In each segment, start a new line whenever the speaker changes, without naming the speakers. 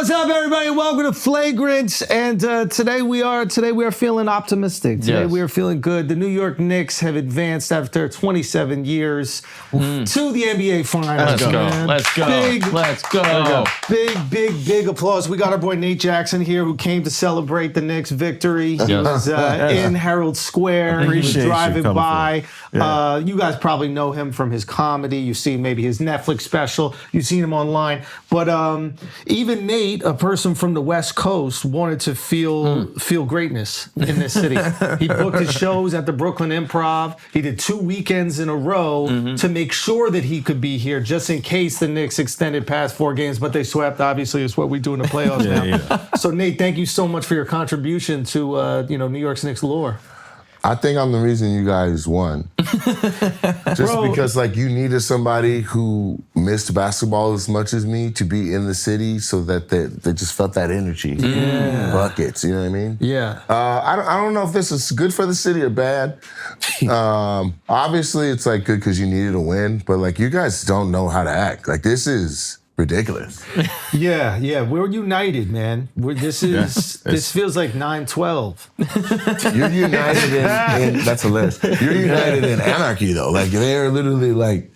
What's up, everybody? Welcome to Flagrant. And today we are feeling optimistic. Today we are feeling good. The New York Knicks have advanced after 27 years to the NBA Finals.
Let's go.
Big applause. We got our boy Nate Jackson here, who came to celebrate the Knicks' victory. He was in Herald Square. He was driving by. You guys probably know him from his comedy. You've seen maybe his Netflix special. You've seen him online. But even Nate, a person from the West Coast, wanted to feel greatness in this city. He booked his shows at the Brooklyn Improv. He did 2 weekends in a row to make sure that he could be here, just in case the Knicks extended past 4 games. But they swept. Obviously, it's what we do in the playoffs now. So Nate, thank you so much for your contribution to New York's Knicks lore.
I think I'm the reason you guys won. Just because, you needed somebody who missed basketball as much as me to be in the city so that they just felt that energy. Yeah. Buckets, you know what I mean?
Yeah.
I don't know if this is good for the city or bad. Obviously, it's, good because you needed a win, but, you guys don't know how to act. This is ridiculous.
Yeah, we're united, man. This feels like 9/12.
You're united in that's hilarious. You're united in anarchy though. They're literally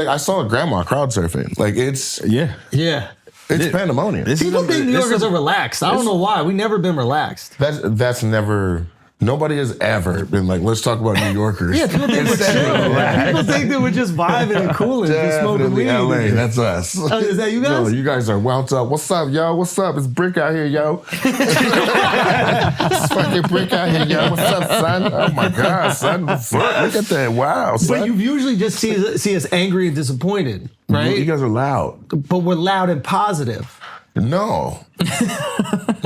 I saw a grandma crowd surfing. It's It's pandemonium.
People think New Yorkers are relaxed. I don't know why. We've never been relaxed.
That's never. Nobody has ever been let's talk about New Yorkers.
Yeah, people think we're chill. People think that we're just vibing and cooling, just smoking weed.
LA, that's us.
Oh, is that you guys?
No, you guys are wound up. What's up, yo? What's up? It's Brick out here, yo. It's fucking Brick out here, yo. What's up, son? Oh my God, son. Fuck, look at that. Wow, son.
But you usually just see us angry and disappointed, right?
You guys are loud.
But we're loud and positive.
No.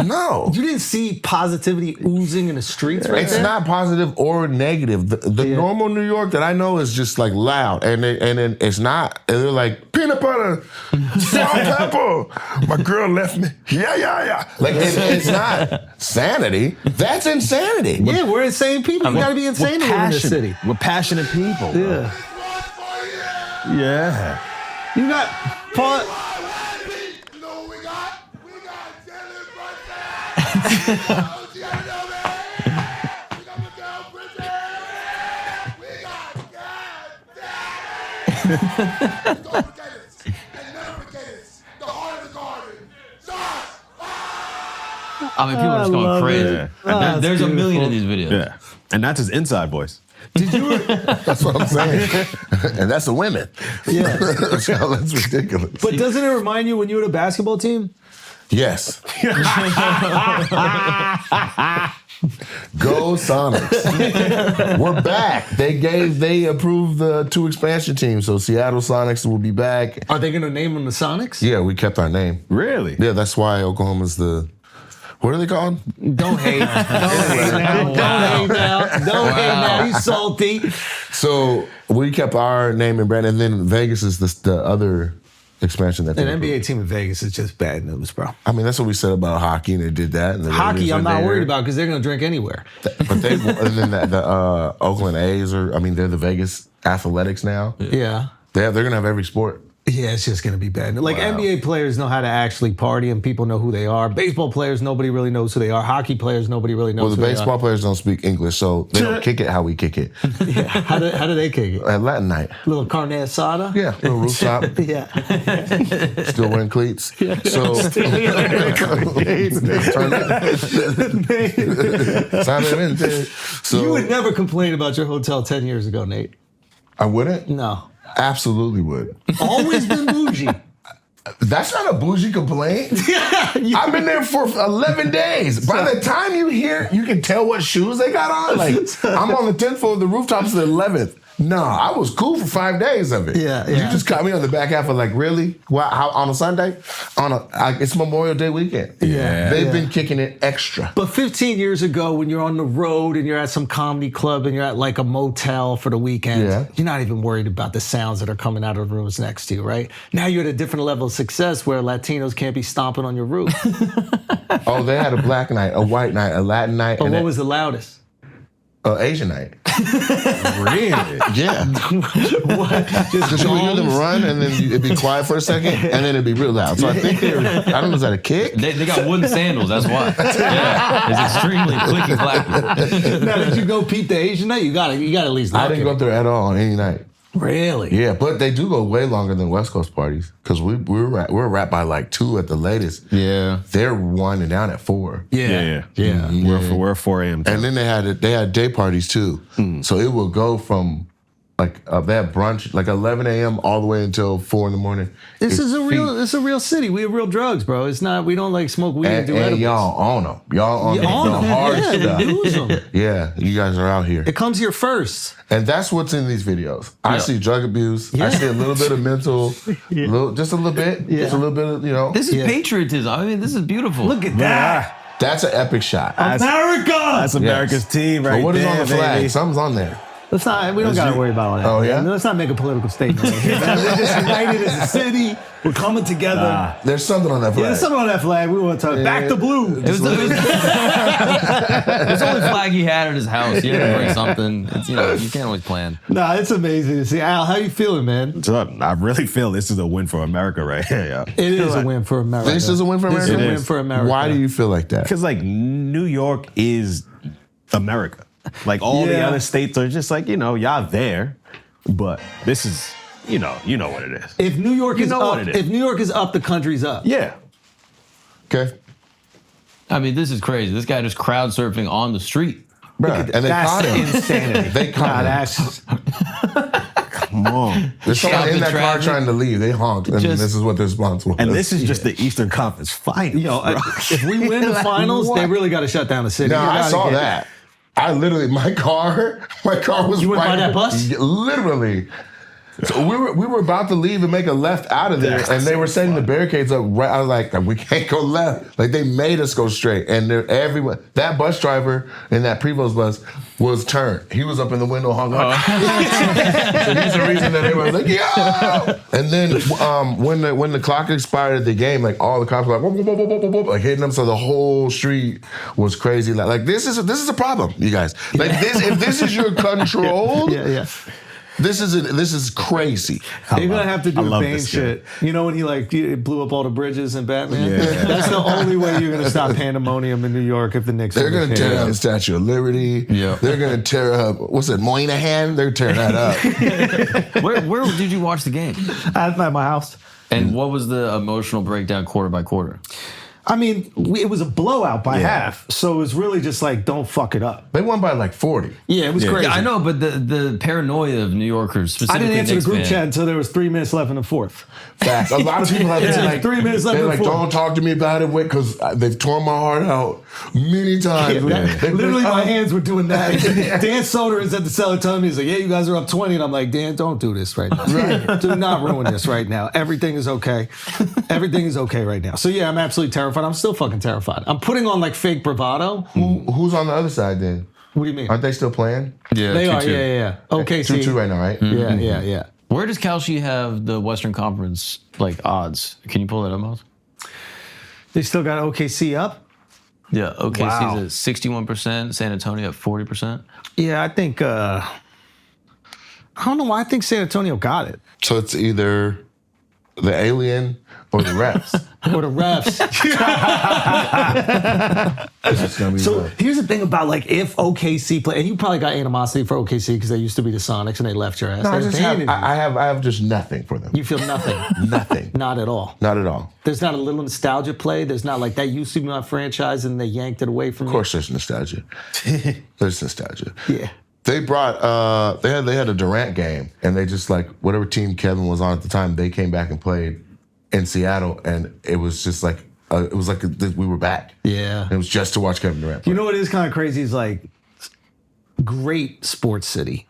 No.
You didn't see positivity oozing in the streets right
It's not positive or negative. The normal New York that I know is just loud. And then it's not. And they're like, peanut butter, salt, pepper. My girl left me. Yeah. It's not sanity. That's insanity.
Yeah, we're insane people. We got to be insane in this city.
We're passionate people.
Yeah.
Yeah.
You got Paul.
I mean, people are just going crazy. There's a million of these videos.
Yeah. And that's his inside voice.
Did you?
That's what I'm saying. And that's the women.
Yeah.
That's ridiculous.
But doesn't it remind you when you were the basketball team?
Yes. Go Sonics. We're back. They approved the 2 expansion teams, so Seattle Sonics will be back.
Are they going to name them the Sonics?
Yeah, we kept our name.
Really?
Yeah, that's why Oklahoma's the... What are they called?
Don't hate. Don't hate now. You salty.
So we kept our name and brand, and then Vegas is the other expansion that they
An NBA team in Vegas is just bad news, bro.
I mean, that's what we said about hockey, and they did that. And
hockey, I'm not worried about because they're going to drink anywhere.
But and then the Oakland A's they're the Vegas Athletics now.
Yeah.
They're going to have every sport.
Yeah, it's just going to be bad. NBA players know how to actually party and people know who they are. Baseball players, nobody really knows who they are. Hockey players, nobody really knows who they are.
Well, the baseball players don't speak English, so they don't kick it how we kick it.
Yeah. How do they kick it?
At Latin night.
Little carne asada?
Yeah, little rooftop.
Yeah.
Still wearing cleats. Yeah. So,
You would never complain about your hotel 10 years ago, Nate.
I wouldn't?
No.
Absolutely would.
Always been bougie.
That's not a bougie complaint. I've been there for 11 days. By the time you hear, you can tell what shoes they got on. I'm on the 10th floor of the rooftops of the 11th. No, I was cool for 5 days of it.
Yeah.
You just caught me on the back half of really? How, on a Sunday? It's Memorial Day weekend.
Yeah.
They've been kicking it extra.
But 15 years ago, when you're on the road and you're at some comedy club and you're at a motel for the weekend, you're not even worried about the sounds that are coming out of the rooms next to you, right? Now you're at a different level of success where Latinos can't be stomping on your roof.
Oh, they had a black night, a white night, a Latin night.
But what was the loudest?
Asian night.
Really?
Yeah. Just you would hear them run, and then it'd be quiet for a second, and then it'd be real loud. So I think I don't know, is that a kick?
They got wooden sandals, that's why. Yeah, it's extremely clicky clacky.
Now, did you go peep the Asian night? You got to at least look
I didn't go up there at all on any night.
Really?
Yeah, but they do go way longer than West Coast parties because we were wrapped by like 2 at the latest.
Yeah,
they're winding down at 4.
Yeah. We're 4 a.m.
And then they had day parties too. So it will go from like that brunch, like 11 a.m. all the way until 4 in the morning.
This is a real city. We have real drugs, bro. It's not. We don't like smoke weed and do
and
edibles.
y'all own them. Y'all own the hard stuff.
We use them.
Yeah, you guys are out here.
It comes here first.
And that's what's in these videos. I see drug abuse. I see a little bit of mental, just a little bit. Just a little bit of,
This is patriotism. I mean, this is beautiful.
Look at that.
That's an epic shot.
America!
That's America's team right
But what is
there,
on the flag?
baby.
Something's on there.
Let's not. We don't got to worry about all that.
Oh, yeah?
Let's not make a political statement. Right here, man. We're just united as a city. We're coming together.
There's something on that flag.
Yeah, there's something on that flag. We want to talk. Back the blue.
It was the only flag he had at his house. He had to bring something. It's, you can't always plan.
Nah, it's amazing to see. Al, how you feeling, man?
So I really feel this is a win for America right here, yo.
It is a win for America.
This is a win for America?
This is a win for America.
Why do you feel like that?
Because like New York is America. Like all the other states are just like, y'all there, but this is, you know what it is.
If New York is up,
what it is.
if New York is up, the country's up.
Yeah.
Okay.
I mean, this is crazy. This guy just crowd surfing on the street.
Bruh, and they caught him.
Insanity.
They caught him.
That's
Come on.
There's someone in that car
traffic.
trying to leave. They honked, and this is what the response was.
And this is just the Eastern Conference Finals.
if we win the finals, they really got to shut down the city.
No,
You
I
gotta
saw
get-
that. I literally, my car was.
You went by that bus?
Literally. So we were about to leave and make a left out of there, and they were setting the barricades up. Right, I was like, we can't go left. Like they made us go straight, and everyone. That bus driver in that Prevost bus was turned. He was up in the window, hung up. So he's the reason that everyone was like, yo! And then when the clock expired at the game, like all the cops were like, whoop, whoop, whoop, whoop, whoop, whoop, like hitting them. So the whole street was crazy. Like this is a problem, you guys. Like this, if this is your control, This is crazy.
You're gonna have to do
love
Bane
this
shit. You know when he blew up all the bridges in Batman? Yeah. That's the only way you're gonna stop pandemonium in New York if the Knicks.
They're gonna tear down the Statue of Liberty.
Yeah.
They're gonna tear up Moynihan. They're tearing that up.
Where did you watch the game?
at my house.
And what was the emotional breakdown quarter by quarter?
I mean, it was a blowout by half, so it was really just like, don't fuck it up.
They won by like 40.
Yeah, it was crazy.
Yeah, I know, but the paranoia of New Yorkers,
I
specifically
didn't answer the
Knicks
group
fan.
chat until there was 3 minutes left in the fourth.
Facts. A lot of people have been like,
3 minutes left
they're
in the
like,
fourth.
don't talk to me about it, because they've torn my heart out many times.
Literally, my hands were doing that. Dan Soder is at the cellar telling me, he's like, yeah, you guys are up 20. And I'm like, Dan, don't do this right now. Do not ruin this right now. Everything is okay. Everything is okay right now. So yeah, I'm absolutely terrified. I'm still fucking terrified. I'm putting on like fake bravado.
Who's on the other side then?
What do you mean?
Aren't they still playing?
Yeah,
They
2-2.
are, yeah. Okay,
2-2 right now, right?
Yeah.
Where does Kalshi have the Western Conference odds? Can you pull that up, Miles?
They still got OKC up?
Yeah, OKC's
Wow.
at 61%, San Antonio at 40%.
Yeah, I think, I don't know why I think San Antonio got it.
So it's either the alien or the refs.
Or the refs. So here's the thing about like if OKC play, and you probably got animosity for OKC because they used to be the Sonics and they left your ass.
No,
They hated you.
I have just nothing for them.
You feel nothing.
Nothing.
Not at all.
Not at all.
There's not a little nostalgia play. There's not like that used to be my franchise and they yanked it away from me.
Of course there's nostalgia. There's nostalgia.
Yeah.
They brought they had a Durant game, and they just like whatever team Kevin was on at the time, they came back and played in Seattle, and it was just like we were back.
Yeah.
And it was just to watch Kevin Durant play.
You know what is kind of crazy is like great sports city,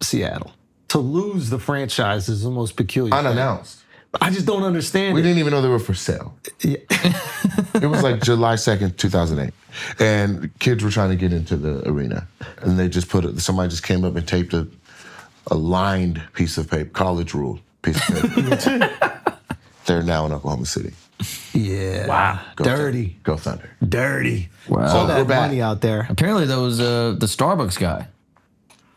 Seattle. To lose the franchise is the most peculiar.
Unannounced.
I just don't understand
We
it.
didn't even know they were for sale. It was like July 2nd, 2008. And kids were trying to get into the arena. And they just somebody just came up and taped a lined piece of paper, college rule piece of paper. They're now in Oklahoma City.
Yeah.
Wow.
Dirty.
Go Thunder.
Dirty.
Wow.
All
we're
that
back.
money out there.
Apparently, that was the Starbucks guy,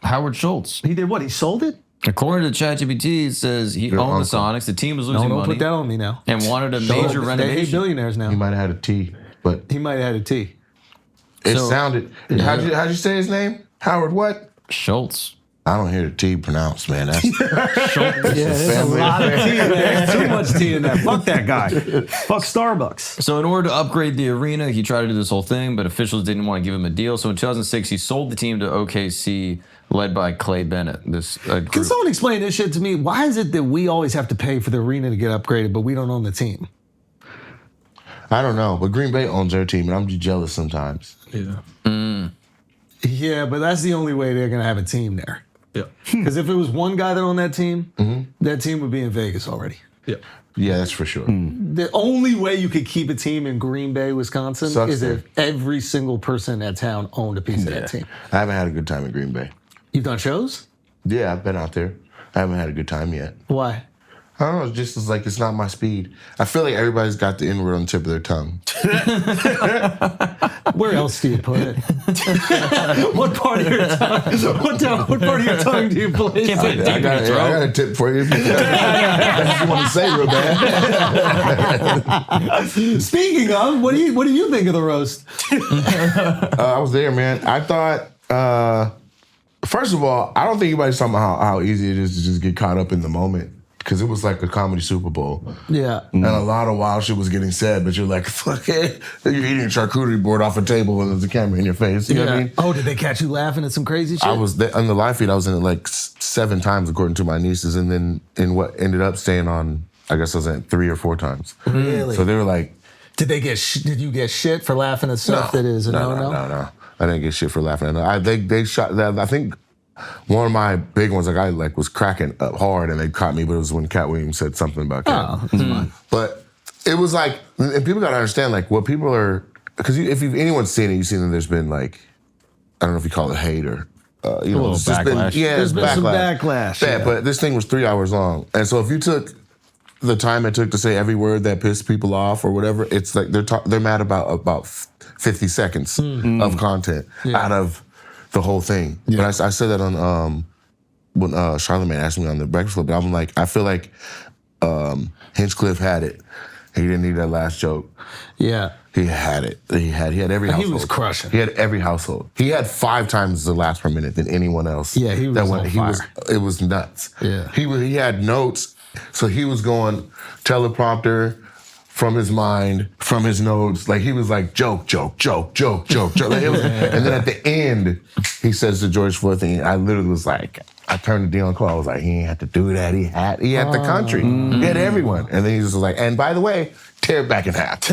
Howard Schultz.
He did what? He sold it?
According to ChatGPT, it says he
Your
owned the
uncle.
Sonics. The team was
No,
losing
don't
money
put that on me now.
and wanted a major
They hate
renovation.
billionaires now.
He might have had a T, but
He might have had a T.
it
So-
sounded. How'd you say his name? Howard what?
Schultz.
I don't hear the T pronounced, man. That's
Yeah, there's a lot of tea in there. There's too much tea in there. Fuck that guy. Fuck Starbucks.
So in order to upgrade the arena, he tried to do this whole thing, but officials didn't want to give him a deal. So in 2006, he sold the team to OKC, led by Clay Bennett. This
Can
group.
someone explain this shit to me? Why is it that we always have to pay for the arena to get upgraded, but we don't own the team?
I don't know, but Green Bay owns their team, and I'm just jealous sometimes.
Yeah, but that's the only way they're going to have a team there.
Yeah.
Because if it was one guy that owned that team, that team would be in Vegas already.
Yeah.
Yeah, that's for sure.
The only way you could keep a team in Green Bay, Wisconsin,
Sucks
is
there.
if every single person in that town owned a piece of that team.
I haven't had a good time in Green Bay.
You've done shows?
Yeah, I've been out there. I haven't had a good time yet.
Why?
I don't know. It's just like it's not my speed. I feel like everybody's got the N-word on the tip of their tongue.
Where else do you put it? What part of your tongue? What part of your tongue do you place
Can't put
it?
it deep in your
I
throat.
got a tip for you. If you want to say real bad.
Speaking of, what do you think of the roast?
I was there, man. I thought, first of all, I don't think anybody's talking about how easy it is to just get caught up in the moment. Because it was like a comedy Super Bowl.
Yeah.
And a lot of wild shit was getting said, but you're like, fuck it. You're eating a charcuterie board off a table and there's a camera in your face. You know what I mean?
Oh, did they catch you laughing at some crazy shit?
I was there, on the live feed. I was in it like 7 times, according to my nieces, and then in what ended up staying on, I guess I was at 3 or 4 times.
Really?
So they were like,
Did Did you get shit for laughing at stuff that is a no?
no. I didn't get shit for laughing. They shot that. I think one of my big ones, like I was cracking up hard, and they caught me. But it was when Cat Williams said something about Cat.
Oh, that's fine.
But it was like, and people gotta understand, like what people are, because if anyone's seen it, you've seen that there's been like, I don't know if you call it hate or, you know,
little
it's just
backlash.
There's been some backlash.
Yeah, but this thing was 3 hours long, and so if you took the time it took to say every word that pissed people off or whatever, it's like they're mad about 50 seconds of content out of the whole thing. But I said that on when Charlamagne asked me on the Breakfast Club, I'm like, I feel like Hinchcliffe had it. He didn't need that last joke.
Yeah.
He had it. He had every household.
He was crushing.
He had every household. He had 5 times the laughs per minute than anyone else.
Yeah, he was on fire.
It was nuts.
Yeah.
He had notes, so he was going teleprompter from his mind, from his notes. Like he was like joke. Like, it was, and then at the end, he says the George Floyd thing. I literally was like, I turned to Dion Cole. I was like, he ain't had to do that. He had the country. He had everyone. And then he was like, and by the way, tear it back in half.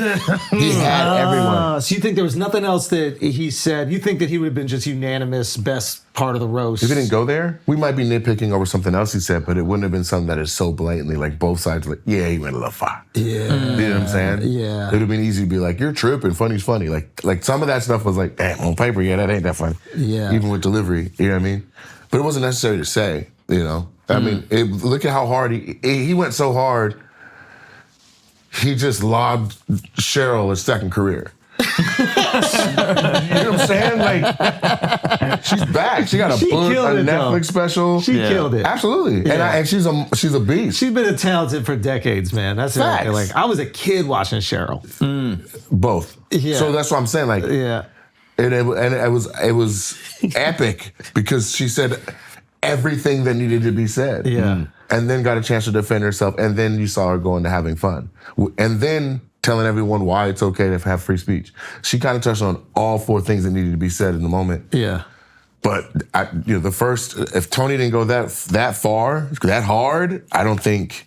He had everyone.
So you think there was nothing else that he said? You think that he would have been just unanimous best part of the roast?
If he didn't go there, we might be nitpicking over something else he said, but it wouldn't have been something that is so blatantly like both sides. Like, yeah, he went a little far.
Yeah.
You know what I'm saying?
Yeah.
It would have been easy to be like, you're tripping. Funny's funny. Like some of that stuff was like, damn, on paper, yeah, that ain't that funny.
Yeah.
Even with delivery, you know what I mean? But it wasn't necessary to say. You know, I mean, look at how hard he went so hard. He just lobbed Cheryl a second career. You know what I'm saying? Like, she's back. She got a book,
killed
a
it,
Netflix
though.
special.
She killed it.
Absolutely,
Yeah.
and she's a beast.
She's been talented for decades, man. That's exactly
Facts.
like I was a kid watching Cheryl.
Both.
Yeah.
So that's what I'm saying. Like,
Yeah.
and it was epic because she said everything that needed to be said.
Yeah.
And then got a chance to defend herself, and then you saw her go into having fun, and then telling everyone why it's okay to have free speech. She kind of touched on all 4 things that needed to be said in the moment.
Yeah.
But the first, if Tony didn't go that far, that hard, I don't think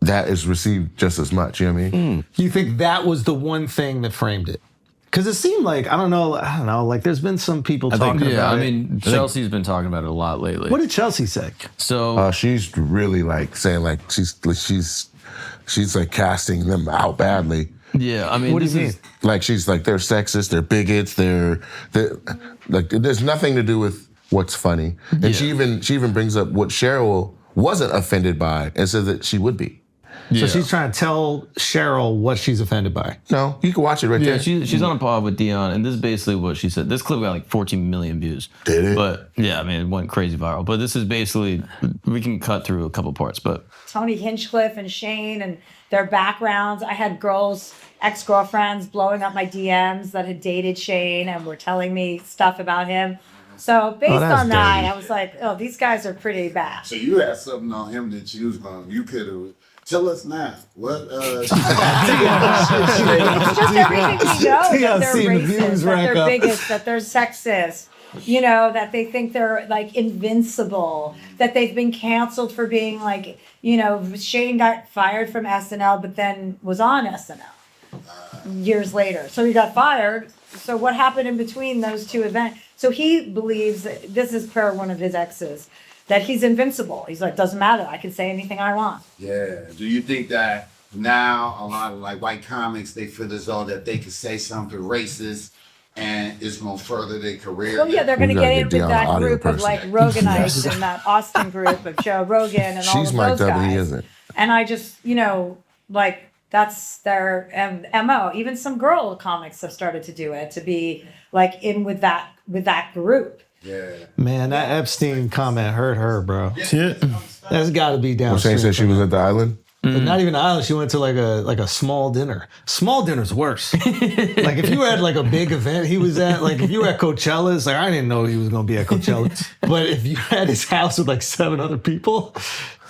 that is received just as much. You know what I mean?
You think that was the one thing that framed it? Because it seemed like, I don't know, like there's been some people talking about it.
I mean, Chelsea's been talking about it a lot lately.
What did Chelsea say?
So
She's really like saying like she's like casting them out badly.
yeah, I mean,
What do you mean?
Like she's like they're sexist, they're bigots, they're like there's nothing to do with what's funny. And she even brings up what Cheryl wasn't offended by and said that she would be.
So she's trying to tell Cheryl what she's offended by.
No, you can watch it right there.
She's on a pod with Dion, and this is basically what she said. This clip got like 14 million views.
Did it?
But yeah, I mean, it went crazy viral. But this is basically, we can cut through a couple parts, but.
Tony Hinchcliffe and Shane and their backgrounds. I had girls, ex-girlfriends blowing up my DMs that had dated Shane and were telling me stuff about him. So based on that, I was like, oh, these guys are pretty bad.
So you had something on him that you was going, you could have, tell us now. What,
It's just everything we know, that they're racist, that they're bigots, that they're sexist. You know, that they think they're like invincible, that they've been canceled for being like, you know, Shane got fired from SNL, but then was on SNL years later. So he got fired. So what happened in between those two events? So he believes, this is per one of his exes, that he's invincible. He's like, doesn't matter. I can say anything I want.
Yeah. Do you think that now a lot of like white comics, they feel as though that they can say something racist and it's going to further their career?
Well, yeah, they're going to get in with that group of like Roganites and that Austin group of Joe Rogan and all of those guys.
She's mic'd up and he isn't.
And I just, you know, like that's their MO. Even some girl comics have started to do it, to be like in with that group.
Yeah.
Man, that Epstein comment hurt her, bro. That's got to be down.
Shane said she was at the island.
But not even the island. She went to like a small dinner. Small dinner's worse. Like if you were at like a big event he was at, like if you were at Coachella's, like I didn't know he was gonna be at Coachella. But if you had his house with like 7 other people,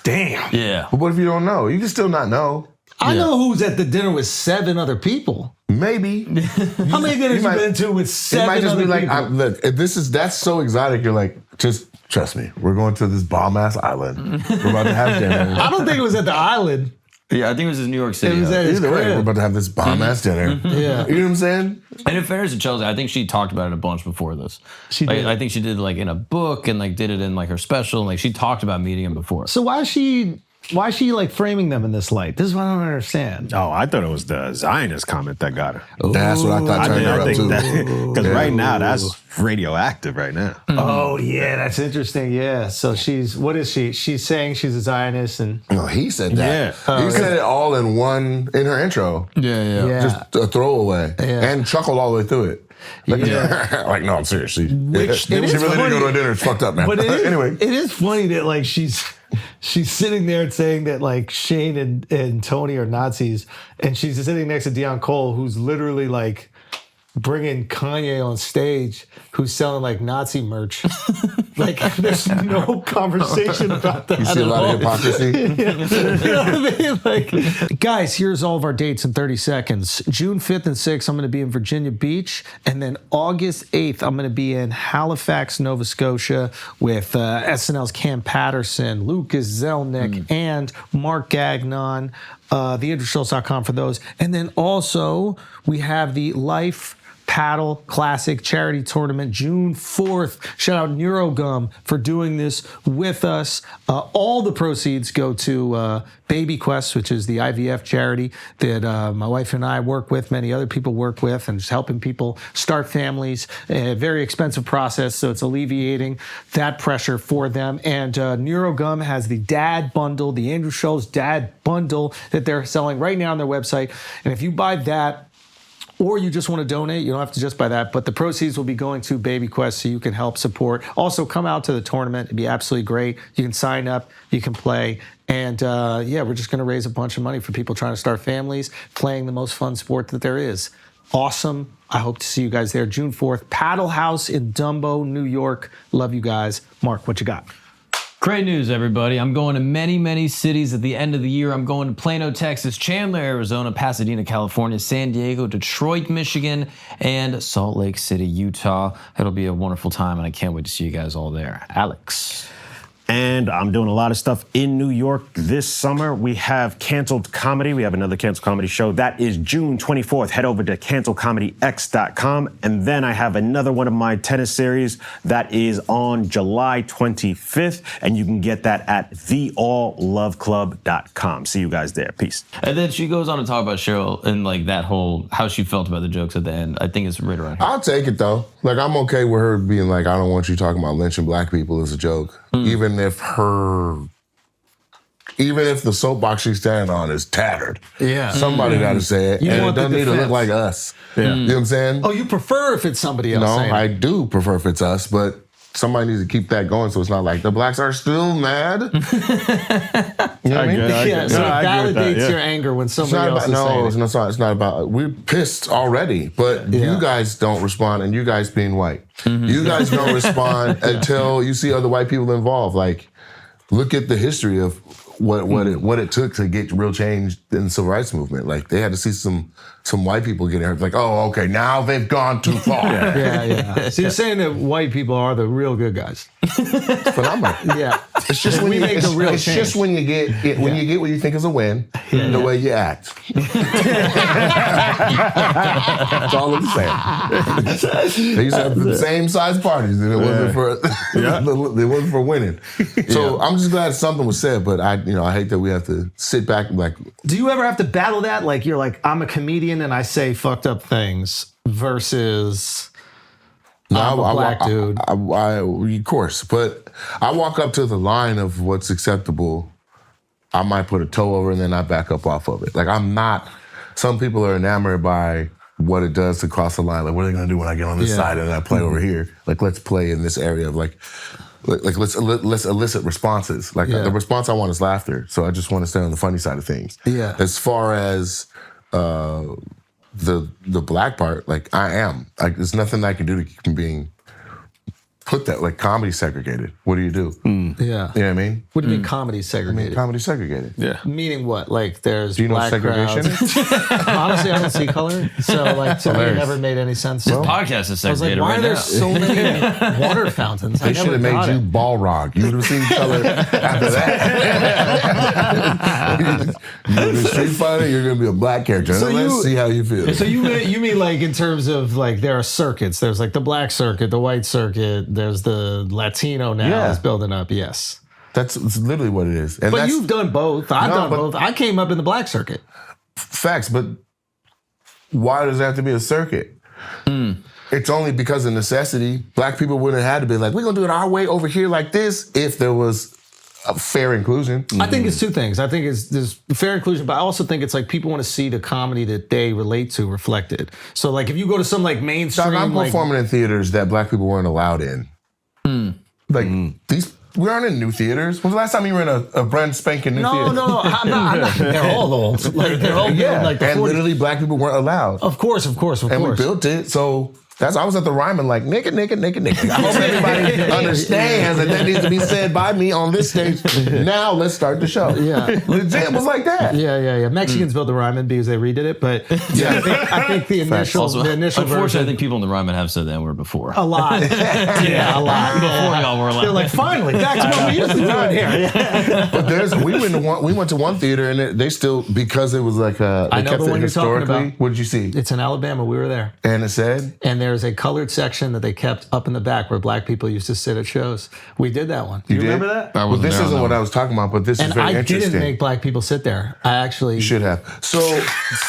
damn.
Yeah.
But what if you don't know? You can still not know.
I know who's at the dinner with 7 other people.
Maybe.
How many dinners you been to with 7
It might just
other
be like,
people?
look, if that's so exotic. You're like, just trust me. We're going to this bomb ass island. We're about to have dinner.
I don't think it was at the island.
Yeah, I think it was his New York City.
It was at his
Either way, we're
crib.
about to have this bomb ass dinner.
Yeah.
You know what I'm saying?
And in fairness to Chelsea, I think she talked about it a bunch before this.
She
Like,
did.
I think she did like in a book and like did it in like her special. And like she talked about meeting him before.
So why is she like framing them in this light? This is what I don't understand.
Oh, I thought it was the Zionist comment that got her.
That's what I thought turned her up too.
Because right now, that's radioactive right now.
Oh yeah, that's interesting. Yeah. So what is she? She's saying she's a Zionist and
No, he said that.
Yeah.
He said it all in her intro.
yeah.
Just a throwaway.
Yeah.
And chuckled all the way through it. Like, like no, I'm serious. She really
is
didn't go
funny.
to a dinner. It's fucked up, man.
But
Anyway.
it is funny that like she's sitting there saying that like Shane and Tony are Nazis, and she's sitting next to Deion Cole, who's literally like bringing Kanye on stage, who's selling like Nazi merch. Like there's no conversation about that.
You see a
at
lot
all.
of hypocrisy.
You know what I mean? Like, guys, here's all of our dates in 30 seconds. June 5th and 6th, I'm going to be in Virginia Beach. And then August 8th, I'm going to be in Halifax, Nova Scotia with SNL's Cam Patterson, Lucas Zelnick, and Mark Gagnon. TheIndulgeShows.com for those. And then also, we have the Life Paddle Classic Charity Tournament, June 4th. Shout out Neurogum for doing this with us. All the proceeds go to Baby Quest, which is the IVF charity that my wife and I work with, many other people work with, and just helping people start families. A very expensive process, so it's alleviating that pressure for them. And Neurogum has the Dad Bundle, the Andrew Schulz Dad Bundle that they're selling right now on their website. And if you buy that, or you just want to donate, you don't have to just buy that, but the proceeds will be going to Baby Quest so you can help support. Also, come out to the tournament. It'd be absolutely great. You can sign up, you can play, and we're just going to raise a bunch of money for people trying to start families, playing the most fun sport that there is. Awesome. I hope to see you guys there June 4th. Paddle House in Dumbo, New York. Love you guys. Mark, what you got?
Great news, everybody. I'm going to many, many cities at the end of the year. I'm going to Plano, Texas, Chandler, Arizona, Pasadena, California, San Diego, Detroit, Michigan, and Salt Lake City, Utah. It'll be a wonderful time, and I can't wait to see you guys all there. Alex.
And I'm doing a lot of stuff in New York this summer. We have Canceled Comedy. We have another Canceled Comedy show. That is June 24th. Head over to cancelcomedyx.com. And then I have another one of my tennis series that is on July 25th. And you can get that at theallloveclub.com. See you guys there. Peace.
And then she goes on to talk about Cheryl and like that whole, how she felt about the jokes at the end. I think it's right around here.
I'll take it though. Like I'm okay with her being like, I don't want you talking about lynching black people as a joke. Even if her even if the soapbox she's standing on is tattered,
Yeah.
somebody got to say it,
You
and it
want the
doesn't need to look
defense.
like us. You know what I'm saying?
Oh, you prefer if it's somebody else
No,
saying
I
it.
do prefer if it's us, but somebody needs to keep that going so it's not like the blacks are still mad. You know what I mean?
Yeah, so it
I agree with
validates
that,
your anger when
It's
somebody
not
else
about,
is saying
no,
it.
it's not about, we're pissed already, but you guys don't respond, and you guys being white. You guys don't respond until you see other white people involved. Like, look at the history of what it took to get real change in the civil rights movement. Like, they had to see some white people getting hurt. Like, oh, okay, now they've gone too far.
Yeah. So you're saying that white people are the real good guys.
It's phenomenal.
Yeah.
It's just when
We
you
make the real
it's
change.
just when you get you get what you think is a win, the way you act. That's all I'm saying. They used to have the same size parties, and it wasn't for it wasn't for winning. So I'm just glad something was said, but I hate that we have to sit back and be like,
Do you ever have to battle that? Like, you're like, I'm a comedian and I say fucked up things versus I'm a black dude.
Of course, but I walk up to the line of what's acceptable. I might put a toe over and then I back up off of it. Like, I'm not. Some people are enamored by what it does to cross the line. Like, what are they gonna do when I get on this side and then I play over here? Like, let's play in this area of like let's elicit responses. Like, the response I want is laughter. So I just want to stay on the funny side of things.
Yeah.
As far as the black part, like, I am. Like, there's nothing I can do to keep from being put that, like, comedy segregated. What do you do?
Yeah.
You know what I mean?
What do you mean comedy segregated?
Comedy segregated.
Yeah.
Meaning what? Like, there's
Do you know
black
segregation?
crowds. Honestly, I don't see color. So, like, to me, it never made any sense.
Podcast is
I was like,
segregated
why
right
are there
now.
so many water fountains?
They should have made you Balrog. You would have seen color after that. You're a Street Fighter, you're going to be a black character.
So
Let's see how you feel.
So you mean like in terms of like there are circuits. There's like the black circuit, the white circuit. There's the Latino now is building up. Yes,
It's literally what it is. And
but
that's
you've done both. I've
No,
done
but-
both. I came up in the black circuit.
facts, but why does it have to be a circuit? It's only because of necessity. Black people wouldn't have had to be like, we're going to do it our way over here like this if there was a fair inclusion.
I think it's two things. I think there's fair inclusion, but I also think it's like people want to see the comedy that they relate to reflected. So like if you go to some like mainstream,
I'm
like,
performing in theaters that black people weren't allowed in. Like, we aren't in new theaters. When's the last time you were in a brand spanking new theater?
no, I'm not. They're all old. Like they're all like the
and
40s.
literally black people weren't allowed.
Of course.
And we built it, so I was at the Ryman like, naked. I hope everybody understands that needs to be said by me on this stage. Now let's start the show.
Yeah.
Legit was like that.
Yeah. Mexicans built the Ryman because they redid it, but I think the initial
Also,
version.
unfortunately, I think people in the Ryman have said the N-word before.
A lot. Yeah, a lot.
Before y'all were allowed.
They're like, finally, back to what we used to do in here.
But we went to one theater and they still, because it was like they
I know
kept
the
it
one you're talking
historically.
about.
What did you see?
It's in Alabama. We were there.
And it said,
And there's a colored section that they kept up in the back where black people used to sit at shows. We did that one. Do you
did?
remember that?
Well, this isn't what I was talking about, but this is
And
very
I
interesting.
didn't make black people sit there. I actually
You should have. So,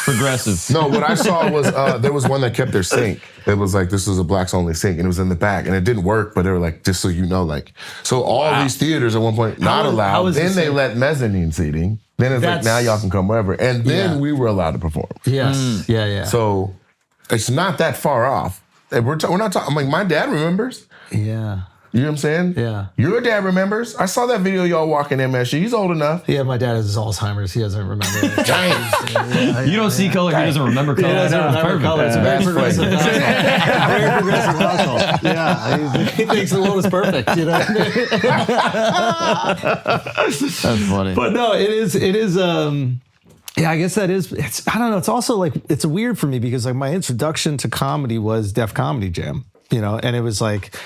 Progressive.
no, what I saw was there was one that kept their sink. It was like, this was a blacks only sink, and it was in the back, and it didn't work, but they were like, just so you know, like, so all these theaters at one point not
How
allowed.
is
Then
the
they
sink?
let mezzanine seating. Then it's like,
That's-
now y'all can come wherever. And then
Yeah.
we were allowed to perform.
Yes. Yeah.
So it's not that far off. And we're not talking, I'm like, my dad remembers.
Yeah.
You know what I'm saying?
Yeah.
Your dad remembers. I saw that video y'all walking MSG. He's old enough.
Yeah, my dad has Alzheimer's. He doesn't remember it.
You don't see color, he doesn't remember color.
He doesn't
That's
remember
perfect.
color. It's a very
That's
progressive
funny.
household. Very progressive household. Yeah. He thinks the world is perfect, you know?
That's funny.
But no, it is yeah, I guess that is, I don't know, it's also like, it's weird for me because like my introduction to comedy was Def Comedy Jam, you know, and it was like,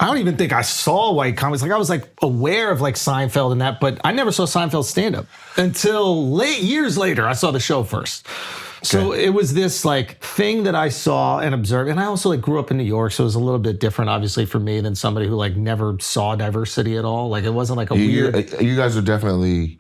I don't even think I saw white comics. Like I was like aware of like Seinfeld and that, but I never saw Seinfeld stand up until years later. I saw the show first. So it was this like thing that I saw and observed. And I also like grew up in New York. So it was a little bit different, obviously, for me than somebody who like never saw diversity at all. Like it wasn't like a weird.
You guys are definitely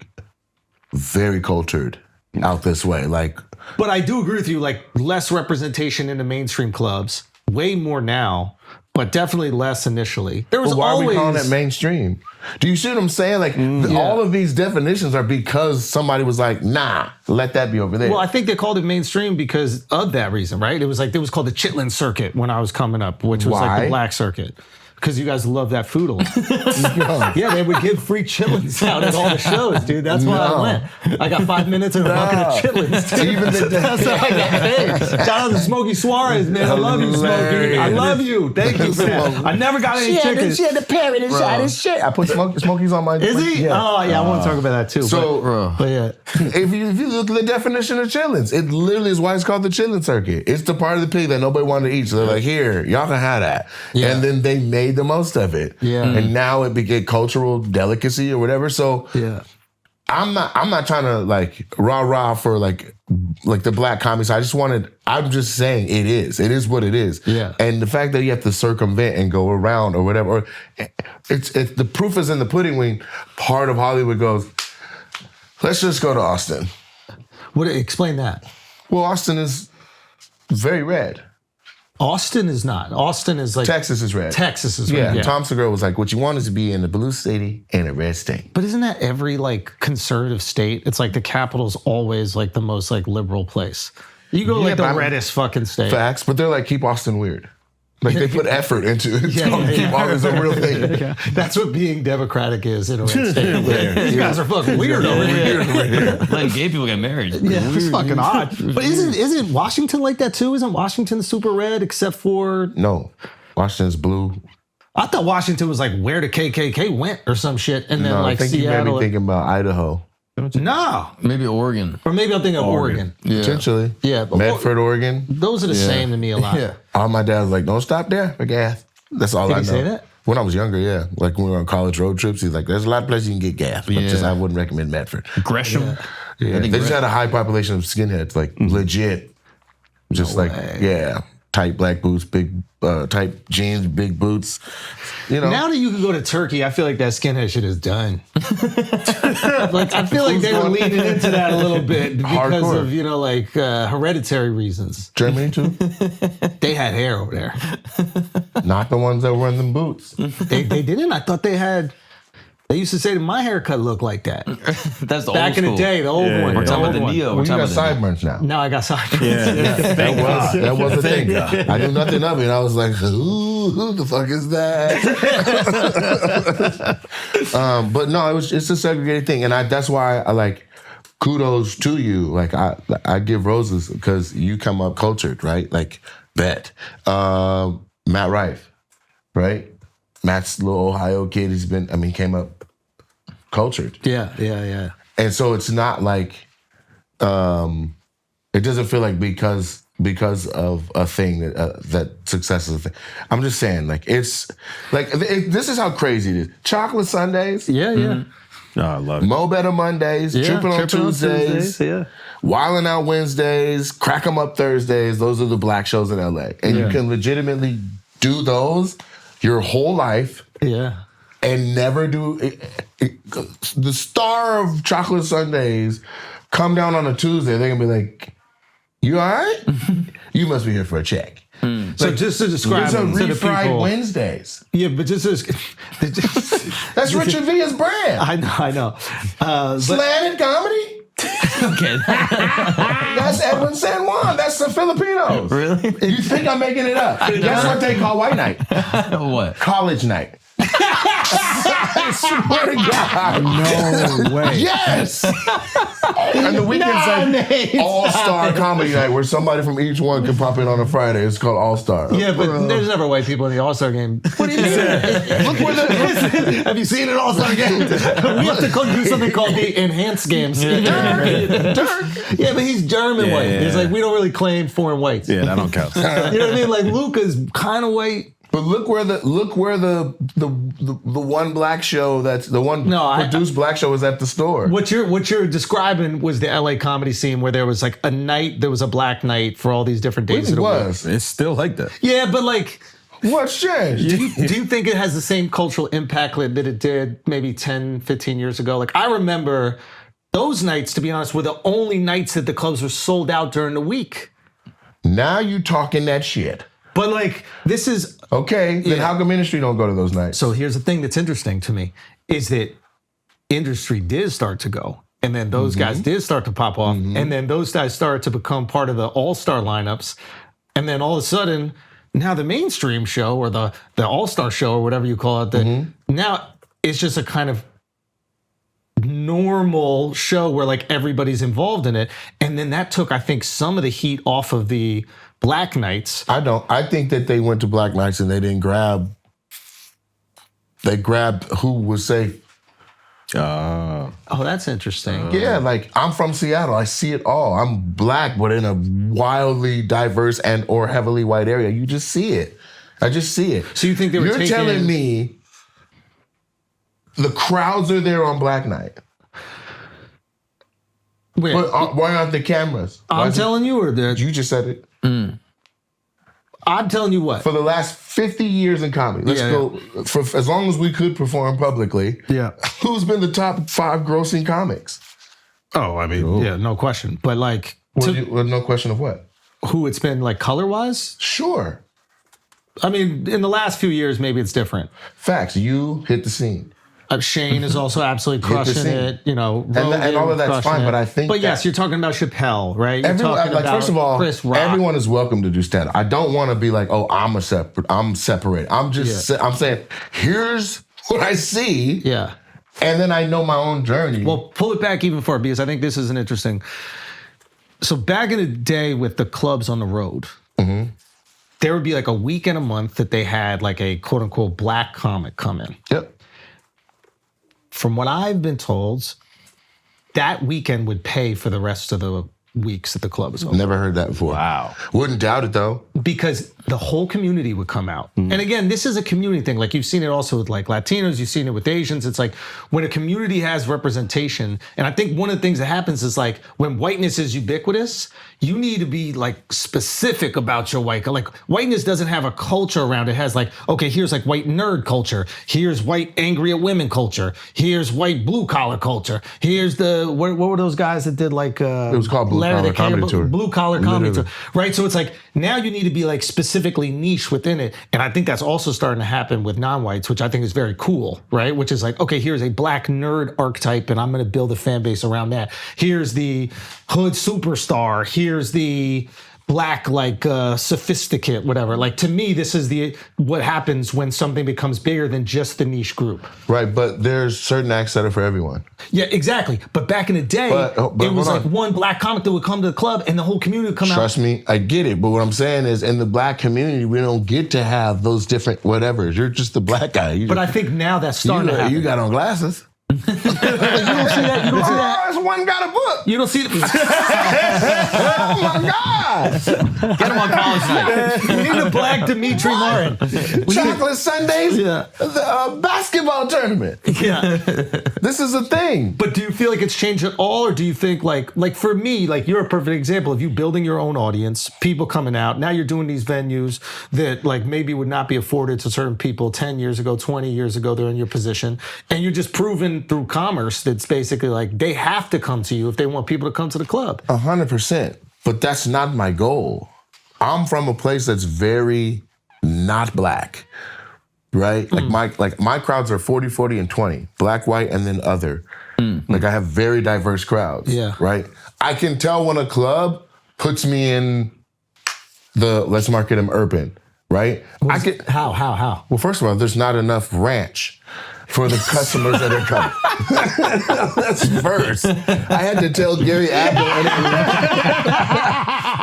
very cultured out this way. Like,
But I do agree with you, like less representation in the mainstream clubs, way more now. but definitely less initially. There was
But why
always.
are we calling it mainstream? Do you see what I'm saying? Like all of these definitions are because somebody was like, nah, let that be over there.
Well, I think they called it mainstream because of that reason, right? It was called the Chitlin Circuit when I was coming up, which was like
Why?
the black circuit. Because you guys love that food a lot. Yeah, they would give free chitlins out at all the shows, dude. That's why I went. I got 5 minutes and a bucket of chitlins. Dude.
Even the
That's how I got paid. Shout out to Smokey Suarez, man. I love you, Smokey. I love you. Thank you for that. I never got any chicken.
She had the parrot inside his shit. I put Smokey's on my.
Is he?
Yeah.
Oh, yeah. I want to talk about that too.
So,
but yeah.
if you look at the definition of chitlins, it literally is why it's called the chitlin circuit. It's the part of the pig that nobody wanted to eat. So they're like, here, y'all can have that.
Yeah.
And then they made the most of it.
Yeah.
And now it became cultural delicacy or whatever. So
Yeah.
I'm not trying to like rah for like the black comics. I'm just saying it is what it is.
Yeah.
And the fact that you have to circumvent and go around or whatever, or it's the proof is in the pudding when part of Hollywood goes, let's just go to Austin.
Explain that.
Well, Austin is very red.
Austin is not. Austin is like
Texas is red.
Texas is
Yeah.
red.
Tom Segura was like, what you want is to be in a blue city and a red state.
But isn't that every like conservative state? It's like the capital's always like the most like liberal place. You go like the reddest fucking state.
Facts, but they're like, keep Austin weird. Like they put effort into it. Keep Austin a real thing.
Yeah. That's what being democratic is in a red state. These guys are fucking weird over here.
Letting gay people get married.
Yeah, it's fucking odd. But isn't Washington like that too? Isn't Washington super red except for?
No, Washington's blue.
I thought Washington was like where the KKK went or some shit, and then
No,
like
I think you may
Seattle.
be thinking about Idaho.
No,
Maybe Oregon.
or maybe I'm thinking of Oregon.
Yeah.
Potentially.
Yeah, but
Medford, Oregon.
those are the same to me a lot.
Yeah.
All my dad was like, don't stop there for gas. That's all
Did
I
he
know.
say that?
When I was younger, yeah. Like when we were on college road trips, he's like, there's a lot of places you can get gas, but just
Yeah.
I wouldn't recommend Medford.
Gresham.
Yeah. They just had a high population of skinheads, like legit. Just tight black boots, big tight jeans, big boots. You know.
Now that you can go to Turkey, I feel like that skinhead shit is done. Like I feel like they were leaning into that a little bit because
Hardcore.
of like hereditary reasons.
Germany too.
They had hair over there.
Not the ones that were in them boots.
They didn't. I thought they had. They used to say that my haircut looked like that
That's the
back
old
in the
school.
day. The old one.
We're talking about
old
the
one.
Neo.
Well,
We're
you
talking
got
about the Neo.
sideburns now.
Now I got sideburns.
That was a thing. I knew nothing of it. And I was like, ooh, who the fuck is that? But no, it's a segregated thing. And that's why I like kudos to you. Like I give roses because you come up cultured, right? Like bet. Matt Rife, right? Matt's little Ohio kid. He came up cultured.
Yeah.
And so it's not like, it doesn't feel like because of a thing that success is a thing. I'm just saying, like it's like this is how crazy it is. Chocolate Sundays,
Yeah.
Oh, I love it.
Mo Better Mondays, Tripping on Tuesdays,
Yeah.
Wildin' Out Wednesdays, Crack 'em Up Thursdays. Those are the black shows in LA, and you can legitimately do those your whole life.
Yeah.
And never do the star of Chocolate Sundays come down on a Tuesday. They're gonna be like, "You all right? You must be here for a check."
So just to describe
It's a
them to the
refried
people.
Wednesdays.
Yeah, but just
That's Richard Villa's brand.
I know. But
Slanted comedy.
Okay.
That's Edwin San Juan. That's the Filipinos.
Really?
You think I'm making it up? Guess what they call white night?
What?
College night. I swear to God.
no way.
Yes. And the weekend's like all-star comedy night where somebody from each one can pop in on a Friday. It's called All-Star.
Yeah, but there's never white people in the All-Star game.
What do you mean? Look where the...
Have you seen an All-Star game? We have to do something called the enhanced games.
Dirk.
Yeah, but he's German white.
yeah.
He's like, we don't really claim foreign whites.
Yeah, that don't count.
You know what I mean? Like Luca's kind of white.
But look where the one black show that's the one produced black show was at the store.
What you're describing was the LA comedy scene where there was like a night, there was a black night for all these different days of
It
the week.
was.
It's still like that.
Yeah, but like,
What's changed?
do you think it has the same cultural impact that it did maybe 10, 15 years ago? Like I remember those nights, to be honest, were the only nights that the clubs were sold out during the week.
Now you talking that shit.
But like, this is
Okay, then how come industry don't go to those nights?
So here's the thing that's interesting to me is that industry did start to go. And then those guys did start to pop off. And then those guys started to become part of the all-star lineups. And then all of a sudden, now the mainstream show or the all-star show or whatever you call it, now it's just a kind of normal show where like everybody's involved in it. And then that took, I think, some of the heat off of the Black Nights.
I think that they went to Black Nights and they didn't they grabbed who was safe.
Oh, that's interesting.
Yeah, like I'm from Seattle. I see it all. I'm Black, but in a wildly diverse and or heavily white area. You just see it. I just see it.
So you think they were
You're telling me the crowds are there on Black Night?
Wait,
But why aren't the cameras?
I'm telling you, or
You just said it.
I'm telling you what.
For the last 50 years in comedy, let's go for as long as we could perform publicly.
Yeah.
Who's been the top 5 grossing comics?
Oh, I mean, yeah, no question. But like,
No question of what?
who it's been like color-wise?
Sure.
I mean, in the last few years, maybe it's different.
Facts. You hit the scene.
Shane is also absolutely
Hit the
crushing
scene.
it. You know,
And all of that's
crushing
fine,
it.
but I think
But yes,
that-
you're talking about Chappelle, right? You're
Everyone,
talking
like
about
first of all,
Chris Rock.
everyone is welcome to do stand-up. I don't want to be like, oh, I'm separate. I'm just I'm saying, here's what I see,
Yeah.
and then I know my own journey.
Well, pull it back even further because I think this is an interesting. So back in the day with the clubs on the road, there would be like a week and a month that they had like a quote unquote Black comic come in.
Yep.
From what I've been told, that weekend would pay for the rest of the weeks that the club was open.
Never heard that before.
Wow.
Wouldn't doubt it though.
Because the whole community would come out. And again, this is a community thing. Like you've seen it also with like Latinos, you've seen it with Asians. It's like when a community has representation, and I think one of the things that happens is like when whiteness is ubiquitous, you need to be like specific about your white. Like whiteness doesn't have a culture around it. It has like, okay, here's like white nerd culture. Here's white angry at women culture. Here's white blue collar culture. Here's the, what were those guys that did like,
It was called Blue Collar Comedy Tour.
Blue Collar Comedy
Literally.
Tour. Right? So it's like now you need to be like specifically niche within it. And I think that's also starting to happen with non-whites, which I think is very cool, right? Which is like, okay, here's a Black nerd archetype and I'm going to build a fan base around that. Here's the hood superstar. Here's the Black, like sophisticate, whatever. Like to me, this is what happens when something becomes bigger than just the niche group.
Right, but there's certain acts that are for everyone.
Yeah, exactly. But back in the day,
But
it was
hold
like
on.
one Black comic that would come to the club and the whole community would come out.
Trust me, I get it. But what I'm saying is, in the Black community, we don't get to have those different whatevers. You're just the Black guy.
But I think now that's starting to happen.
You got on glasses.
You don't see that. You don't see that.
Oh, this one got a book.
You don't see
Oh my God!
Get him on college night.
We need a Black Dimitri Martin.
Chocolate Sundays.
Yeah.
The basketball tournament.
Yeah.
This is a thing.
But do you feel like it's changed at all, or do you think like for me, like you're a perfect example of you building your own audience, people coming out. Now you're doing these venues that like maybe would not be afforded to certain people 10 years ago, 20 years ago. They're in your position, and you're just proving through commerce that's basically like they have to come to you if they want people to come to the club.
100%. But that's not my goal. I'm from a place that's very not Black, right? Like my crowds are 40, 40, and 20. Black, white, and then other. Like I have very diverse crowds.
Yeah.
Right? I can tell when a club puts me in the let's market them urban, right?
How?
Well, first of all, there's not enough ranch for the customers that are coming. That's first. I had to tell Gary Abdo.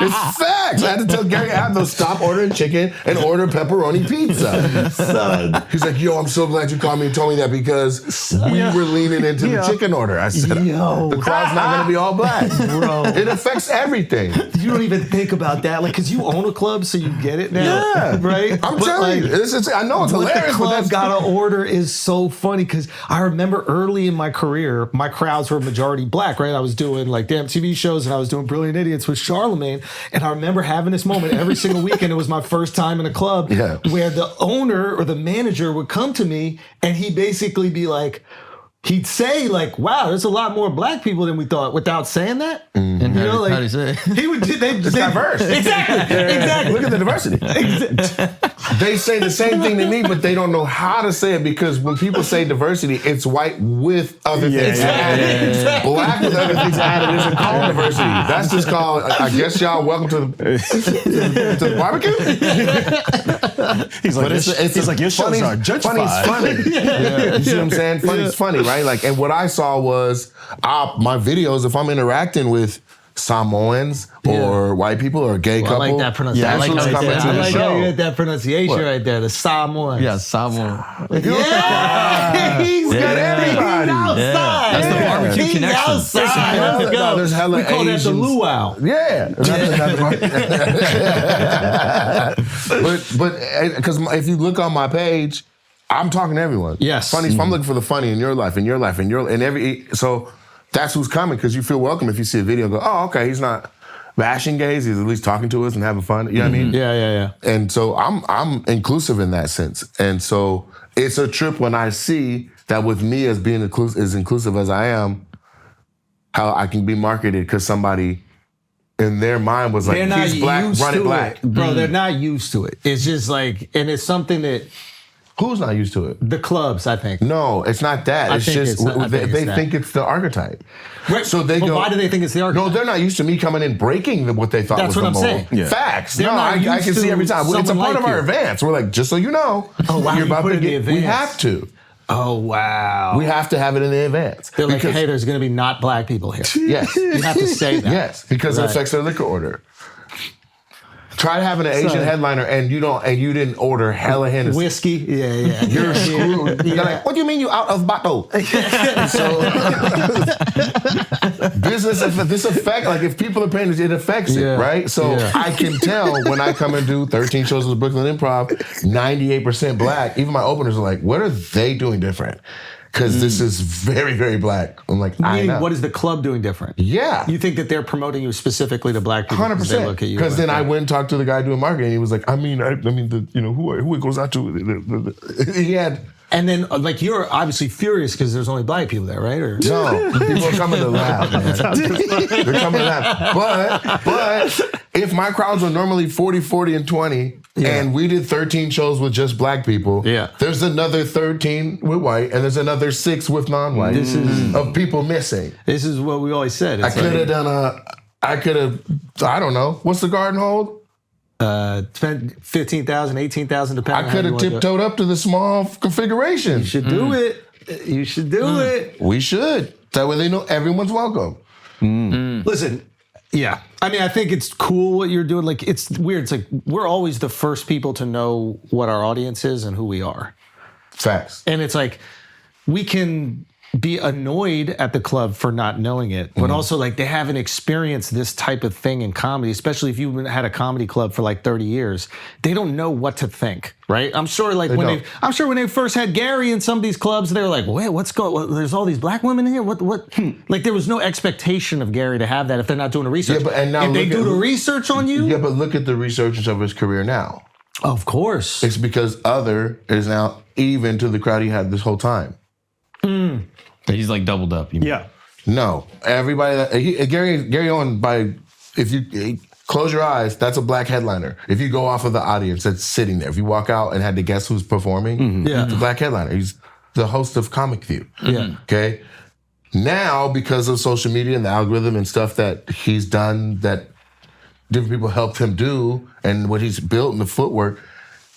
It's facts. I had to tell Gary Abdo, stop ordering chicken and order pepperoni pizza. Son. He's like, yo, I'm so glad you called me and told me that because we were leaning into the chicken order. I said, the crowd's not going to be all Black.
Bro.
It affects everything.
You don't even think about that, like, because you own a club, so you get it now,
Yeah.
right?
I'm
But,
telling
like,
you. I know it's
what
hilarious,
the
but
club
that's
gotta order is so funny because I remember early in my career, my crowds were majority Black, right? I was doing like damn TV shows and I was doing Brilliant Idiots with Charlemagne, and I remember having this moment every single weekend. It was my first time in a club where the owner or the manager would come to me and he'd basically be like, he'd say like, "Wow, there's a lot more Black people than we thought," without saying that.
And
You know, like
how do you say it?
he would. It's
diverse.
Exactly.
Look at the diversity. They say the same thing to me, but they don't know how to say it because when people say diversity, it's white with other things added. Black with other things added isn't called diversity. That's just called, I guess y'all welcome to the barbecue.
He's like, he's like, your shows are gentrified.
Funny's funny. Yeah. You see what I'm saying? Funny's funny, right? Like, and what I saw was my videos, if I'm interacting with Samoans or white people or a gay couple.
I like that pronunciation.
Yeah,
I like how you get that pronunciation right there. The Samoans.
Yeah, Samoan.
Yeah, he's got everybody. He's outside.
That's the barbecue
He's
connection.
outside. Let's go.
There's hella
we call
Asians.
that the luau.
Yeah. but because if you look on my page, I'm talking to everyone.
Yes.
Funny. I'm looking for the funny in your life, in every. So that's who's coming because you feel welcome if you see a video and go, oh, okay, he's not bashing gays. He's at least talking to us and having fun. You know what I mean?
Yeah.
And so I'm inclusive in that sense. And so it's a trip when I see that with me as being as inclusive as I am, how I can be marketed because somebody in their mind was like, he's black, run it black.
Bro, they're not used to it. It's just like, and it's something that
Who's not used to it?
the clubs, I think.
No, it's not that. It's just they think it's the archetype.
Right.
So they go.
Why do they think it's the archetype?
No, they're not used to me coming in breaking what they thought
That's
was
what
the
I'm
mold.
saying.
Yeah.
Facts.
They're
No,
not
I can
used
see
to
every time. It's a
someone
part
like
of our
you.
advance. We're like, just so you know,
Oh, wow,
you're
you
about
put
to
it in the
get. We
advance.
have to.
Oh, wow.
We have to have it in the advance.
They're like,
Because-
hey, there's going to be not black people here.
Yes.
You have to say that.
Yes, because it
Right.
affects their liquor order. Try having an Asian headliner and you didn't order hella Hennessy.
Whiskey. Yeah.
You're screwed. You're like, what do you mean you out of bottle? So this affect, like if people are paying attention, it affects it,
Yeah.
right? So
Yeah.
I can tell when I come and do 13 shows at the Brooklyn Improv, 98% black. Even my openers are like, what are they doing different? Because this is very, very black. I'm like, I
Meaning,
know.
what is the club doing different?
Yeah.
You think that they're promoting you specifically to black people?
100%.
They look at you.
Because then
like
I
that.
went and talked to the guy doing marketing. He was like, who it goes out to? He had.
And then, like, you're obviously furious because there's only black people there, right? Or
No, people are coming to laugh, man. They're coming to laugh. But if my crowds were normally 40, and 20, and we did 13 shows with just black people, there's another 13 with white, and there's another 6 with non-white of people missing.
This is what we always said.
I could have done I don't know. What's the garden hold?
Spent 15,000, 18,000, depending.
I could have tiptoed up to the small configuration.
You should do it. You should do it.
We should. That way they know everyone's welcome.
Listen, yeah. I mean, I think it's cool what you're doing. Like, it's weird. It's like we're always the first people to know what our audience is and who we are.
Facts.
And it's like we can be annoyed at the club for not knowing it, but also like they haven't experienced this type of thing in comedy, especially if you've had a comedy club for like 30 years. They don't know what to think, right? I'm sure like when they first had Gary in some of these clubs, they were like, wait, what's going on? There's all these black women in here? What? Like there was no expectation of Gary to have that if they're not doing the research.
Yeah, but and now
if they do the research on you?
Yeah, but look at the resurgence of his career now.
Of course.
It's because Other is now even to the crowd he had this whole time.
He's like doubled up.
Yeah.
No, everybody that Gary Owen, if you close your eyes, that's a black headliner. If you go off of the audience that's sitting there, if you walk out and had to guess who's performing, it's a black headliner. He's the host of Comic View.
Yeah.
Okay. Now, because of social media and the algorithm and stuff that he's done that different people helped him do and what he's built in the footwork,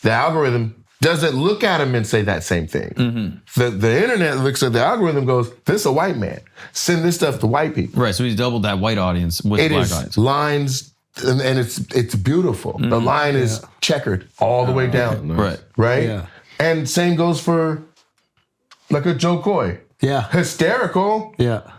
the algorithm doesn't look at him and say that same thing. The internet looks at the algorithm, goes, this is a white man. Send this stuff to white people.
Right, so he's doubled that white audience with the
It
black
is
audience.
lines, and it's beautiful. The line is checkered all the way down.
Right.
Right?
Yeah.
And same goes for like a Joe Coy.
Yeah.
Hysterical.
Yeah.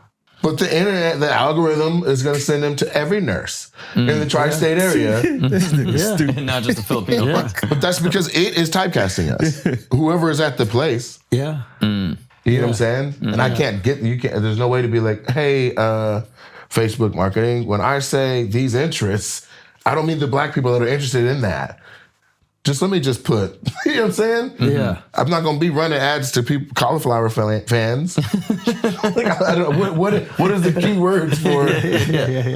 But the internet, the algorithm is going to send them to every nurse in the tri-state area.
And not just a Filipino one.
But that's because it is typecasting us. Whoever is at the place.
Yeah.
You know what I'm saying? And I can't there's no way to be like, hey, Facebook marketing, when I say these interests, I don't mean the black people that are interested in that. just let me just put, you know what I'm saying?
Yeah.
I'm not going to be running ads to people, cauliflower fans. Like, I don't know, what is the key words for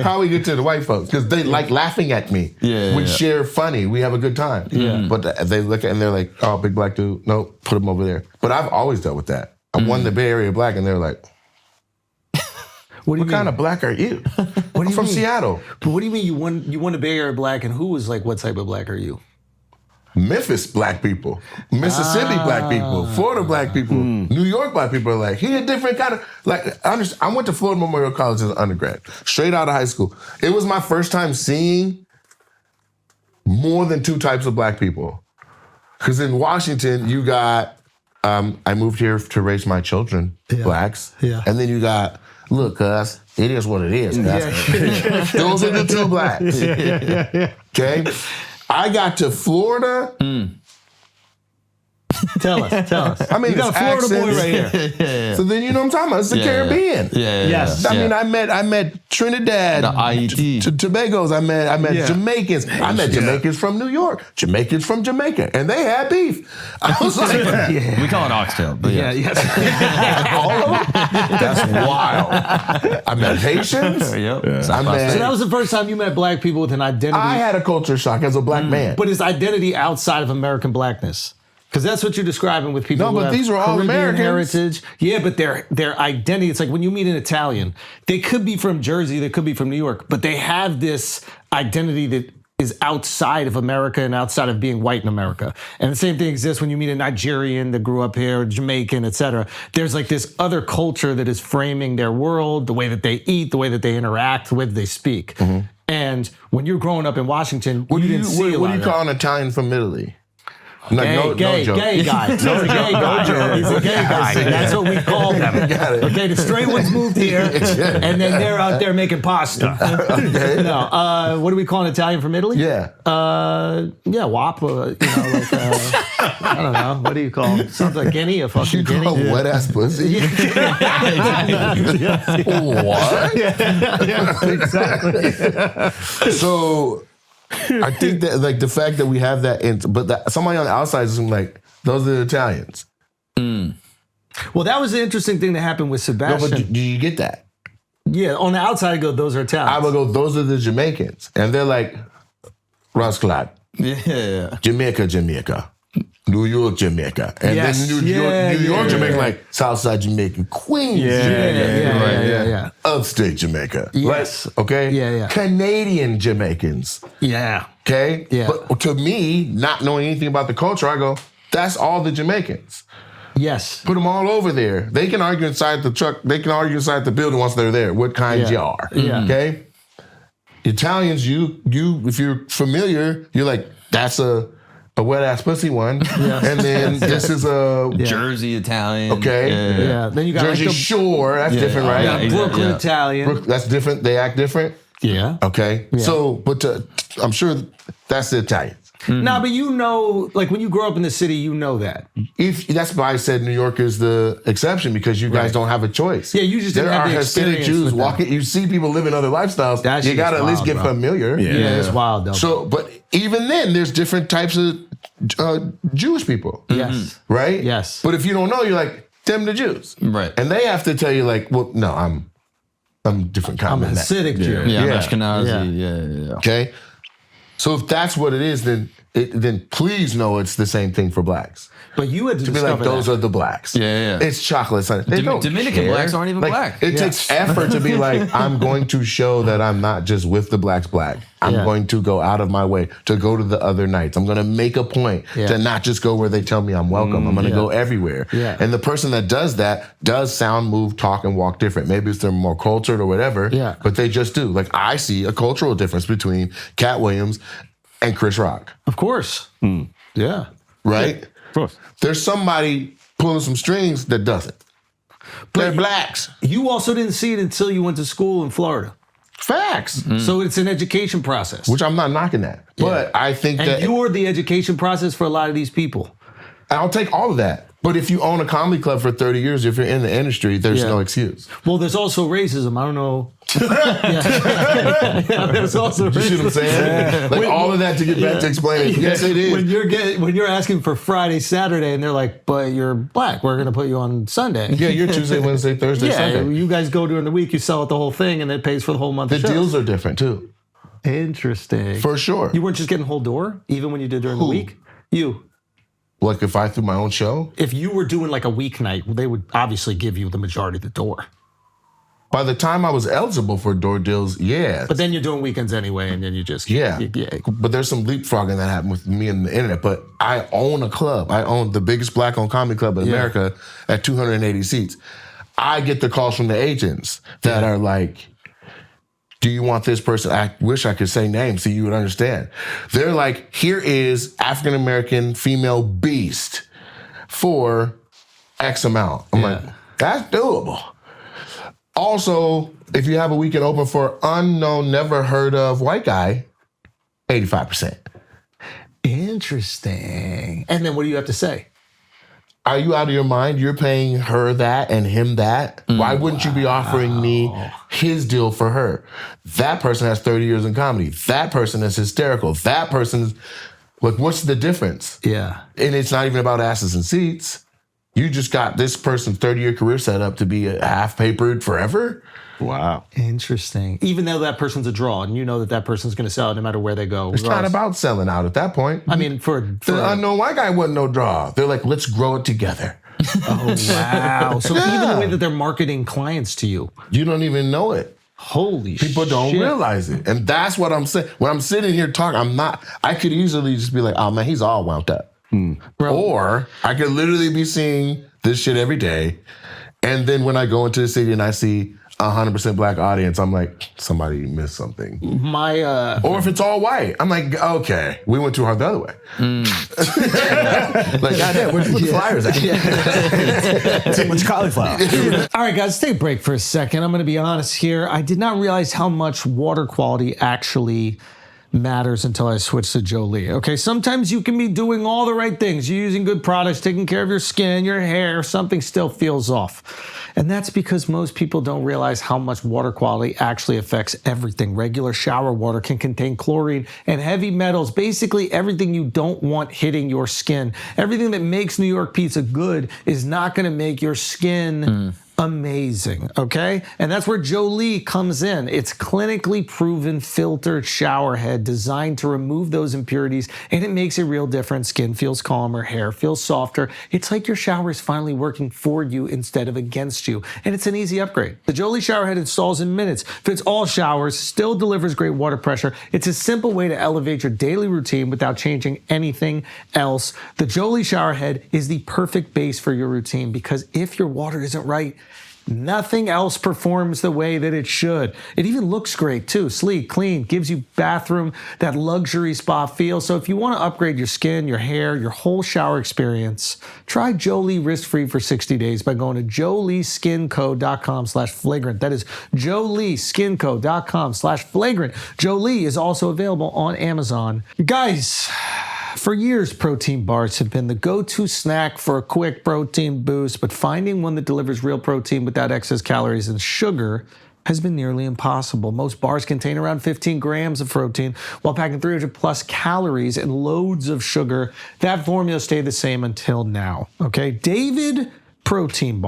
how we get to the white folks? Because they like laughing at me. We share funny. We have a good time. But they look at and they're like, oh, big black dude. No, put him over there. But I've always dealt with that. I'm one in the Bay Area black and they're like, what kind of black are you? I'm from Seattle.
But what do you mean you won the Bay Area black, and who was like, what type of black are you?
Memphis black people, Mississippi black people, Florida black people, New York black people are like, he a different kind of, like, I went to Florida Memorial College as an undergrad, straight out of high school. It was my first time seeing more than two types of black people. Because in Washington, you got, I moved here to raise my children, blacks. And then you got, look, cuz, it is what it is. Those are the two blacks. Okay? I got to Florida.
Tell us.
I mean,
you got a Florida boy right here.
So then you know what I'm talking about. It's the Caribbean.
Yes.
I mean, I met Trinidad,
the IET,
Tobagos. I met Jamaicans. I met Jamaicans from New York, Jamaicans from Jamaica, and they had beef. I was like,
we call it oxtail, but
all of them. That's wild. I met Haitians.
So that was the first time you met black people with an identity.
I had a culture shock as a black man,
but his identity outside of American blackness. Because that's what you're describing with people.
No,
who
but
have
these are all
Caribbean
Americans.
heritage. Yeah, but their identity. It's like when you meet an Italian, they could be from Jersey, they could be from New York, but they have this identity that is outside of America and outside of being white in America. And the same thing exists when you meet a Nigerian that grew up here, Jamaican, et cetera. There's like this other culture that is framing their world, the way that they eat, the way that they interact, the way that they speak. And when you're growing up in Washington, you didn't see a lot
what do you
of that.
call an Italian from Italy? No,
Gay guy. He's a gay guy. He's a gay guy. That's what we call them. Okay, the straight ones moved here, and then they're out there making pasta. No, what do we call an Italian from Italy?
Yeah.
Wop. I don't know. What do you call them? Something like guinea, a fucking
You
guinea.
call wet ass pussy? What?
Exactly.
So I think that like the fact that we have that, but that somebody on the outside is like, those are the Italians.
Well, that was the interesting thing that happened with
No,
Sebastian.
but do you get that?
Yeah, on the outside I go, those are Italians.
I would go, those are the Jamaicans. And they're like, Russ Clark, Jamaica. New York, Jamaica. And then New York, Jamaica, like Southside Jamaican, Queens, Jamaica. Upstate Jamaica.
Yes.
Like, okay? Canadian Jamaicans.
Yeah.
Okay?
Yeah.
But to me, not knowing anything about the culture, I go, that's all the Jamaicans.
Yes.
Put them all over there. They can argue inside the truck. They can argue inside the building once they're there, what kinds you are. Okay? Italians, you if you're familiar, you're like, that's a wet ass pussy one, and then this is a
Jersey Italian.
Okay,
Then you got
Jersey
like
Shore. That's different, right?
Brooklyn Italian.
That's different. They act different.
Yeah.
Okay. So, but I'm sure that's the Italians.
Nah, but you know, like when you grow up in the city, you know that.
If that's why I said New York is the exception, because you guys don't have a choice.
Yeah, you just didn't have the
Hasidic
experience
Jews
with
walking. You see people living other lifestyles.
That
You
shit
got to
is
at least
wild,
get
bro.
familiar.
Yeah, it's wild though.
So, but even then, there's different types of Jewish people.
Yes.
Right?
Yes.
But if you don't know, you're like, them the Jews.
Right.
And they have to tell you like, well, no, I'm different kind
I'm
of
a
that.
Hasidic Jew.
Yeah,
Yeah.
Ashkenazi. Yeah.
Okay? So if that's what it is, then please know it's the same thing for blacks.
But you had to
To be like, those are the blacks.
Yeah.
It's chocolate. They don't
Dominican
care.
blacks aren't even black.
It takes effort to be like, I'm going to show that I'm not just with the blacks black. I'm going to go out of my way to go to the other nights. I'm going to make a point to not just go where they tell me I'm welcome. I'm going to go everywhere.
Yeah.
And the person that does that does sound, move, talk, and walk different. Maybe it's they're more cultured or whatever, but they just do. Like I see a cultural difference between Cat Williams and Chris Rock.
Of course. Yeah.
Right?
Of course.
There's somebody pulling some strings that doesn't. They're blacks.
You also didn't see it until you went to school in Florida.
Facts.
So it's an education process.
Which I'm not knocking that. But I think
and
that
you're the education process for a lot of these people.
I'll take all of that. But if you own a comedy club for 30 years, if you're in the industry, there's no excuse.
Well, there's also racism. I don't know. There's also
You see what I'm saying? Like all of that to get back to explain it. Yes, it is.
When you're asking for Friday, Saturday, and they're like, but you're black, we're going to put you on Sunday.
Yeah, you're Tuesday, Wednesday, Thursday, Sunday.
You guys go during the week, you sell it the whole thing, and it pays for the whole month.
The deals are different too.
Interesting.
For sure.
You weren't just getting whole door, even when you did during the week? You.
Like if I threw my own show?
If you were doing like a weeknight, they would obviously give you the majority of the door.
By the time I was eligible for door deals, yeah.
But then you're doing weekends anyway, and then you just...
Yeah. But there's some leapfrogging that happened with me and the internet. But I own a club. I own the biggest black-owned comedy club in America at 280 seats. I get the calls from the agents that are like, do you want this person? I wish I could say names so you would understand. They're like, here is African-American female beast for X amount. I'm like, that's doable. Also, if you have a weekend open for unknown, never heard of white guy, 85%.
Interesting. And then what do you have to say?
Are you out of your mind? You're paying her that and him that? Why wouldn't you be offering me his deal for her? That person has 30 years in comedy. That person is hysterical. That person's, like, what's the difference?
Yeah.
And it's not even about asses and seats. You just got this person's 30-year career set up to be half-papered forever?
Wow. Interesting. Even though that person's a draw and you know that person's going to sell no matter where they go.
It's not about selling out at that point.
I mean, for
the unknown white guy wasn't no draw. They're like, let's grow it together.
Oh, wow. So even the way that they're marketing clients to you.
You don't even know it.
Holy shit.
People don't realize it. And that's what I'm saying. When I'm sitting here talking, I could easily just be like, oh man, he's all wound up. Or I could literally be seeing this shit every day. And then when I go into the city and I see 100% black audience, I'm like, somebody missed something. Or if it's all white, I'm like, okay, we went too hard the other way. Like, goddamn, where'd you put the flyers at?
Too much cauliflower.
All right, guys, let's take a break for a second. I'm going to be honest here. I did not realize how much water quality actually matters until I switched to Jolie. Okay, sometimes you can be doing all the right things. You're using good products, taking care of your skin, your hair, something still feels off. And that's because most people don't realize how much water quality actually affects everything. Regular shower water can contain chlorine and heavy metals, basically everything you don't want hitting your skin. Everything that makes New York pizza good is not going to make your skin amazing, okay? And that's where Jolie comes in. It's clinically proven filtered shower head designed to remove those impurities, and it makes a real difference. Skin feels calmer, hair feels softer. It's like your shower is finally working for you instead of against you, and it's an easy upgrade. The Jolie shower head installs in minutes, fits all showers, still delivers great water pressure. It's a simple way to elevate your daily routine without changing anything else. The Jolie shower head is the perfect base for your routine because if your water isn't right, nothing else performs the way that it should. It even looks great too, sleek, clean, gives you bathroom, that luxury spa feel. So if you want to upgrade your skin, your hair, your whole shower experience, try Jolie risk-free for 60 days by going to jolieskinco.com/flagrant. That is jolieskinco.com/flagrant. Jolie is also available on Amazon. Guys, for years, protein bars have been the go-to snack for a quick protein boost, but finding one that delivers real protein without excess calories and sugar has been nearly impossible. Most bars contain around 15 grams of protein while packing 300 plus calories and loads of sugar. That formula stayed the same until now, okay? David's Protein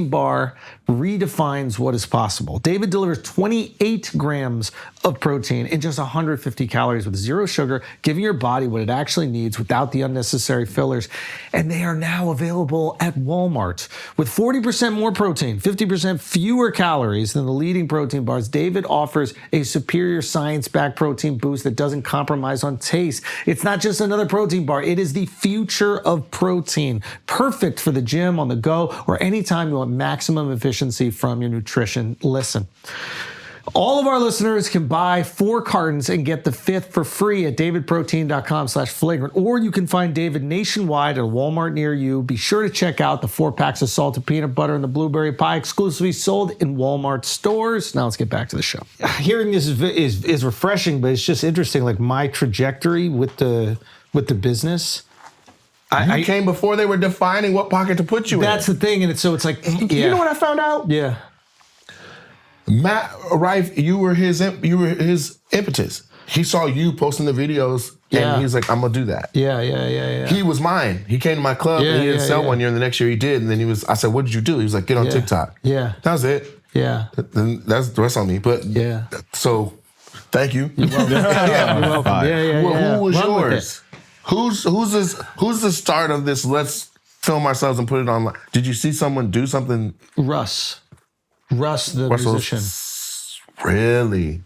Bar redefines what is possible. David delivers 28 grams of protein in just 150 calories with zero sugar, giving your body what it actually needs without the unnecessary fillers. And they are now available at Walmart. With 40% more protein, 50% fewer calories than the leading protein bars, David offers a superior science-backed protein boost that doesn't compromise on taste. It's not just another protein bar. It is the future of protein. Perfect for the gym, on the go, or anytime you want maximum efficiency from your nutrition. Listen, all of our listeners can buy 4 cartons and get the 5th for free at davidprotein.com/flagrant, or you can find David nationwide at a Walmart near you. Be sure to check out the 4 packs of salted peanut butter and the blueberry pie exclusively sold in Walmart stores. Now let's get back to the show. Hearing this is refreshing, but it's just interesting, like my trajectory with the business.
You came before they were defining what pocket to put you in.
That's the thing, and it's like,
You know what I found out?
Yeah.
Matt arrived. You were his impetus. He saw you posting the videos, and he's like, "I'm gonna do that."
Yeah.
He was mine. He came to my club, and he didn't sell one year, and the next year he did. And then I said, "What did you do?" He was like, "Get on TikTok."
Yeah.
That was it.
Yeah.
Then that's the rest on me. But so thank you.
You're welcome. You're welcome. Yeah.
Who was
Run with
yours? Who's the start of this? Let's film ourselves and put it online. Did you see someone do something?
Russ, the musician.
Really?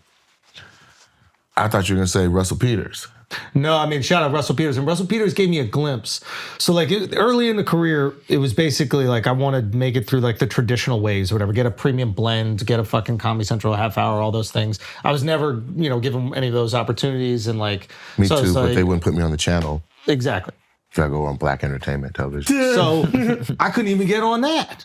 I thought you were gonna say Russell Peters.
No, I mean, shout out Russell Peters. And Russell Peters gave me a glimpse. So like early in the career, it was basically like I want to make it through like the traditional ways or whatever. Get a premium blend, get a fucking Comedy Central half hour, all those things. I was never, given any of those opportunities. And like...
Me too, but they wouldn't put me on the channel.
Exactly.
Gotta go on Black Entertainment Television.
So I couldn't even get on that.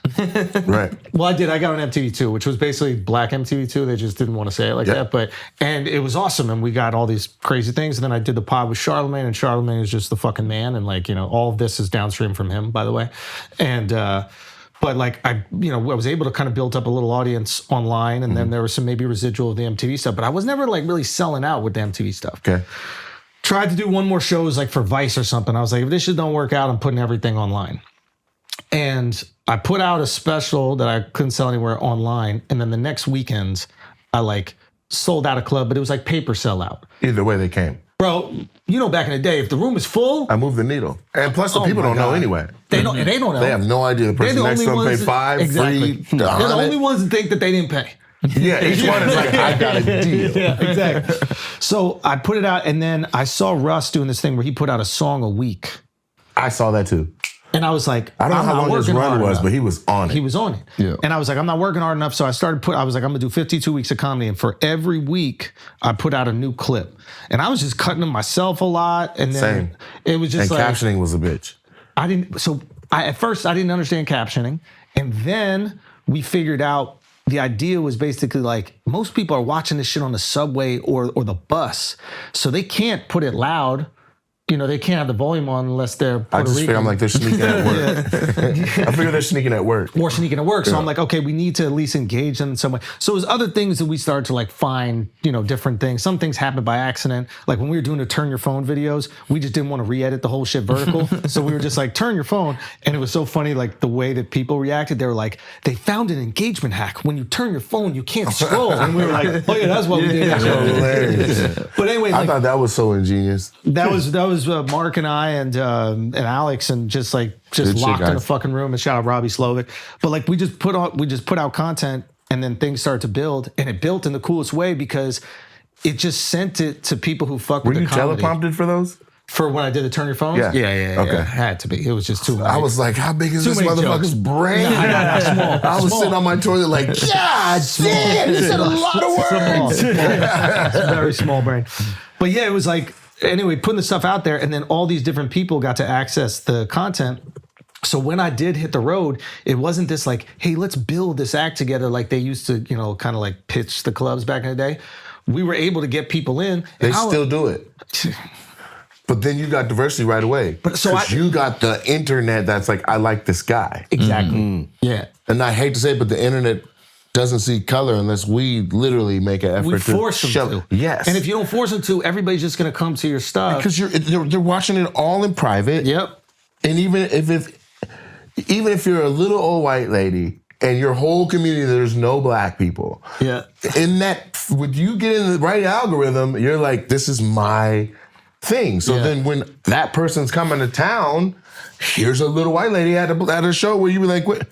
Right.
Well, I did. I got on MTV2, which was basically Black MTV2. They just didn't want to say it like that. And it was awesome. And we got all these crazy things. And then I did the pod with Charlemagne, and Charlemagne is just the fucking man. And like, all of this is downstream from him, by the way. And, but like I was able to kind of build up a little audience online. And then there was some maybe residual of the MTV stuff. But I was never like really selling out with the MTV stuff.
Okay.
Tried to do one more shows like for Vice or something. I was like, if this shit don't work out, I'm putting everything online. And I put out a special that I couldn't sell anywhere online. And then the next weekend, I like sold out a club, but it was like paper sellout.
Either way they came.
Bro, back in the day, if the room is full,
I moved the needle. And plus the people don't know anyway.
They don't know.
They have no idea. The person next to them paid $5,
exactly.
$3.
They're the only ones that think that they didn't pay.
Yeah, each one is like, I got a deal.
Yeah, exactly. So I put it out, and then I saw Russ doing this thing where he put out a song a week.
I saw that too.
And I was like,
I don't know how long his run was,
enough.
but he was on it.
He was on it.
Yeah.
And I was like, I'm not working hard enough. So I was like, I'm gonna do 52 weeks of comedy. And for every week, I put out a new clip. And I was just cutting them myself a lot. And then it was just
and
like.
captioning was a bitch.
At first I didn't understand captioning. And then we figured out the idea was basically like most people are watching this shit on the subway or the bus. So they can't put it loud. They can't have the volume on unless they're Puerto
I just
Rican.
figure I'm like, they're sneaking at work. I figure they're sneaking at work.
Or sneaking at work. So I'm like, okay, we need to at least engage them in some way. So it was other things that we started to like find, different things. Some things happened by accident. Like when we were doing the turn your phone videos, we just didn't want to re-edit the whole shit vertical. So we were just like, turn your phone. And it was so funny, like the way that people reacted. They were like, they found an engagement hack. When you turn your phone, you can't scroll. And we were like, oh yeah, that's what we did.
That's hilarious.
But anyway,
I thought that was so ingenious.
That was Mark and I and Alex and just locked in a fucking room, and shout out Robbie Slovic. But like we just put out content, and then things started to build, and it built in the coolest way because it just sent it to people who fuck with the comedy.
Were you teleprompted for those?
For when I did the Turn Your Phones?
Yeah.
Okay. It had to be. It was just too many.
I was like, how big is this
many
motherfucker's brain?
Nah, small.
I was sitting on my toilet like, God damn, this is a lot of work.
Small. Very small brain. But yeah, it was like, anyway, putting the stuff out there, and then all these different people got to access the content. So when I did hit the road, it wasn't this like, hey, let's build this act together like they used to, kind of like pitch the clubs back in the day. We were able to get people in.
They still do it. But then you got diversity right away. But you got the internet that's like, I like this guy.
Exactly. Mm-hmm. Yeah.
And I hate to say it, but the internet doesn't see color unless we literally make an effort to
force them to.
Yes.
And if you don't force them to, everybody's just going to come to your stuff.
Because they're watching it all in private.
Yep.
And even if you're a little old white lady and your whole community, there's no black people.
Yeah.
In that, when you get in the right algorithm, you're like, this is my thing. So then when that person's coming to town, here's a little white lady at a show where you were like, what?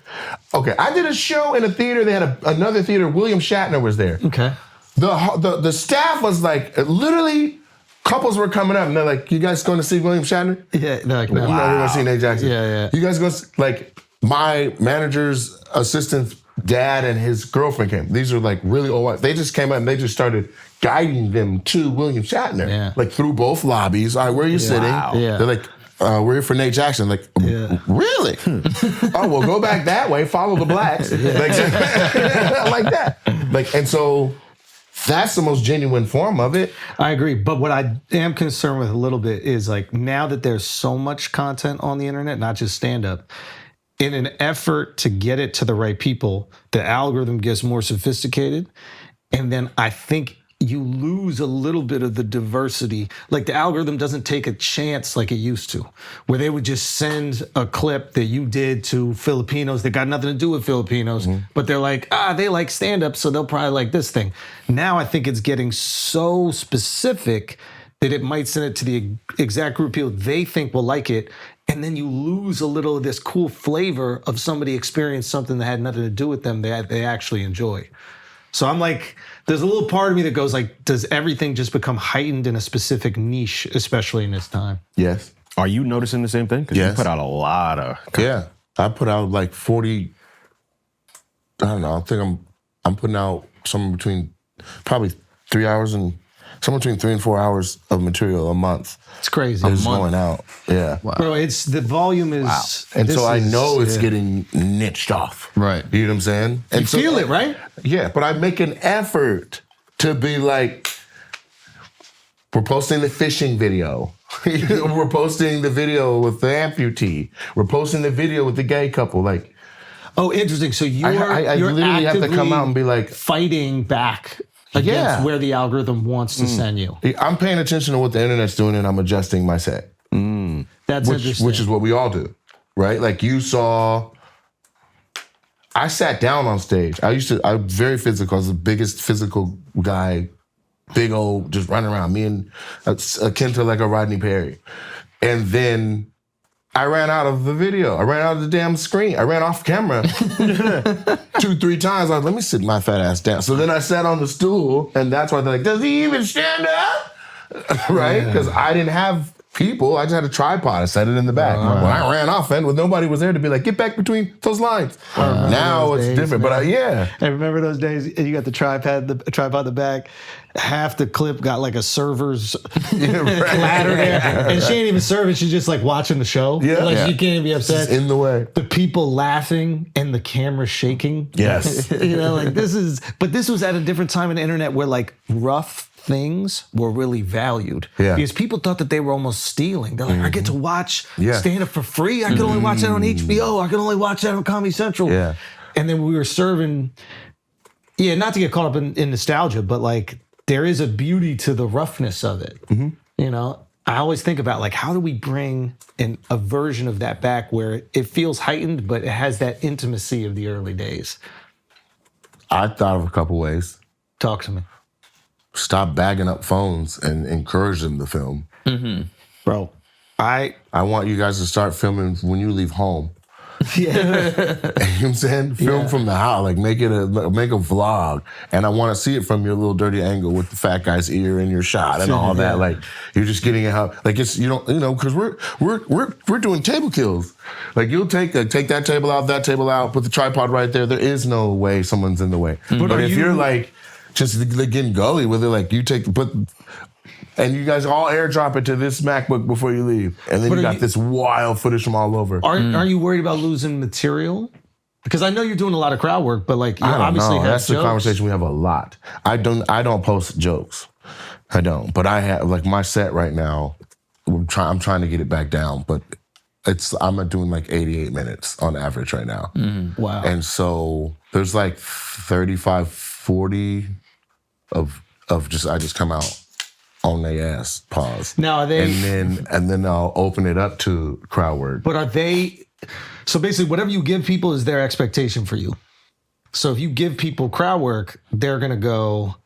Okay, I did a show in a theater. They had another theater. William Shatner was there.
Okay.
The staff was like, literally, couples were coming up and they're like, you guys going to see William Shatner?
Yeah, they're like, no.
Wow. We're going to see Nate Jackson.
Yeah.
You guys go, like, my manager's assistant's dad and his girlfriend came. These are like really old white. They just came up and they just started guiding them to William Shatner. Like through both lobbies. All right, where are you sitting?
Wow. Yeah.
They're like, we're here for Nate Jackson. Like, really? Oh, well, go back that way, follow the blacks. Like that. Like, and so That's the most genuine form of it.
I agree. But what I am concerned with a little bit is like now that there's so much content on the internet, not just stand-up, in an effort to get it to the right people, the algorithm gets more sophisticated. And then I think you lose a little bit of the diversity. Like the algorithm doesn't take a chance like it used to, where they would just send a clip that you did to Filipinos that got nothing to do with Filipinos, but they're like, they like stand-up, so they'll probably like this thing. Now I think it's getting so specific that it might send it to the exact group of people they think will like it, and then you lose a little of this cool flavor of somebody experienced something that had nothing to do with them that they actually enjoy. So I'm like, there's a little part of me that goes like, does everything just become heightened in a specific niche, especially in this time?
Yes.
Are you noticing the same thing? Because you put out a lot of
Yeah. I put out like 40, I don't know, I think I'm putting out somewhere between probably 3 hours and somewhere between 3 and 4 hours of material a month.
It's crazy.
It's going out. Yeah.
Wow.
Bro, it's the volume is...
And so I know it's
yeah.
getting niched off.
Right.
You know what I'm saying? And
You feel it, right?
Yeah, but I make an effort to be like, we're posting the fishing video. We're posting the video with the amputee. We're posting the video with the gay couple. Like,
Oh, interesting. So you're
I
you're
literally have to come
actively
out and be like,
fighting back against
Yeah.
where the algorithm wants to send you.
I'm paying attention to what the internet's doing and I'm adjusting my set.
That's interesting.
Which is what we all do, right? Like you saw, I sat down on stage. I'm very physical. I was the biggest physical guy, big old, just running around. Me and akin to like a Rodney Perry. And then I ran out of the video. I ran out of the damn screen. I ran off camera 2-3 times. I was like, let me sit my fat ass down. So then I sat on the stool, and that's why they're like, does he even stand up? Right? Because I didn't have people. I just had a tripod. I set it in the back. When I ran off, and nobody was there to be like, get back between those lines. Now it's different. But yeah.
I remember those days. You got the tripod in the back. Half the clip got like a server's ladder there, and she ain't even serving. She's just like watching the show.
Yeah.
Like
Yeah.
she can't even be upset.
It's in the way.
The people laughing and the camera shaking.
Yes.
You know, like this was at a different time in the internet where like rough things were really valued.
Yeah.
Because people thought that they were almost stealing. They're like, I get to watch stand up for free. I can only watch that on HBO. I can only watch that on Comedy Central.
Yeah.
And then we were serving, not to get caught up in nostalgia, but like there is a beauty to the roughness of it. You know, I always think about like, how do we bring a version of that back where it feels heightened, but it has that intimacy of the early days?
I thought of a couple ways.
Talk to me.
Stop bagging up phones and encourage them to film.
Bro, I
want you guys to start filming when you leave home.
yeah.
You know what I'm saying? Film from the house, like make a vlog, and I want to see it from your little dirty angle with the fat guy's ear in your shot and all that. Like you're just getting it how, like it's because we're doing table kills. Like you'll take that table out, put the tripod right there. There is no way someone's in the way. But if you're like just getting gully with it, like you and you guys all airdrop it to this MacBook before you leave. And then you got this wild footage from all over.
Aren't you worried about losing material? Because I know you're doing a lot of crowd work, but like you obviously have
That's
jokes.
the conversation we have a lot. I don't post jokes. I don't. But I have like my set right now, I'm trying to get it back down, but I'm doing like 88 minutes on average right now.
Wow.
And so there's like 35, 40 of just I just come out on their ass, pause.
Now are they
and then I'll open it up to crowd work.
But are they so basically whatever you give people is their expectation for you. So if you give people crowd work, they're gonna go,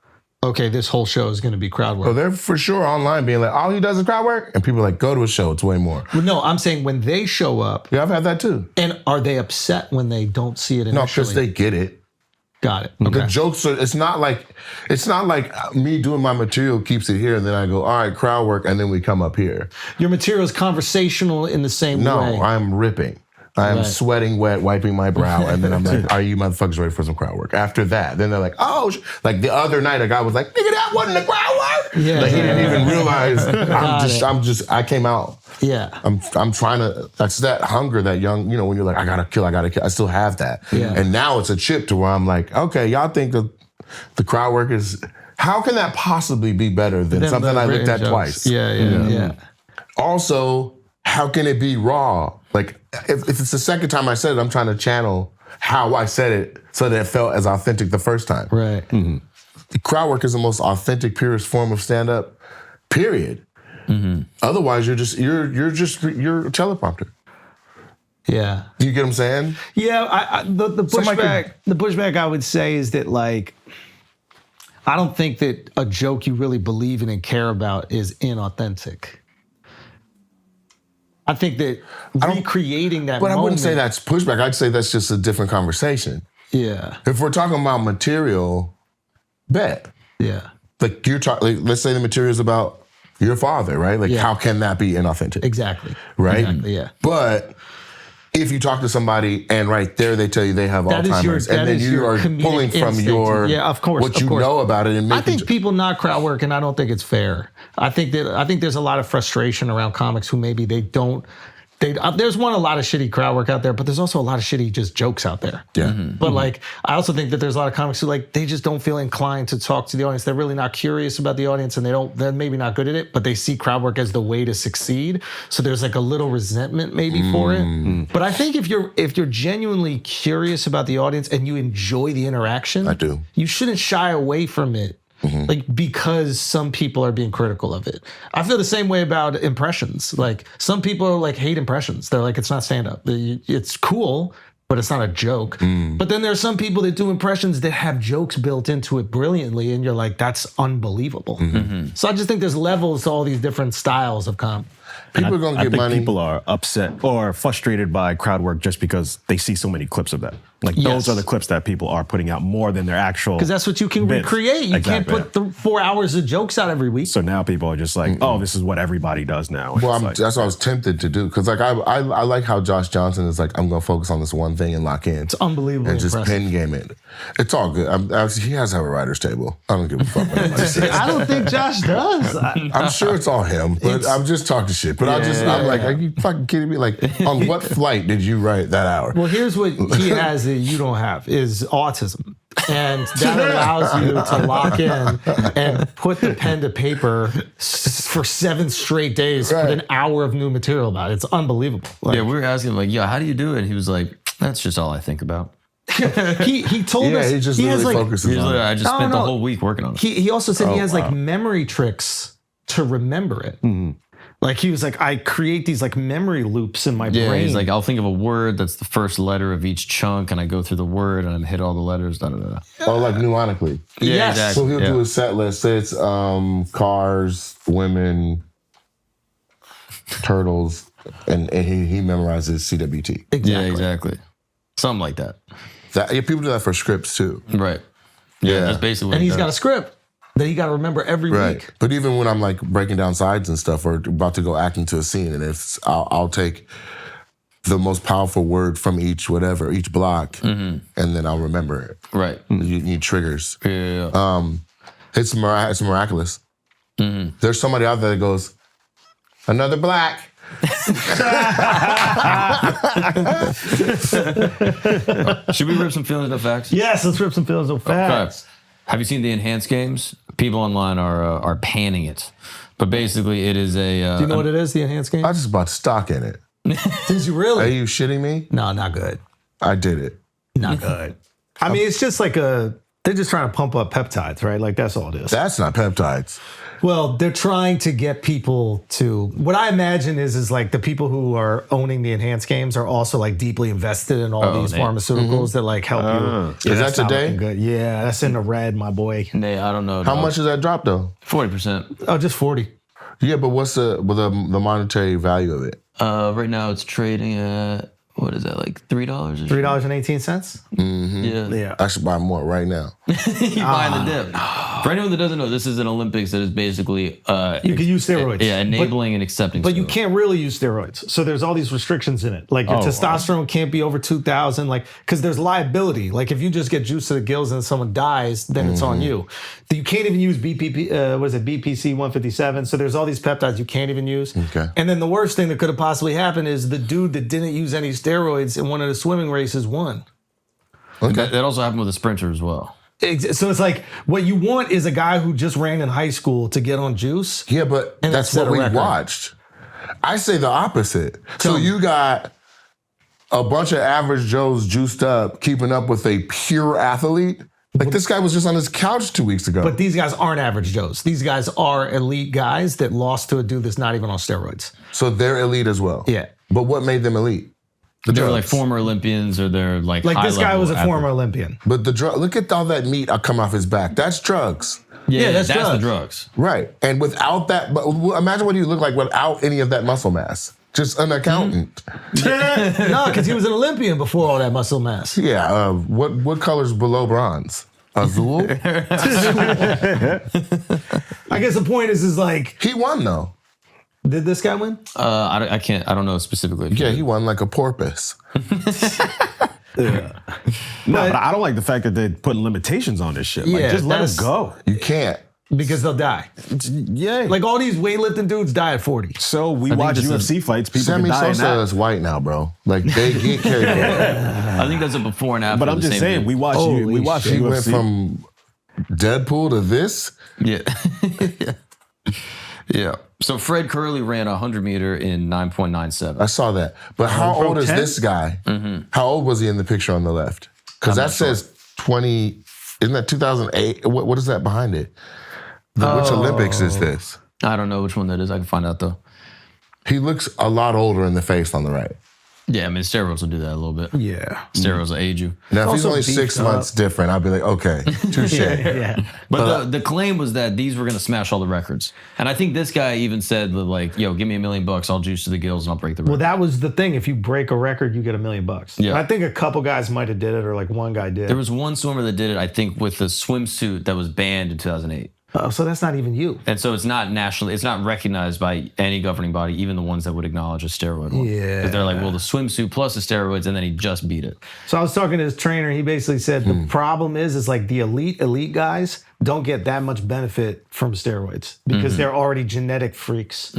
okay, this whole show is gonna be crowd work.
So they're for sure online being like, all he does is crowd work, and people are like, go to a show, it's way more.
Well, no, I'm saying when they show up,
Yeah, I've had that too.
and are they upset when they don't see it initially?
No, because they get it.
Got it. Okay.
The jokes are, it's not like me doing my material keeps it here and then I go, all right, crowd work, and then we come up here.
Your material is conversational in the same way.
No, I'm ripping. I'm sweating wet, wiping my brow, and then I'm like, are you motherfuckers ready for some crowd work? After that, then they're like, oh, like the other night a guy was like, nigga, that wasn't the crowd work.
Yeah.
Like he didn't even realize I came out.
Yeah.
I'm trying to, that's that hunger, that young, when you're like, I gotta kill. I still have that.
Yeah.
And now it's a chip to where I'm like, okay, y'all think that The crowd work is. How can that possibly be better than something I looked at
jokes.
twice?
Yeah.
Also, how can it be raw? Like, if it's the second time I said it, I'm trying to channel how I said it so that it felt as authentic the first time.
Right.
Mm-hmm. The crowd work is the most authentic, purest form of stand-up, period. Mm-hmm. Otherwise, you're a teleprompter.
Yeah.
Do you get what I'm saying?
Yeah, the pushback I would say is that, like, I don't think that a joke you really believe in and care about is inauthentic. I think that recreating that moment...
But I wouldn't say that's pushback. I'd say that's just a different conversation.
Yeah.
If we're talking about material, bet.
Yeah.
Like, let's say the material is about your father, right? Like, how can that be inauthentic?
Exactly.
Right?
Exactly, yeah.
But... if you talk to somebody and right there they tell you they have Alzheimer's, and then you are pulling from your what you know about it, and making
I think people knock crowd work, and I don't think it's fair. I think there's a lot of frustration around comics who maybe they don't. There's a lot of shitty crowd work out there, but there's also a lot of shitty just jokes out there.
Yeah.
Mm-hmm. But like, I also think that there's a lot of comics who like they just don't feel inclined to talk to the audience. They're really not curious about the audience, and they're maybe not good at it, but they see crowd work as the way to succeed. So there's like a little resentment maybe for it. But I think if you're genuinely curious about the audience and you enjoy the interaction,
I do.
You shouldn't shy away from it. Mm-hmm. Like, because some people are being critical of it. I feel the same way about impressions. Like, some people like hate impressions. They're like, it's not stand-up. It's cool, but it's not a joke. But then there are some people that do impressions that have jokes built into it brilliantly, and you're like, that's unbelievable. Mm-hmm. So I just think there's levels to all these different styles of comedy.
People are going to get money.
People are upset or frustrated by crowd work just because they see so many clips of that. Like, those are the clips that people are putting out more than their actual.
Because that's what you can recreate. You can't put 4 hours of jokes out every week.
So now people are just like, oh, this is what everybody does now.
Well, that's what I was tempted to do. Because like I like how Josh Johnson is like, I'm going to focus on this one thing and lock in.
It's unbelievable.
And just
impressive.
pin game it. It's all good. He has to have a writer's table. I don't give a fuck what anybody says.
I don't think Josh does.
I'm sure it's all him, but I'm just talking shit. But I'm like, are you fucking kidding me? Like, on what flight did you write that hour?
Well, here's what he has that you don't have, is autism. And that allows you to lock in and put the pen to paper for 7 straight days with an hour of new material about it. It's unbelievable.
Like, we were asking him, like, how do you do it? And he was like, that's just all I think about.
he told us
he just
he
really
has
focuses on it.
I just spent the whole week working on it.
He also said he has like memory tricks to remember it. Mm-hmm. Like, he was like, I create these like memory loops in my brain.
Yeah, he's like, I'll think of a word that's the first letter of each chunk, and I go through the word and I hit all the letters. Da, da, da.
Oh, like mnemonically.
Yeah,
yes.
Exactly.
So he'll do a set list. Say it's cars, women, turtles, and he memorizes CWT.
Exactly.
Yeah, exactly. Something like that.
People do that for scripts too.
Right. Yeah, that's basically what
and
he
he's
does.
got a script that he got to remember every week.
But even when I'm like breaking down sides and stuff, or about to go act into a scene, and I'll take the most powerful word from each block, and then I'll remember it.
Right.
You need triggers.
Yeah.
It's miraculous. There's somebody out there that goes, another black.
Should we rip some feelings of facts?
Yes, let's rip some feelings of facts.
Okay. Have you seen the enhanced games? People online are panning it, but basically it is a.
Do you know what it is? The enhanced game?
I just bought stock in it.
Did you really?
Are you shitting me?
No, not good.
I did it.
Not good. I mean, it's just like they're just trying to pump up peptides, right? Like, that's all it is.
That's not peptides.
Well, they're trying to get people to, what I imagine is like the people who are owning the enhanced games are also like deeply invested in all these pharmaceuticals that like help you.
Is that today?
Good. Yeah, that's in the red, my boy.
Nay, I don't know.
How much is that drop though?
40%.
Oh, just 40.
Yeah, but what's the monetary value of it?
Right now it's trading at, what is that, like $3?
$3.18?
Yeah.
I should buy more right now.
You buying the dip. For anyone that doesn't know, this is an Olympics that is basically
you can use steroids.
Yeah, enabling and accepting.
But you
steroids.
can't really use steroids. So there's all these restrictions in it. Like your testosterone can't be over 2,000. Like, because there's liability. Like, if you just get juice to the gills and someone dies, then it's on you. You can't even use BPC 157. So there's all these peptides you can't even use.
Okay.
And then the worst thing that could have possibly happened is the dude that didn't use any steroids in one of the swimming races won.
Okay.
That also happened with a sprinter as well.
So it's like what you want is a guy who just ran in high school to get on juice.
Yeah, but
And
that's
set
what
a
we
record.
watched. I say the opposite. So you got a bunch of average Joes juiced up, keeping up with a pure athlete. Like this guy was just on his couch 2 weeks ago.
But these guys aren't average Joes. These guys are elite guys that lost to a dude that's not even on steroids.
So they're elite as well.
Yeah.
But what made them elite? The
They were
drugs.
like former Olympians or they're like
Like this guy
high-level
was a
athletes.
former Olympian.
But the drug, look at all that meat come off his back. That's drugs.
Yeah,
that's
that's the
drugs.
drugs.
Right. And without that, but imagine what he looked like without any of that muscle mass. Just an accountant.
No, because he was an Olympian before all that muscle mass.
Yeah. What color's below bronze? Azul?
I guess the point is like,
He won though.
did this guy win?
I can't. I don't know specifically.
Yeah, he won like a porpoise.
No, but I don't like the fact that they're putting limitations on this shit. Like,
Yeah,
just let
that's-
us go.
You can't.
Because they'll die.
Yeah.
Like all these weightlifting dudes die at 40.
so we
think
watch
this
UFC fights. People can
Sammy
die in
Sosa
that.
is white now, bro. Like they get carried away.
I think that's a before and after.
But I'm
the
just
same
saying,
dude.
we watch
Holy
He went
UFC.
from Deadpool to this.
Yeah. Yeah. So Fred Curley ran a 100 meter in 9.97.
I saw that. But how
Pro
old is
10?
this guy? How old was he in the picture on the left? Because that says 20. Isn't that 2008? What is that behind it? Which Olympics is this?
I don't know which one that is. I can find out though.
He looks a lot older in the face on the right.
Yeah, I mean steroids will do that a little bit.
Yeah.
Steroids will age you.
Now, if he's
Also
only
beefed
6
up.
months different, I'd be like, okay, touche.
Yeah.
But the claim was that these were going to smash all the records. And I think this guy even said, that, like, yo, give me $1 million, I'll juice to the gills and I'll break the
Well,
record.
that was the thing. If you break a record, you get $1 million.
Yeah.
I think a couple guys might have did it, or like one guy did.
There was one swimmer that did it, I think, with a swimsuit that was banned in 2008.
Oh, so that's not even you.
And so it's not nationally, it's not recognized by any governing body, even the ones that would acknowledge a steroid one.
Yeah.
Because they're like, well, the swimsuit plus the steroids, and then he just beat it.
So I was talking to his trainer. He basically said the problem is like the elite guys don't get that much benefit from steroids because they're already genetic freaks.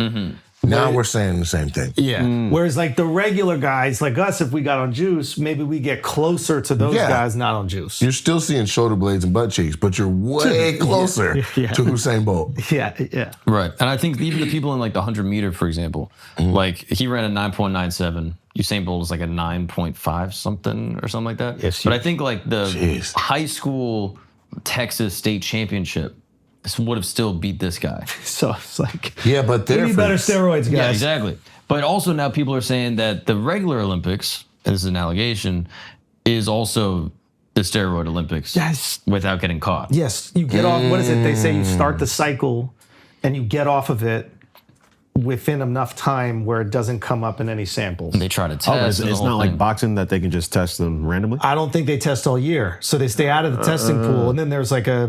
Now we're saying the same thing.
Yeah. Whereas like the regular guys like us, if we got on juice, maybe we get closer to those
Yeah.
guys not on juice.
You're still seeing shoulder blades and butt cheeks, but you're way closer
Yeah.
to Usain Bolt.
Yeah. Yeah.
Right. And I think even the people in like the 100 meter, for example, like he ran a 9.97. Usain Bolt is like a 9.5 something or something like that.
Yes,
but I think like the
Jeez.
high school Texas state championship would have still beat this guy.
So it's like,
Yeah, but
we
they're
need better steroids, guys.
Yeah, exactly. But also now people are saying that the regular Olympics, and this is an allegation, is also the steroid Olympics
Yes.
without getting caught.
Yes. You get off, what is it? They say you start the cycle and you get off of it within enough time where it doesn't come up in any samples.
They try to test.
Oh, it's
and the whole
not like
thing.
boxing that they can just test them randomly.
I don't think they test all year. So they stay out of the testing pool. And then there's like a,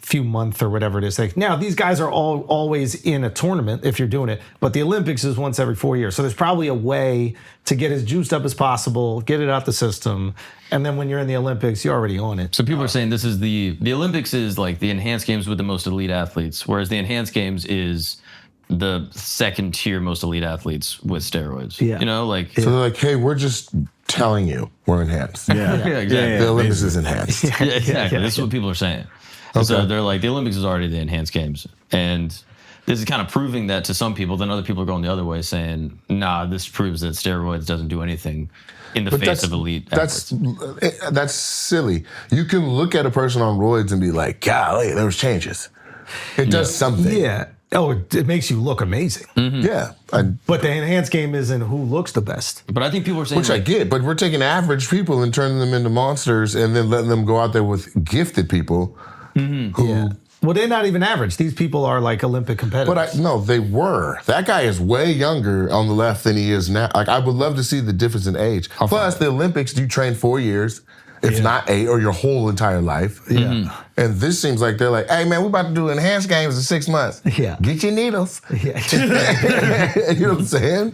few month or whatever it is. Like now these guys are always in a tournament if you're doing it, but the Olympics is once every 4 years. So there's probably a way to get as juiced up as possible, get it out the system. And then when you're in the Olympics, you're already on it.
So people are saying this is the Olympics is like the enhanced games with the most elite athletes, whereas the enhanced games is the second tier most elite athletes with steroids.
Yeah.
So they're like, hey, we're just telling you we're enhanced.
Yeah, exactly.
The Olympics is enhanced.
Yeah, exactly. This is what people are saying. So they're like, the Olympics is already the enhanced games. And this is kind of proving that to some people. Then other people are going the other way saying, nah, this proves that steroids doesn't do anything in the face of elite athletes.
That's silly. You can look at a person on roids and be like, golly, there was changes. It does something.
Yeah. Oh, it makes you look amazing.
Yeah.
But the enhanced game isn't who looks the best.
But I think people are saying,
Which I get, but we're taking average people and turning them into monsters and then letting them go out there with gifted people who...
Well, they're not even average. These people are like Olympic competitors.
But no, they were. That guy is way younger on the left than he is now. Like, I would love to see the difference in age. Plus, the Olympics, you train 4 years, if not 8, or your whole entire life.
Yeah.
And this seems like they're like, hey, man, we're about to do enhanced games in 6 months.
Yeah.
Get your needles.
Yeah.
You know what I'm saying?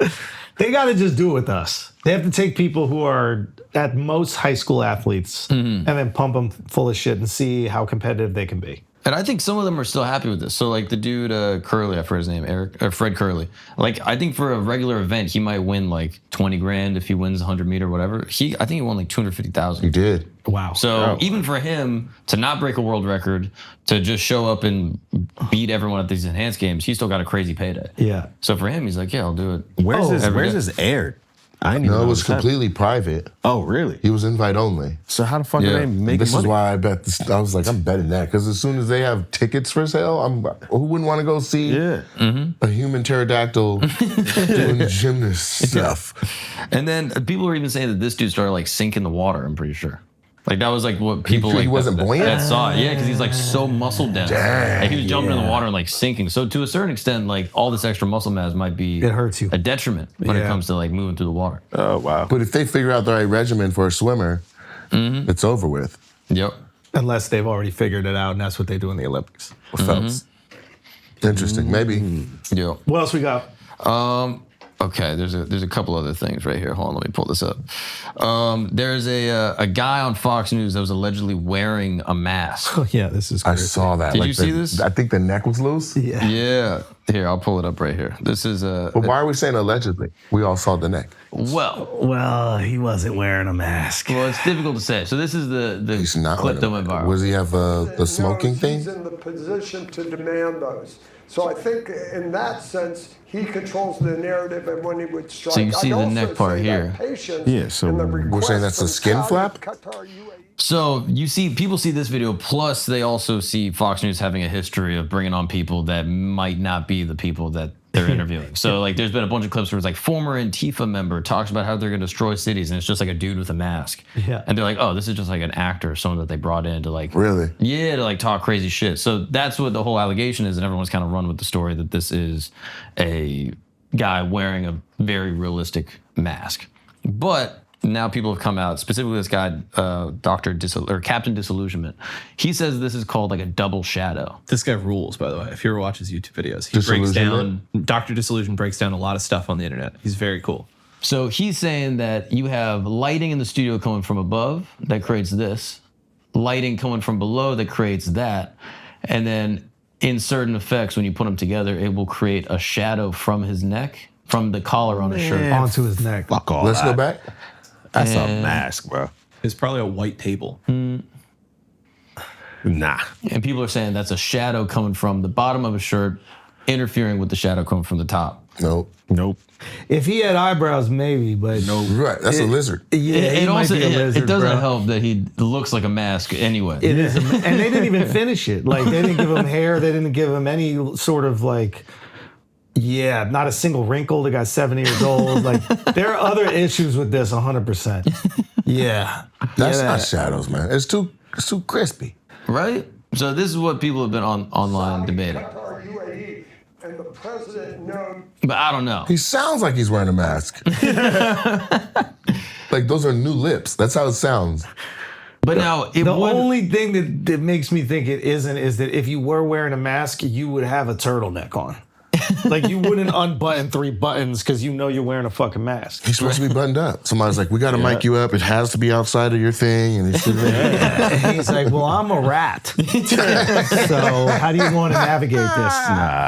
They got to just do it with us. They have to take people who are at most high school athletes and then pump them full of shit and see how competitive they can be.
And I think some of them are still happy with this. So like the dude Curly, I forgot his name, Fred Curly. Like I think for a regular event, he might win like 20 grand if he wins 100 meter, whatever. I think he won like 250,000.
He did.
Wow.
So even for him to not break a world record, to just show up and beat everyone at these enhanced games, he still got a crazy payday.
Yeah.
So for him, he's like, yeah, I'll do it.
Where's this aired? I didn't even know
No, it was
this happened.
completely private.
Oh, really?
He was invite only.
So how the fuck are they making
This
money?
is why I bet this. I was like, I'm betting that because as soon as they have tickets for sale, who wouldn't want to go see a human pterodactyl doing gymnast stuff?
And then people were even saying that this dude started like sinking the water, I'm pretty sure. Like that was like what people
He wasn't buoyant?
that saw it. Yeah, because he's like so muscle dense. Like, he was jumping in the water and like sinking. So to a certain extent, like all this extra muscle mass might be
It hurts you.
a detriment when it comes to like moving through the water.
Oh, wow.
But if they figure out the right regimen for a swimmer, it's over with.
Yep.
Unless they've already figured it out, and that's what they do in the Olympics.
Phelps. Interesting. Maybe.
Yep.
What else we got?
Okay, there's a couple other things right here. Hold on, let me pull this up. There's a guy on Fox News that was allegedly wearing a mask.
Oh, yeah, this is
I
crazy.
saw that.
Did you see this?
I think the neck was loose.
Yeah.
Yeah. Here, I'll pull it up right here. This is
But why are we saying allegedly? We all saw the neck.
Well, he wasn't wearing a mask.
Well, it's difficult to say. So this is
He's
the
not.
clip that went viral.
Does he have the smoking thing?
He's in the position to demand those. So I think in that sense, he controls the narrative and when he would strike.
So you see
I'd
the
also
neck part
say
here.
that patience
Yeah, so
in the
we're saying that's
request
a skin
from
flap?
Qatar, UAE.
So people see this video, plus they also see Fox News having a history of bringing on people that might not be the people that they're interviewing. So like there's been a bunch of clips where it's like former Antifa member talks about how they're gonna destroy cities and it's just like a dude with a mask.
Yeah.
And they're like, oh, this is just like an actor, someone that they brought in to like
Really?
Yeah, to like talk crazy shit. So that's what the whole allegation is, and everyone's kind of run with the story that this is a guy wearing a very realistic mask. But now people have come out, specifically this guy, Captain Disillusionment. He says this is called like a double shadow.
This guy rules, by the way. If you ever watch his YouTube videos, he breaks down, Dr. Disillusion breaks down a lot of stuff on the internet. He's very cool.
So he's saying that you have lighting in the studio coming from above that creates this, lighting coming from below that creates that, and then in certain effects, when you put them together, it will create a shadow from his neck, from the collar on his shirt.
Onto his neck.
Fuck all
Let's
that.
go back.
That's a mask, bro.
It's probably a white table.
Nah.
And people are saying that's a shadow coming from the bottom of his shirt, interfering with the shadow coming from the top.
Nope.
If he had eyebrows, maybe, but
Right. That's a lizard.
yeah,
It
he might
also
be a lizard,
it doesn't
bro.
help that he looks like a mask anyway.
It is, and they didn't even finish it. Like they didn't give him hair. They didn't give him any sort of like, not a single wrinkle. The guy's 70 years old. Like there are other issues with this, 100%. Yeah,
That's not shadows, man. It's too crispy.
Right? So this is what people have been online debating.
Qatar, UAE, and the president known.
But I don't know.
He sounds like he's wearing a mask. Like those are new lips. That's how it sounds.
But now
The only thing that makes me think it isn't is that if you were wearing a mask, you would have a turtleneck on. Like you wouldn't unbutton 3 buttons because you know you're wearing a fucking mask.
He's supposed to be buttoned up. Somebody's like, we got to mic you up. It has to be outside of your thing. And
And he's like, well, I'm a rat. So how do you want to navigate this?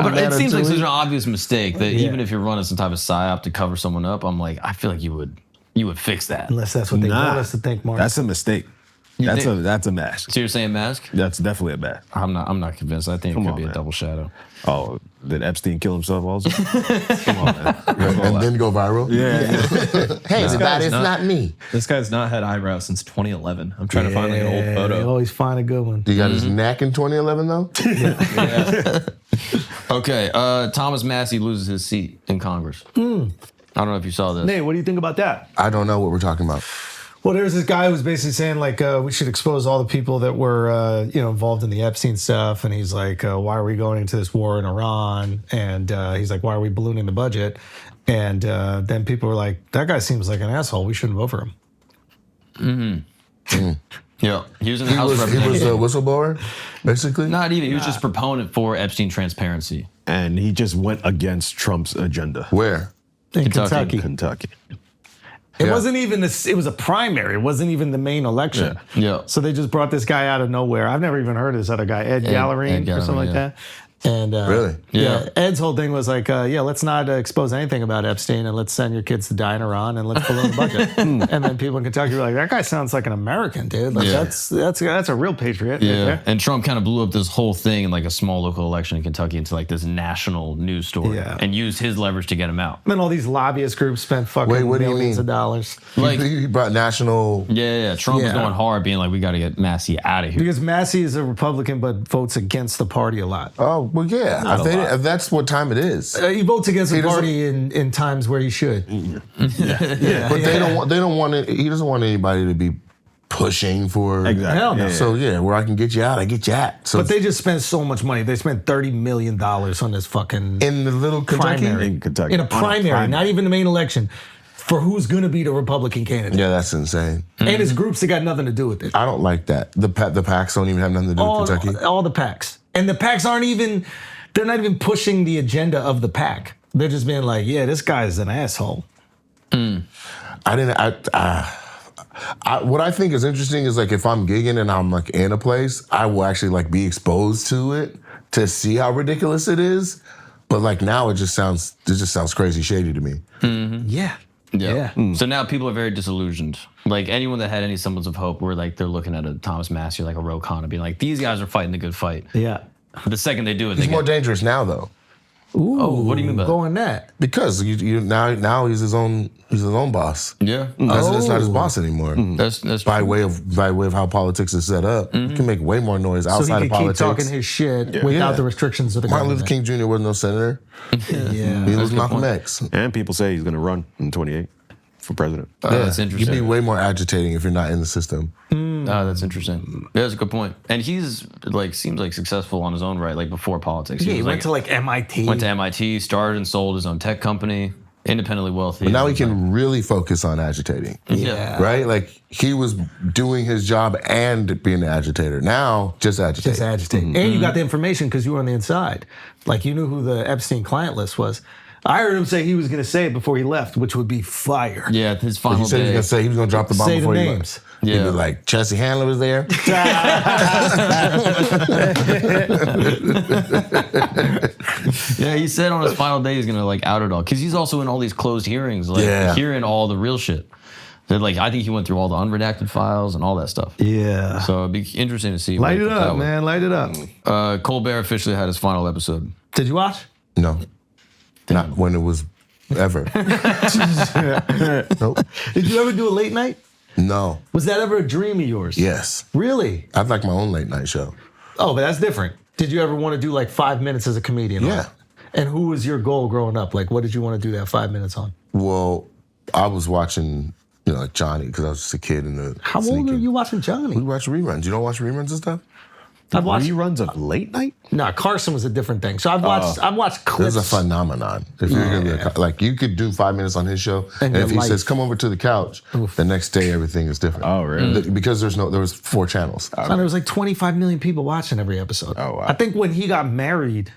But it seems like such an obvious mistake that even if you're running some type of psyop to cover someone up, I'm like, I feel like you would fix that.
Unless that's what they want us to think, Mark.
That's a mistake. That's a mask.
So you're saying mask?
That's definitely a mask.
I'm not convinced. I think it could be a double shadow.
Oh, did Epstein kill himself also? Come on, man.
and then go viral.
Yeah.
Hey, everybody, it's not me.
This guy's not had eyebrows since 2011. I'm trying to find like an old
You
photo.
always find a good one.
You got his neck in 2011 though.
Okay, Thomas Massie loses his seat in Congress. I don't know if you saw this.
Nate, what do you think about that?
I don't know what we're talking about.
Well, there's this guy who's basically saying like we should expose all the people that were involved in the Epstein stuff, and he's like, why are we going into this war in Iran? And he's like, why are we ballooning the budget? And then people were like, that guy seems like an asshole. We shouldn't vote for him.
Yeah, he was in the
He
House of
was a
Representatives.
whistleblower, basically.
Not even. He was just proponent for Epstein transparency.
And he just went against Trump's agenda.
Where?
In
Kentucky.
Kentucky. It wasn't even it was a primary. It wasn't even the main election.
Yeah.
So they just brought this guy out of nowhere. I've never even heard of this other guy, Ed Gallerine or something like that. And
Really?
Yeah. Ed's whole thing was like, let's not expose anything about Epstein, and let's send your kids to die in Iran, and let's balloon the budget. And then people in Kentucky were like, that guy sounds like an American, dude. Like that's a real patriot.
Yeah.
Right there.
And Trump kind of blew up this whole thing in like a small local election in Kentucky into like this national news story and used his leverage to get him out.
And then all these lobbyist groups spent fucking
what do you
millions
mean?
of dollars.
Like
he brought national.
Yeah. Trump was going hard, being like, we got to get Massie out of here.
Because Massie is a Republican, but votes against the party a lot.
Oh well, yeah. If that's what time it is.
He votes against the party in times where he should.
But they don't want it. He doesn't want anybody to be pushing for.
Exactly.
Hell no.
So where I can get you out, I get you out. So
But they just spent so much money. They spent $30 million on this fucking
in the little Kentucky.
primary.
In Kentucky.
In a primary, not even the main election, for who's going to be the Republican candidate.
Yeah, that's insane.
And it's groups that got nothing to do with it.
I don't like that. The PACs don't even have nothing to do with Kentucky.
All the PACs. And the PACs they're not even pushing the agenda of the PAC. They're just being like, yeah, this guy's an asshole.
What I think is interesting is like if I'm gigging and I'm like in a place, I will actually like be exposed to it to see how ridiculous it is. But like now it just sounds crazy shady to me.
Yeah.
So now people are very disillusioned. Like anyone that had any semblance of hope, where like they're looking at a Thomas Massie or like a Ro Khanna, being like, these guys are fighting the good fight.
Yeah.
The second they do it,
He's
they
more
get,
dangerous now though.
Ooh,
what do you mean by that?
going that?
Because now he's his own boss.
Yeah.
President's not his boss anymore.
That's
By way of how politics is set up, he can make way more noise
So
outside
he
of
could keep
politics.
talking his shit without the restrictions of the
Martin Luther
government.
King Jr. wasn't no senator.
Yeah.
He was Malcolm X.
And people say he's going to run in 28 for president.
That's interesting.
You'd be way more agitating if you're not in the system.
That's interesting. Yeah, that's a good point. And he's like seems like successful on his own right, like before politics.
Yeah, he
was,
went to like MIT.
went to MIT, started and sold his own tech company, independently wealthy.
But now he can really focus on agitating.
Yeah.
Right? Like he was doing his job and being an agitator. Now, just agitate.
Just agitate. And you got the information because you were on the inside. Like you knew who the Epstein client list was. I heard him say he was going to say it before he left, which would be fire.
Yeah, his final
He said
day.
he was going to drop the bomb
Say the
before he
names.
left. He'd be
Yeah.
like, Chelsea Handler was there.
Yeah, he said on his final day he's gonna like out it all because he's also in all these closed hearings, like hearing all the real shit. They're like, I think he went through all the unredacted files and all that stuff.
Yeah.
So it'd be interesting to see.
Light
what
it
they put
up,
out with.
man. Light it up.
Colbert officially had his final episode.
Did you watch?
No. Not when it was ever. Nope.
Did you ever do a late night?
No.
Was that ever a dream of yours?
Yes.
Really?
I'd like my own late night show.
Oh, but that's different. Did you ever want to do like 5 minutes as a comedian?
Yeah.
And who was your goal growing up? Like, what did you want to do that 5 minutes on?
Well, I was watching, like Johnny, because I was just a kid in the.
How old are you watching Johnny?
We watch reruns. You don't watch reruns and stuff?
I've watched
Reruns of late night?
No, Carson was a different thing. So I've watched clips.
There's a phenomenon. If you're gonna be like, you could do 5 minutes on his show, and
your
if he
life.
says, come over to the couch, the next day everything is different.
Oh, really?
Because there was 4 channels.
So there was like 25 million people watching every episode.
Oh, wow.
I think when he got married,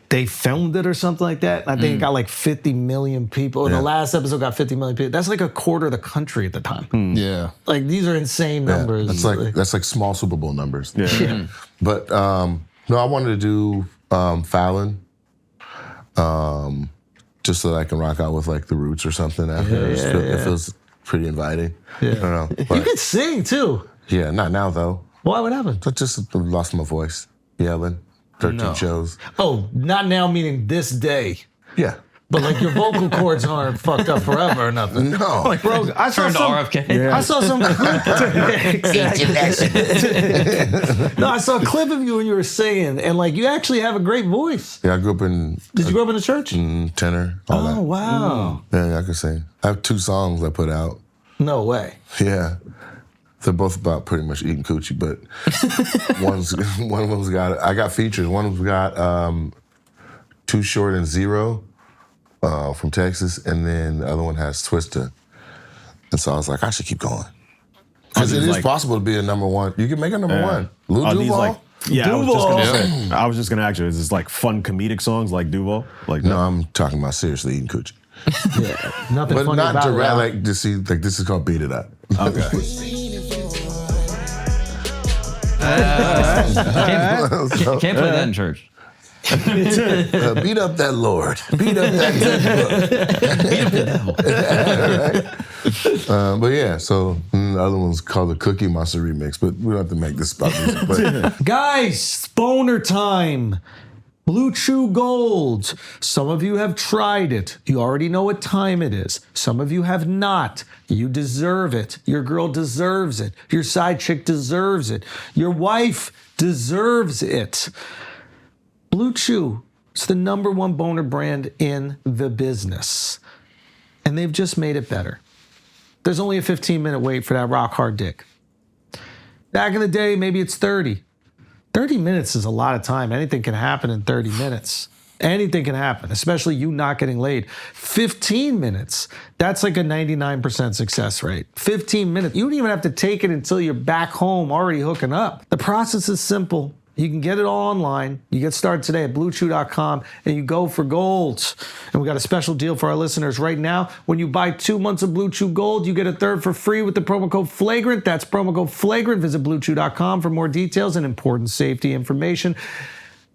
they filmed it or something like that. And I think it got like 50 million people.
Yeah.
The last episode got 50 million people. That's like a quarter of the country at the time.
Yeah.
Like these are insane
Yeah,
numbers.
that's like small Super Bowl numbers.
Yeah.
But no, I wanted to do Fallon, just so that I can rock out with like the Roots or something after. It feels pretty inviting.
Yeah.
I don't know.
You
But,
could sing too.
yeah, not now though.
Why? What happened?
I just lost my voice yelling. 13 shows.
Oh, not now meaning this day.
Yeah.
But like your vocal cords aren't fucked up forever or nothing.
No.
Like, bro, I saw
Turn to
some.
RFK.
I saw some clip. No, I saw a clip of you when you were singing, and like you actually have a great voice.
Yeah, I grew up in
Did you grow up in the church?
tenor, all
Oh
that.
wow!
Yeah, I can sing. I have 2 songs I put out.
No way.
Yeah. They're both about pretty much eating coochie, but one of them's got, I got features. One of them's got Too Short and Zero from Texas, and then the other one has Twister. And so I was like, I should keep going. Because it is possible to be a number 1. You can make a number 1. Lil
Are these
Duval?
like, I was just gonna ask you, is this like fun comedic songs like Duval? Like
No,
that?
I'm talking about seriously eating coochie.
Yeah, nothing
But
funny
not
about
to
it.
rap, like, to see, like, this is called Beat It Up.
Okay.
Can't play that in church.
Beat up that Lord. Beat up that devil. But yeah, so the other one's called the Cookie Monster remix, but we don't have to make this about music. But
Guys, boner time. Blue Chew Gold. Some of you have tried it. You already know what time it is. Some of you have not. You deserve it. Your girl deserves it. Your side chick deserves it. Your wife deserves it. Blue Chew is the #1 boner brand in the business. And they've just made it better. There's only a 15-minute wait for that rock hard dick. Back in the day, maybe it's 30. 30 minutes is a lot of time. Anything can happen in 30 minutes. Anything can happen, especially you not getting laid. 15 minutes, that's like a 99% success rate. 15 minutes, you don't even have to take it until you're back home already hooking up. The process is simple. You can get it all online. You get started today at bluechew.com and you go for gold. And we got a special deal for our listeners right now. When you buy 2 months of Blue Chew Gold, you get a third for free with the promo code FLAGRANT. That's promo code FLAGRANT. Visit bluechew.com for more details and important safety information.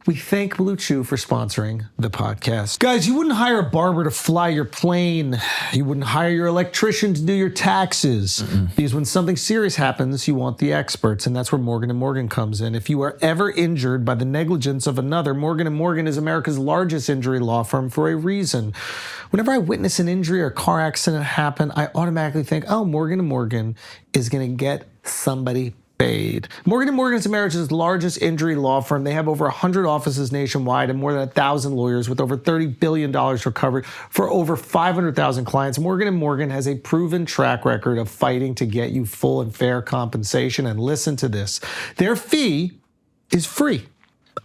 We thank Blue Chew for sponsoring the podcast. Guys, you wouldn't hire a barber to fly your plane. You wouldn't hire your electrician to do your taxes. Because when something serious happens, you want the experts, and that's where Morgan & Morgan comes in. If you are ever injured by the negligence of another, Morgan & Morgan is America's largest injury law firm for a reason. Whenever I witness an injury or car accident happen, I automatically think, oh, Morgan & Morgan is going to get somebody paid. Morgan & Morgan is America's largest injury law firm. They have over 100 offices nationwide and more than 1,000 lawyers with over $30 billion recovered for over 500,000 clients. Morgan & Morgan has a proven track record of fighting to get you full and fair compensation. And listen to this. Their fee is free.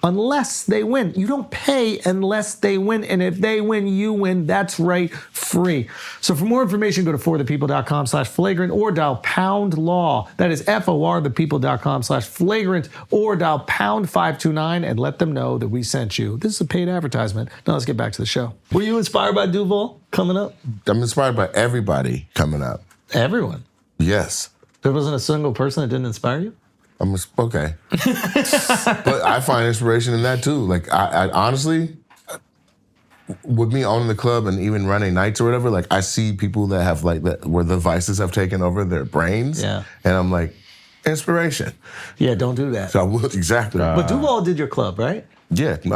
Unless they win. You don't pay unless they win. And if they win, you win. That's right, free. So for more information, go to forthepeople.com/flagrant or dial pound law. That is forthepeople.com/flagrant or dial pound 529 and let them know that we sent you. This is a paid advertisement. Now let's get back to the show. Were you inspired by Duval coming up?
I'm inspired by everybody coming up.
Everyone.
Yes.
There wasn't a single person that didn't inspire you?
Okay. But I find inspiration in that too. Like I honestly, with me owning the club and even running nights or whatever, like I see people that have like that where the vices have taken over their brains.
Yeah.
And I'm like, inspiration.
Yeah, don't do that.
So I will exactly.
But Duval did your club, right?
Yeah, 2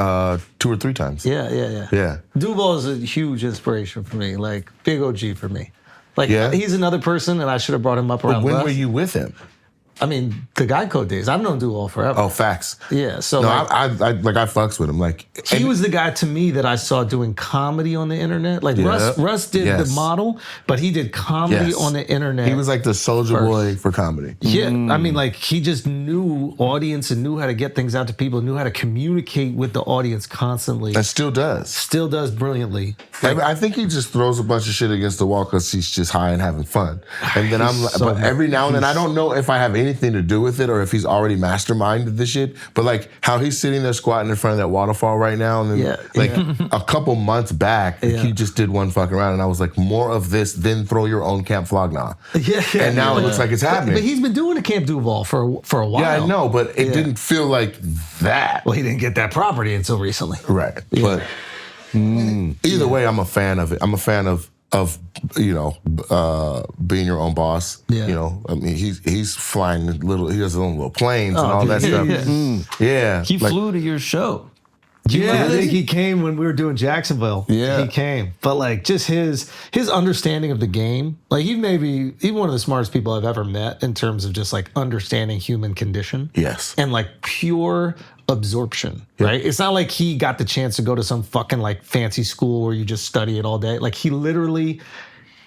or 3 times.
Yeah. Duval is a huge inspiration for me, like big OG for me. Like he's another person, and I should have brought him up around.
But when
Russ.
were you with him?
I mean, the Geico days. I've known Duval forever.
Oh, facts.
Yeah. So
no,
like,
I fucks with him. Like
he was the guy to me that I saw doing comedy on the internet. Like Russ did the model, but he did comedy on the internet.
He was like the soldier boy for comedy.
Yeah, I mean, like he just knew audience and knew how to get things out to people, knew how to communicate with the audience constantly.
And still does.
Still does brilliantly.
Like, I think he just throws a bunch of shit against the wall because he's just high and having fun. And then but every now and then, I don't know if I have anything to do with it or if he's already masterminded this shit. But like how he's sitting there squatting in front of that waterfall right now, and then a couple months back, he just did one fucking round, and I was like, more of this, then throw your own Camp Flogna. And now it looks like it's happening.
But he's been doing a Camp Duval for a while.
Yeah, I know, but it didn't feel like that.
Well, he didn't get that property until recently.
Right. Yeah. But either way, I'm a fan of it. I'm a fan of being your own boss.
Yeah.
You know, I mean, he's flying he has his own little planes and all that stuff. Yeah.
He flew to your show.
Yeah, I think he came when we were doing Jacksonville.
Yeah.
He came. But like just his understanding of the game, like he's one of the smartest people I've ever met in terms of just like understanding human condition.
Yes.
And like pure absorption, right? It's not like he got the chance to go to some fucking like fancy school where you just study it all day. Like he literally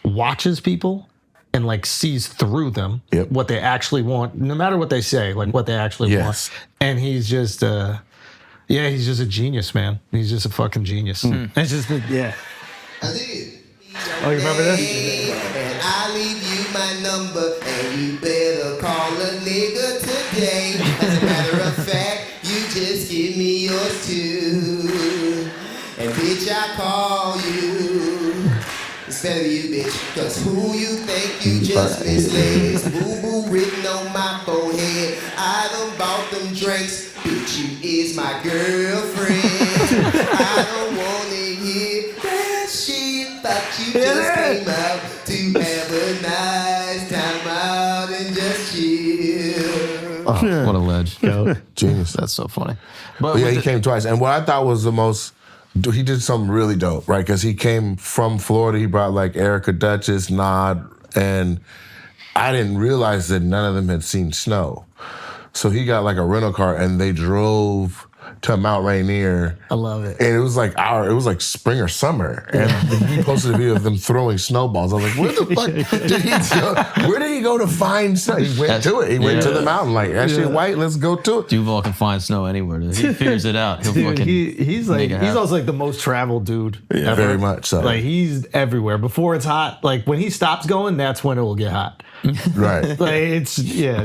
watches people and like sees through them what they actually want, no matter what they say, like what they actually want. And he's just he's just a genius, man. He's just a fucking genius. It's just
I did.
Oh, you remember this?
And I leave you my number, and you better call a nigga today. As a matter of fact, you just give me yours too. And bitch, I call you instead of you, bitch. Cause who you think you just misled? Boo-boo written on my forehead. I done bought them drinks. Bitch, you is my girlfriend. I don't wanna hear that shit. Thought you just came out to have a nice time out and just chill.
Oh, what a ledge.
Genius.
That's so funny.
But yeah, he came twice. And what I thought was the most, he did something really dope, right? Because he came from Florida. He brought like Erica Duchess, Nod, and I didn't realize that none of them had seen snow. So he got like a rental car and they drove to Mount Rainier.
I love it.
And it was like spring or summer. And he posted a video of them throwing snowballs. I was like, where the fuck did he go? Where did he go to find snow? He went to it. He went to the mountain like, that shit white, let's go to it.
Duval can find snow anywhere. He figures it out. He'll
Dude,
fucking
he's also like the most traveled dude ever.
Very much so.
Like he's everywhere. Before it's hot, like when he stops going, that's when it will get hot.
Right.
Like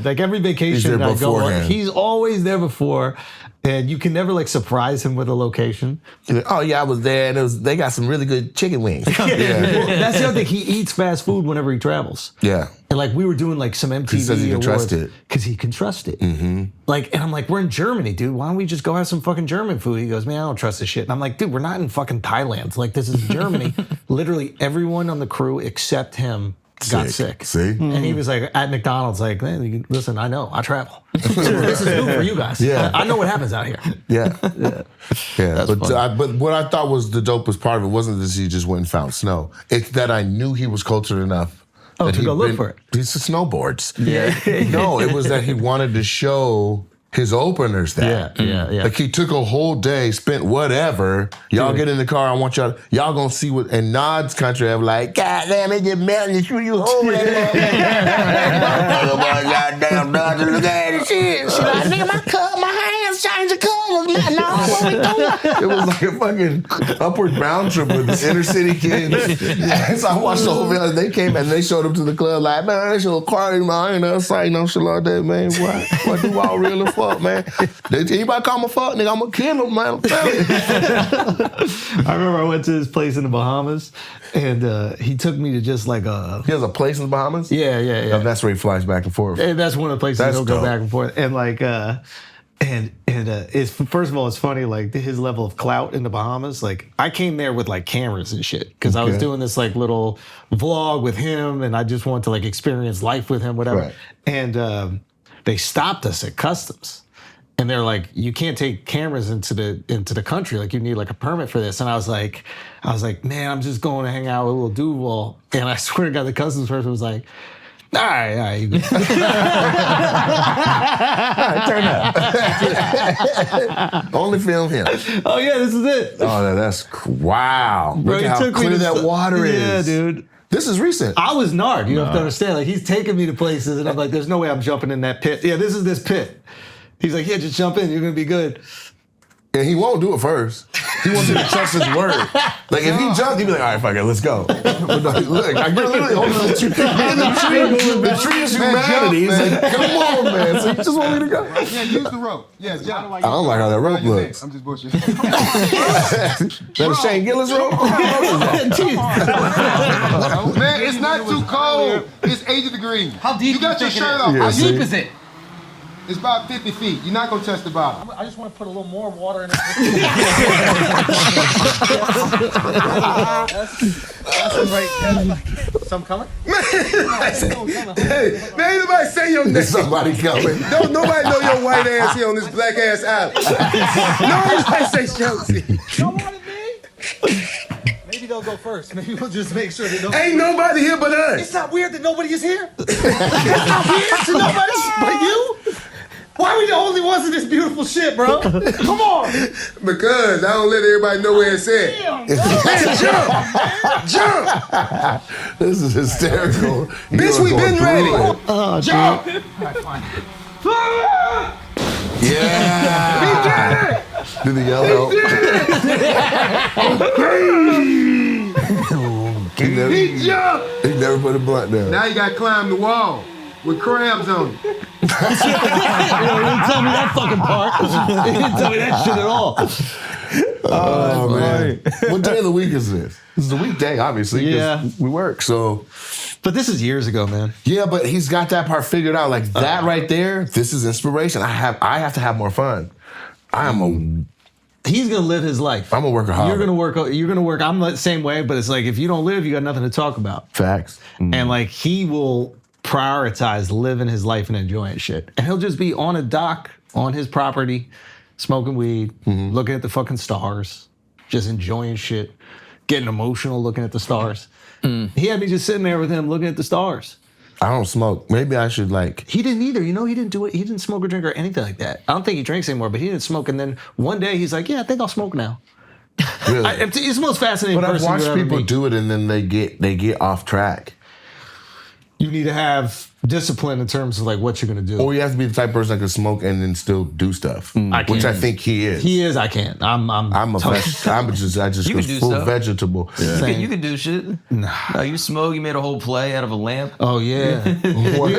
like every vacation I go on, he's always there before. And you can never like surprise him with a location.
Like, oh yeah, I was there, and they got some really good chicken wings.
Well, that's the other thing. He eats fast food whenever he travels.
Yeah.
And like we were doing like some MTV
he says he can
awards
trust it.
because he can trust it.
Mm-hmm.
Like, and I'm like, we're in Germany, dude. Why don't we just go have some fucking German food? He goes, man, I don't trust this shit. And I'm like, dude, we're not in fucking Thailand. Like, this is Germany. Literally everyone on the crew except him got sick.
See?
And he was like at McDonald's, like, man, listen, I know, I travel. This is new for you guys.
Yeah.
I know what happens out here.
Yeah. But what I thought was the dopest part of it wasn't that he just went and found snow. It's that I knew he was cultured enough.
Oh, to go look for it.
He's a snowboards.
Yeah.
No, it was that he wanted to show his openers that.
Yeah.
Like he took a whole day, spent whatever. Y'all get in the car, I want y'all gonna see what, and Nod's country have like, God damn, it just melting and shoot you home. Goddamn, Nod, look at this shit. She like, nigga, my hands change the colors, man. No, what we doing? It was like a fucking upward bound trip with the inner city kids. So I watched the whole video. They came and they showed up to the club like, man, this little party, man. I ain't never seen no shit like that, man. What do all real fuck, man? Anybody call me fuck, nigga, I'm gonna kill him, man. I'm telling you.
I remember I went to his place in the Bahamas, and he took me to just like a.
He has a place in the Bahamas?
Yeah.
Oh, that's where he flies back and forth.
And that's one of the places he'll go back and forth, and like. It's first of all, it's funny, like his level of clout in the Bahamas. Like I came there with like cameras and shit because I was doing this like little vlog with him, and I just wanted to like experience life with him, whatever.
Right.
And they stopped us at customs, and they're like, "You can't take cameras into the country. Like you need like a permit for this." And I was like, "Man, I'm just going to hang out with Lil Duval." And I swear to God, the customs person was like, all right. You go. All
right, turn up. Only film him.
Oh yeah, this is it.
Oh, that's wow.
Bro,
look at how clear that water is.
Yeah, dude.
This is recent.
I was nard. You have to understand. Like he's taking me to places, and I'm like, "There's no way I'm jumping in that pit." Yeah, this is this pit. He's like, "Yeah, just jump in. You're gonna be good."
And he won't do it first. He wants you to trust his word. Like if he jumped, he'd be like, all right, fuck it, let's go. But no, look, like you're literally holding the tree. The tree is humanity. He's like, come on, man. So you just want me to go?
Yeah, use the rope. Yeah, jump.
I don't like how that rope looks.
I'm just bullshitting.
That is Shane Gillis rope?
Man, it's not too cold. It's 80 degrees.
How deep
you got your shirt off.
Yeah,
How deep is it?
It's about 50 feet. You're not going to touch the bottom.
I just want to put a little more water in it. That's right. Some coming?
Hey, man, ain't nobody say your name.
There's somebody coming.
Don't nobody know your white ass here on this black ass island. Nobody say Schulz.
Don't want it, me? Maybe they'll go first. Maybe we'll just make sure they don't.
Ain't nobody here but us.
It's not weird that nobody is here. It's not weird to nobody but you. Why are we the only ones in this beautiful shit, bro? Come on.
Because I don't let everybody know where it's at. Man, jump! Jump!
This is hysterical.
Bitch, we been ready. Jump!
All right, fine.
Yeah.
He did it!
Did the yellow?
He jumped!
He never put a blunt down.
Now you got to climb the wall with crabs on it.
He didn't tell me that fucking part. He didn't tell me that shit at all.
Oh, man. What day of the week is this? This is a weekday, obviously. 'Cause
Yeah.
we work, so.
But this is years ago, man.
Yeah, but he's got that part figured out. Like that right there, this is inspiration. I have to have more fun.
He's gonna live his life.
I'm a workaholic.
You're gonna work. I'm the same way, but it's like if you don't live, you got nothing to talk about.
Facts.
And like he will prioritize living his life and enjoying shit. And he'll just be on a dock on his property, smoking weed, looking at the fucking stars, just enjoying shit, getting emotional looking at the stars. He had me just sitting there with him looking at the stars.
I don't smoke. Maybe I should like.
He didn't either. You know, he didn't do it. He didn't smoke or drink or anything like that. I don't think he drinks anymore, but he didn't smoke. And then one day he's like, yeah, I think I'll smoke now.
Really?
It's the most fascinating
But I've
person
watched
you'll ever
people
meet.
do it and then they get off track.
You need to have discipline in terms of like what you're gonna do.
Or you have to be the type of person that can smoke and then still do stuff, which I think he is.
He is. I can't. I'm
a I just
You
go
can do
full
stuff.
vegetable.
You can do shit. No, you smoke. You made a whole play out of a lamp.
Oh yeah.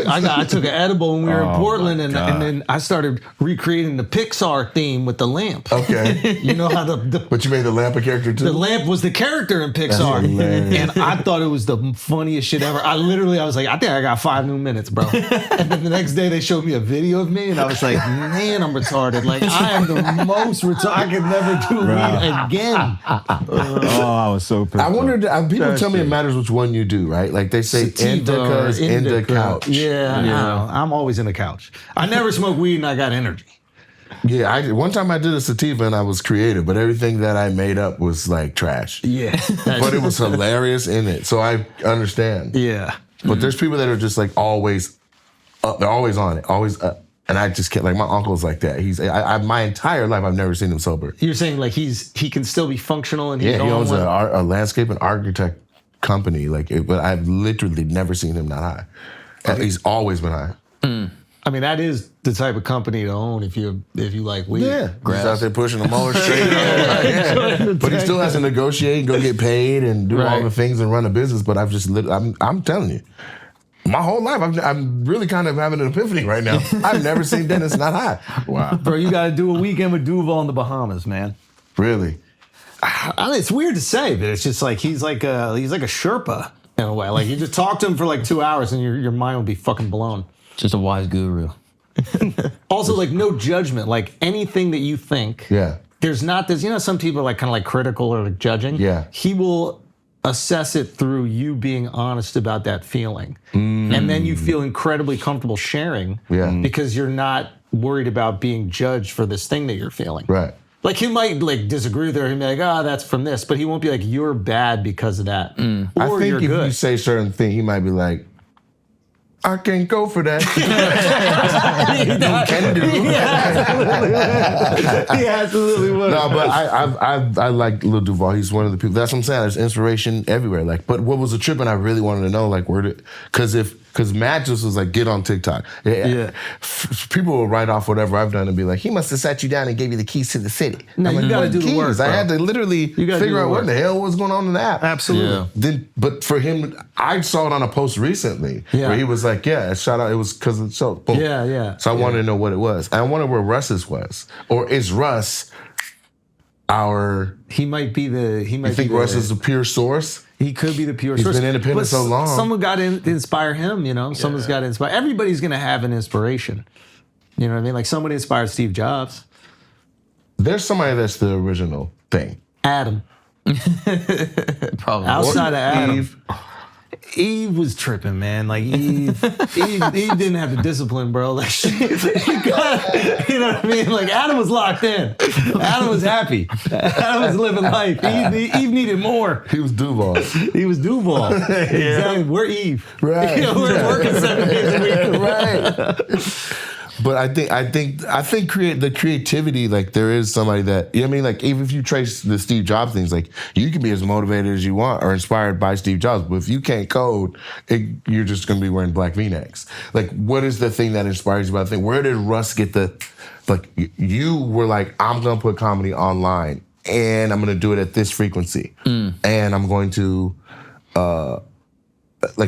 I took an edible when we were in Portland, and then I started recreating the Pixar theme with the lamp.
Okay.
You know how
But you made the lamp a character too?
The lamp was the character in Pixar, and I thought it was the funniest shit ever. I was like, I think I got 5 new minutes, bro. And then the next day they showed me a video of me, and I was like, man, I'm retarded. Like I am the most retarded. I could never do weed again.
I was so pissed.
I wondered. People tell me it matters which one you do, right? Like they say, indica is in the couch.
Yeah. I'm always in the couch. I never smoke weed, and I got energy.
Yeah, one time I did a sativa and I was creative, but everything that I made up was like trash.
Yeah,
but it was hilarious in it, so I understand.
Yeah,
but there's people that are just like always up. They're always on it, always up. And I just can't. Like my uncle's like that. He's my entire life I've never seen him sober.
You're saying like he can still be functional and
he owns a landscape and architect company. But I've literally never seen him not high. Okay. He's always been high.
I mean, that is the type of company to own if you like weed.
Yeah, he's out there pushing the mower straight. But he still has to negotiate and go get paid and do all the things and run a business. But I'm telling you, my whole life I'm really kind of having an epiphany right now. I've never seen Dennis not high.
Wow, bro, you got to do a weekend with Duval in the Bahamas, man.
Really?
I mean, it's weird to say, but it's just like he's like a Sherpa in a way. Like you just talk to him for like 2 hours and your mind will be fucking blown.
Just a wise guru.
Also, like no judgment. Like anything that you think.
Yeah.
There's not this. You know, some people are like kind of like critical or like judging.
Yeah.
He will assess it through you being honest about that feeling, and then you feel incredibly comfortable sharing.
Yeah.
Because you're not worried about being judged for this thing that you're feeling.
Right.
Like he might like disagree with her. He might be like, that's from this, but he won't be like, you're bad because of that. Or
I think
you're
if
good.
you say certain thing, he might be like, I can't go for that. Can do.
He absolutely would.
No, but I like Lil Duval. He's one of the people. That's what I'm saying. There's inspiration everywhere. Like, but what was the trip? And I really wanted to know, like, because Matt just was like, get on TikTok. Yeah. People will write off whatever I've done and be like, he must have sat you down and gave you the keys to the city.
No, you got to do the work.
I had to literally figure out what the hell was going on in the app.
Absolutely.
But for him, I saw it on a post recently where he was like, shout out. It was because of the show. Boom.
Yeah.
So I wanted to know what it was. And I wonder where Russ's was. Or is Russ
He might be the.
You think Russ is the pure source?
He could be the pure source.
He's been independent so long.
Someone got to inspire him, you know? Someone's got to inspire. Everybody's going to have an inspiration. You know what I mean? Like somebody inspired Steve Jobs.
There's somebody that's the original thing.
Adam.
Probably.
Outside of Adam. Eve was tripping, man. Like Eve didn't have the discipline, bro. Like you know what I mean? Like Adam was locked in. Adam was happy. Adam was living life. Eve needed more.
He was Duval.
He was Duval. Exactly. We're Eve.
Right.
You know, we're working 7 days a week.
Right. But I think the creativity, like there is somebody that, you know what I mean? Like even if you trace the Steve Jobs things, like you can be as motivated as you want or inspired by Steve Jobs, but if you can't code, you're just going to be wearing black V-necks. Like what is the thing that inspires you about the thing? Where did Russ get you were like, I'm going to put comedy online and I'm going to do it at this frequency. And I'm going to, I'm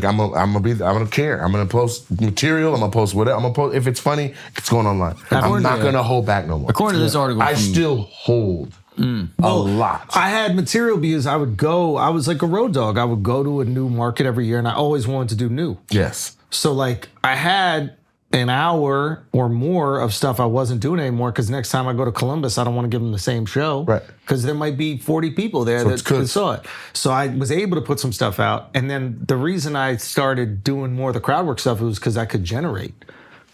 gonna care. I'm gonna post material. I'm gonna post whatever. I'm gonna post if it's funny. It's going online. I'm not gonna hold back no more.
According to this article,
I still hold A lot.
I had material because I was like a road dog. I would go to a new market every year and I always wanted to do new.
Yes.
So like I had an hour or more of stuff I wasn't doing anymore because next time I go to Columbus, I don't want to give them the same show.
Right.
Because there might be 40 people there that saw it. So I was able to put some stuff out. And then the reason I started doing more of the crowd work stuff was because I could generate.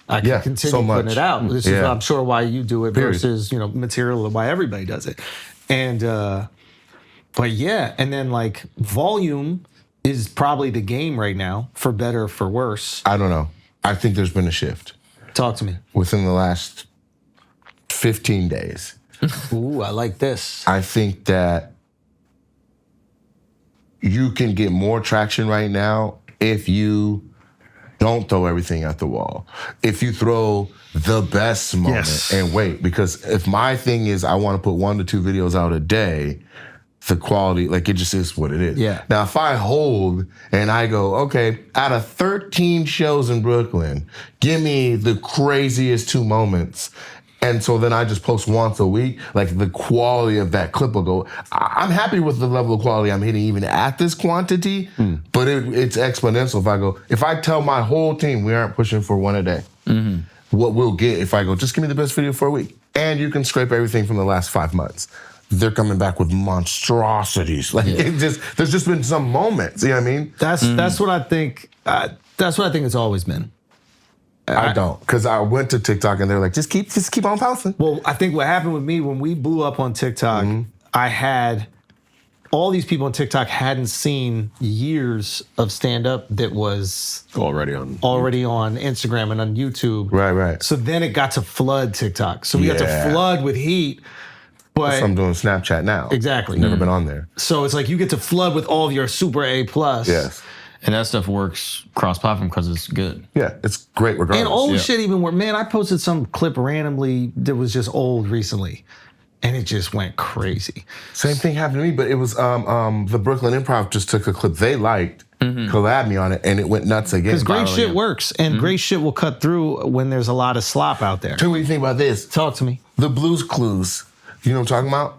I can continue putting it out. This is, I'm sure, why you do it versus, material, why everybody does it. And, but yeah, and then like volume is probably the game right now, for better or for worse.
I don't know. I think there's been a shift.
Talk to me.
Within the last 15 days.
Ooh, I like this.
I think that you can get more traction right now if you don't throw everything at the wall. If you throw the best moment and wait, because if my thing is I want to put 1 to 2 videos out a day, the quality, like it just is what it is.
Yeah.
Now, if I hold and I go, okay, out of 13 shows in Brooklyn, give me the craziest 2 moments. And so then I just post once a week, like the quality of that clip will go. I'm happy with the level of quality I'm hitting even at this quantity, but it's exponential. If I tell my whole team we aren't pushing for 1 a day, what we'll get if I go, just give me the best video for a week. And you can scrape everything from the last 5 months. They're coming back with monstrosities. Like there's just been some moments. You know what I mean?
That's what I think. That's what I think it's always been.
I don't, because I went to TikTok and they're like, just keep on posting.
Well, I think what happened with me when we blew up on TikTok, I had all these people on TikTok hadn't seen years of stand-up that was already on Instagram and on YouTube.
Right.
So then it got to flood TikTok. So we got to flood with heat. But
so I'm doing Snapchat now.
Exactly.
Never been on there.
So it's like you get to flood with all of your super A+.
Yes.
And that stuff works cross-platform because it's good.
Yeah, it's great regardless.
And old shit even work. Man, I posted some clip randomly that was just old recently. And it just went crazy.
Same thing happened to me, but it was the Brooklyn Improv just took a clip they liked, collabed me on it, and it went nuts again.
Because great shit works, and great shit will cut through when there's a lot of slop out there.
Tell me what you think about this.
Talk to me.
The Blues Clues. You know what I'm talking about?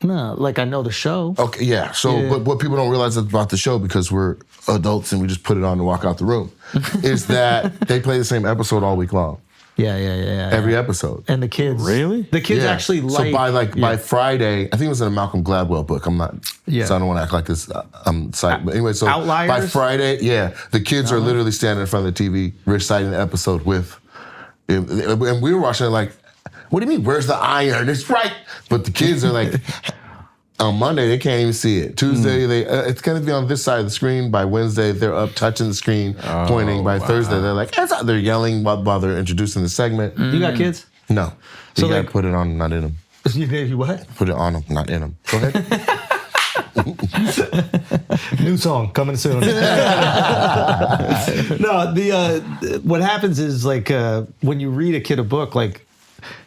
No, like I know the show.
Okay, yeah. So, but what people don't realize about the show, because we're adults and we just put it on to walk out the room, is that they play the same episode all week long.
Yeah.
Every episode.
And the kids.
Really?
The kids actually like.
So by Friday, I think it was in a Malcolm Gladwell book. I'm not.
Yeah.
So I don't want to act like this. I'm psyched. But anyway, so
Outliers?
by Friday, the kids are literally standing in front of the TV reciting the episode with, and we were watching it like, what do you mean? Where's the iron? It's right. But the kids are like, on Monday, they can't even see it. Tuesday, it's going to be on this side of the screen. By Wednesday, they're up touching the screen, pointing. By Thursday, they're like, they're yelling while they're introducing the segment.
You got kids?
No.
So
you got to put it on, not in them.
You what?
Put it on them, not in them. Go ahead.
New song coming soon. No, what happens is like when you read a kid a book, like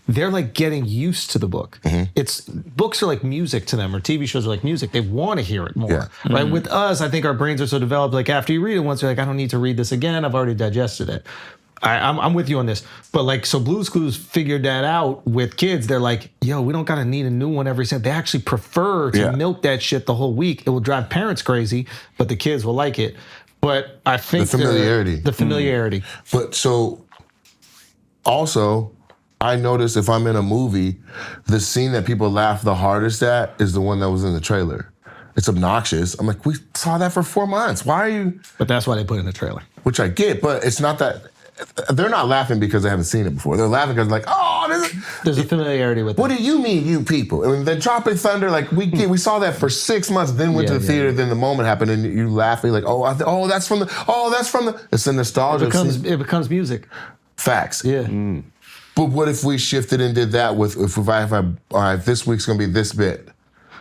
they're like getting used to the book. It's books are like music to them, or TV shows are like music. They want to hear it more, right? With us, I think our brains are so developed. Like after you read it once, you're like, I don't need to read this again. I've already digested it. I'm with you on this, but like, so Blue's Clues figured that out with kids. They're like, yo, we don't gotta need a new one every second. They actually prefer to milk that shit the whole week. It will drive parents crazy, but the kids will like it. But I think
the familiarity.
The familiarity.
But so also, I notice if I'm in a movie, the scene that people laugh the hardest at is the one that was in the trailer. It's obnoxious. I'm like, we saw that for 4 months. Why are you?
But that's why they put it in the trailer.
Which I get, but it's not that. They're not laughing because they haven't seen it before. They're laughing because like,
there's a familiarity with it.
What do you mean, you people? I mean, the Tropic Thunder, like we saw that for 6 months, then went to the theater, then the moment happened, and you laugh, you're like, that's from the. It's a nostalgia.
It becomes music.
Facts.
Yeah.
But what if we shifted and did that with all right, this week's gonna be this bit,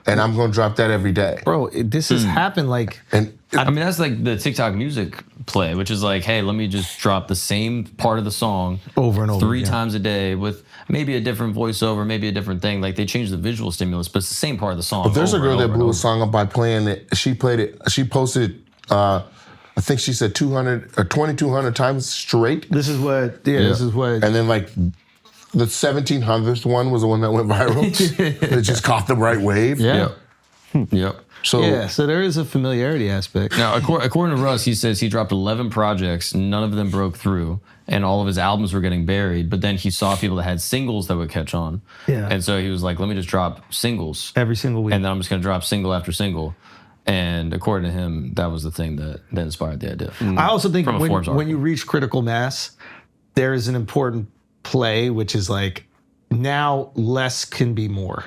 and I'm gonna drop that every day,
bro. This has happened like,
and
I mean that's like the TikTok music play, which is like, hey, let me just drop the same part of the song
over and over
3 times a day with maybe a different voiceover, maybe a different thing. Like they changed the visual stimulus, but it's the same part of the song.
But there's a girl that blew a song
song
up by playing it. She played it. She posted it. I think she said 200 or 2,200 times straight.
This is what. This is what.
And then like the 1700th one was the one that went viral. It just caught the right wave.
Yeah. Yep.
So
so there is a familiarity aspect.
Now, according to Russ, he says he dropped 11 projects, none of them broke through, and all of his albums were getting buried. But then he saw people that had singles that would catch on.
Yeah.
And so he was like, let me just drop singles.
Every single week.
And then I'm just going to drop single after single. And according to him, that was the thing that inspired the idea.
I also think
From a Forbes
when you
article.
reach critical mass, there is an important play, which is like now less can be more.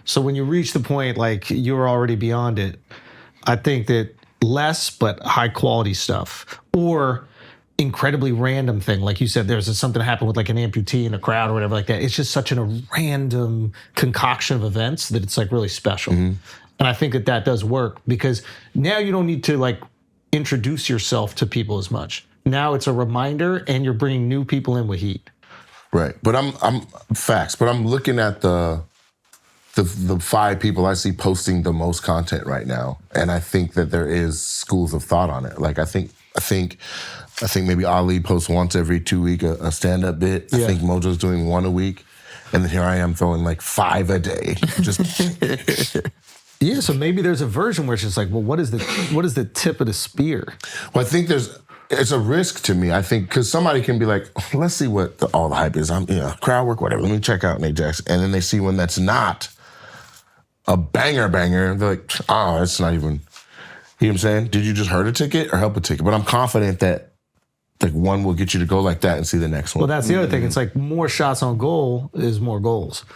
So when you reach the point like you're already beyond it, I think that less but high quality stuff or incredibly random thing. Like you said, there's something happened with like an amputee in a crowd or whatever like that. It's just such a random concoction of events that it's like really special. And I think that does work because now you don't need to like introduce yourself to people as much. Now it's a reminder and you're bringing new people in with heat.
Right. But I'm facts, but I'm looking at the 5 people I see posting the most content right now. And I think that there is schools of thought on it. Like I think maybe Ali posts once every 2 weeks a stand-up bit. I think Mojo's doing 1 a week. And then here I am throwing like 5 a day. Just
yeah, so maybe there's a version where it's just like, well, what is the tip of the spear?
Well, I think it's a risk to me. I think because somebody can be like, let's see what all the hype is. I'm crowd work, whatever. Let me check out Nate Jackson. And then they see one that's not a banger. They're like, oh, it's not even, you know what I'm saying? Did you just hurt a ticket or help a ticket? But I'm confident that like one will get you to go like that and see the next one.
Well, that's the other thing. It's like more shots on goal is more goals,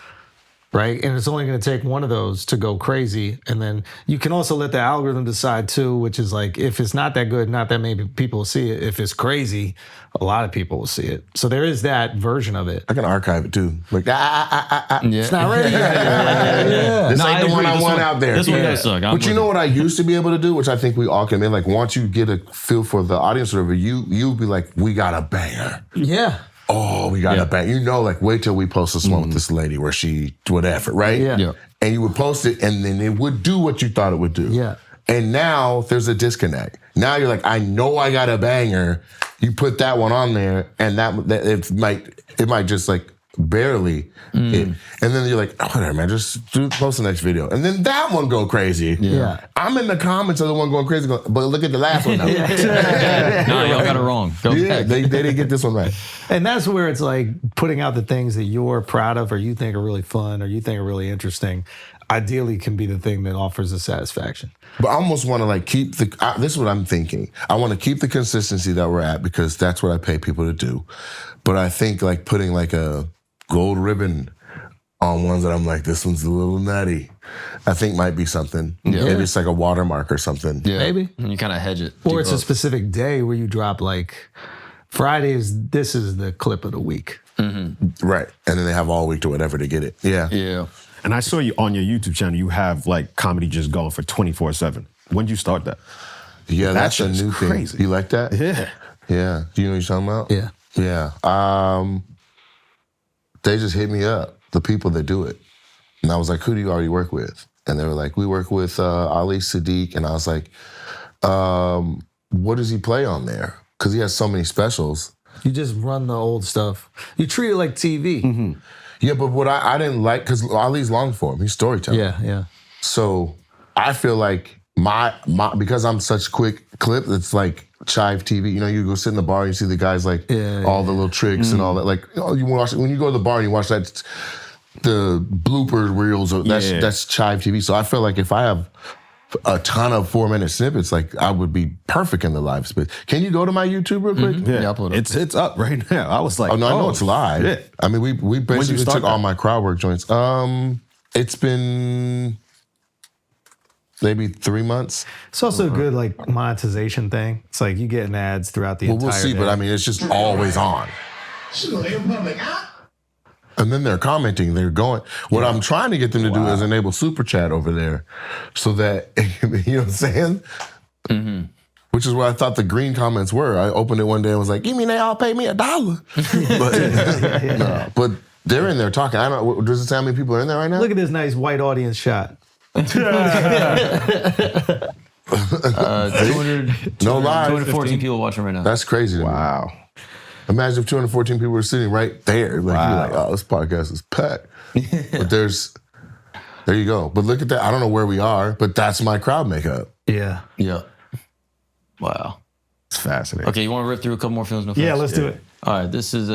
right? And it's only going to take one of those to go crazy. And then you can also let the algorithm decide too, which is like, if it's not that good, not that many people will see it. If it's crazy, a lot of people will see it. So there is that version of it.
I can archive it too. Like,
It's not ready yet.
This ain't the one I want out there.
This one does suck.
But you know what I used to be able to do, which I think we all can do? Like, once you get a feel for the audience or whatever, you'll be like, we got a banger.
Yeah.
Oh, we got a bang. You know, like, wait till we post this one with this lady where she, whatever, right?
Yeah.
And you would post it and then it would do what you thought it would do.
Yeah.
And now there's a disconnect. Now you're like, I know I got a banger. You put that one on there and that it might just like barely hit. And then you're like, oh, whatever, man, just post the next video. And then that one go crazy.
Yeah.
I'm in the comments of the one going crazy, but look at the last one now.
No, y'all got it wrong. Go back.
They didn't get this one right.
And that's where it's like putting out the things that you're proud of or you think are really fun or you think are really interesting, ideally can be the thing that offers the satisfaction.
But I almost want to like keep this is what I'm thinking. I want to keep the consistency that we're at because that's what I pay people to do. But I think like putting like a gold ribbon on ones that I'm like, this one's a little nutty, I think might be something.
Yeah.
Maybe it's like a watermark or something.
Yeah.
Maybe.
And you kind of hedge it.
Or it's a specific day where you drop like Fridays, this is the clip of the week.
Right. And then they have all week to whatever to get it. Yeah.
Yeah.
And I saw you on your YouTube channel, you have like comedy just going for 24/7. When did you start that?
Yeah, that's a
shit's
new
crazy.
thing. You like that?
Yeah.
Yeah. Do you know what you're talking about?
Yeah.
Yeah. They just hit me up, the people that do it. And I was like, who do you already work with? And they were like, we work with Ali Sadiq. And I was like, what does he play on there? Because he has so many specials.
You just run the old stuff. You treat it like TV.
Yeah, but what I didn't like, because Ali's long form, he's storytelling.
Yeah.
So I feel like my because I'm such quick clip, it's like Chive TV. You know, you go sit in the bar and you see the guys like all the little tricks and all that. Like, you watch when you go to the bar and you watch that, the blooper reels, that's Chive TV. So I feel like if I have a ton of 4-minute snippets, like I would be perfect in the live space. Can you go to my YouTube real quick?
Yeah,
upload it.
It's up right now. I was like,
Oh no, I know it's live.
shit.
I mean, we basically
start
took all
that?
my crowd work joints. It's been maybe 3 months.
It's also a good like monetization thing. It's like you getting ads throughout the
Well,
entire
we'll see,
day.
but I mean, it's just always on. And then they're commenting, they're going. What I'm trying to get them to do is enable super chat over there so that, you know what I'm saying? Which is what I thought the green comments were. I opened it one day and was like, you mean they all pay me $1? But, no, but they're in there talking. I don't know, does it say how many people are in there right now?
Look at this nice white audience shot.
200,
No lies.
214 people watching right now.
That's crazy to me.
Wow.
Imagine if 214 people were sitting right there. Like, you're like, oh, this podcast is packed. But there you go. But look at that. I don't know where we are, but that's my crowd makeup.
Yeah.
Yeah. Wow.
It's fascinating.
Okay, you want to rip through a couple more films? No facts?
Yeah, let's do it.
All right, this is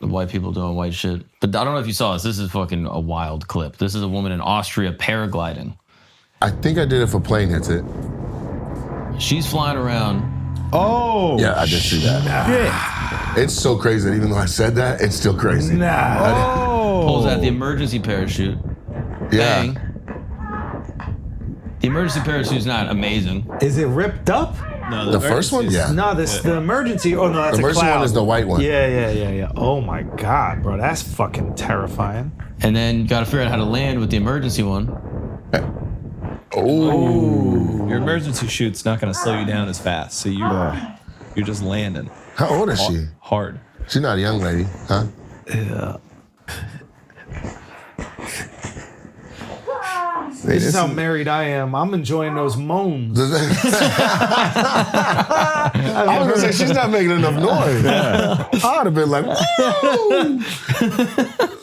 white people doing white shit. But I don't know if you saw this. This is fucking a wild clip. This is a woman in Austria paragliding.
I think I did it for plane hits it.
She's flying around.
Oh.
Yeah, I did see that. It's so crazy that even though I said that, it's still crazy.
Pulls out the emergency parachute.
Yeah.
Bang. The emergency parachute's not amazing.
Is it ripped up?
No,
The first one? Yeah.
No, the emergency. Oh no, that's
The
a
emergency
cloud.
one is the white one.
Yeah. Oh my God, bro, that's fucking terrifying.
And then you got to figure out how to land with the emergency one.
Oh.
Your emergency chute's not going to slow you down as fast, so you're just landing.
How old is she?
Hard.
She's not a young lady, huh?
Yeah. This is how married I am. I'm enjoying those moans.
I was gonna say she's not making enough noise. I would have been like, woo!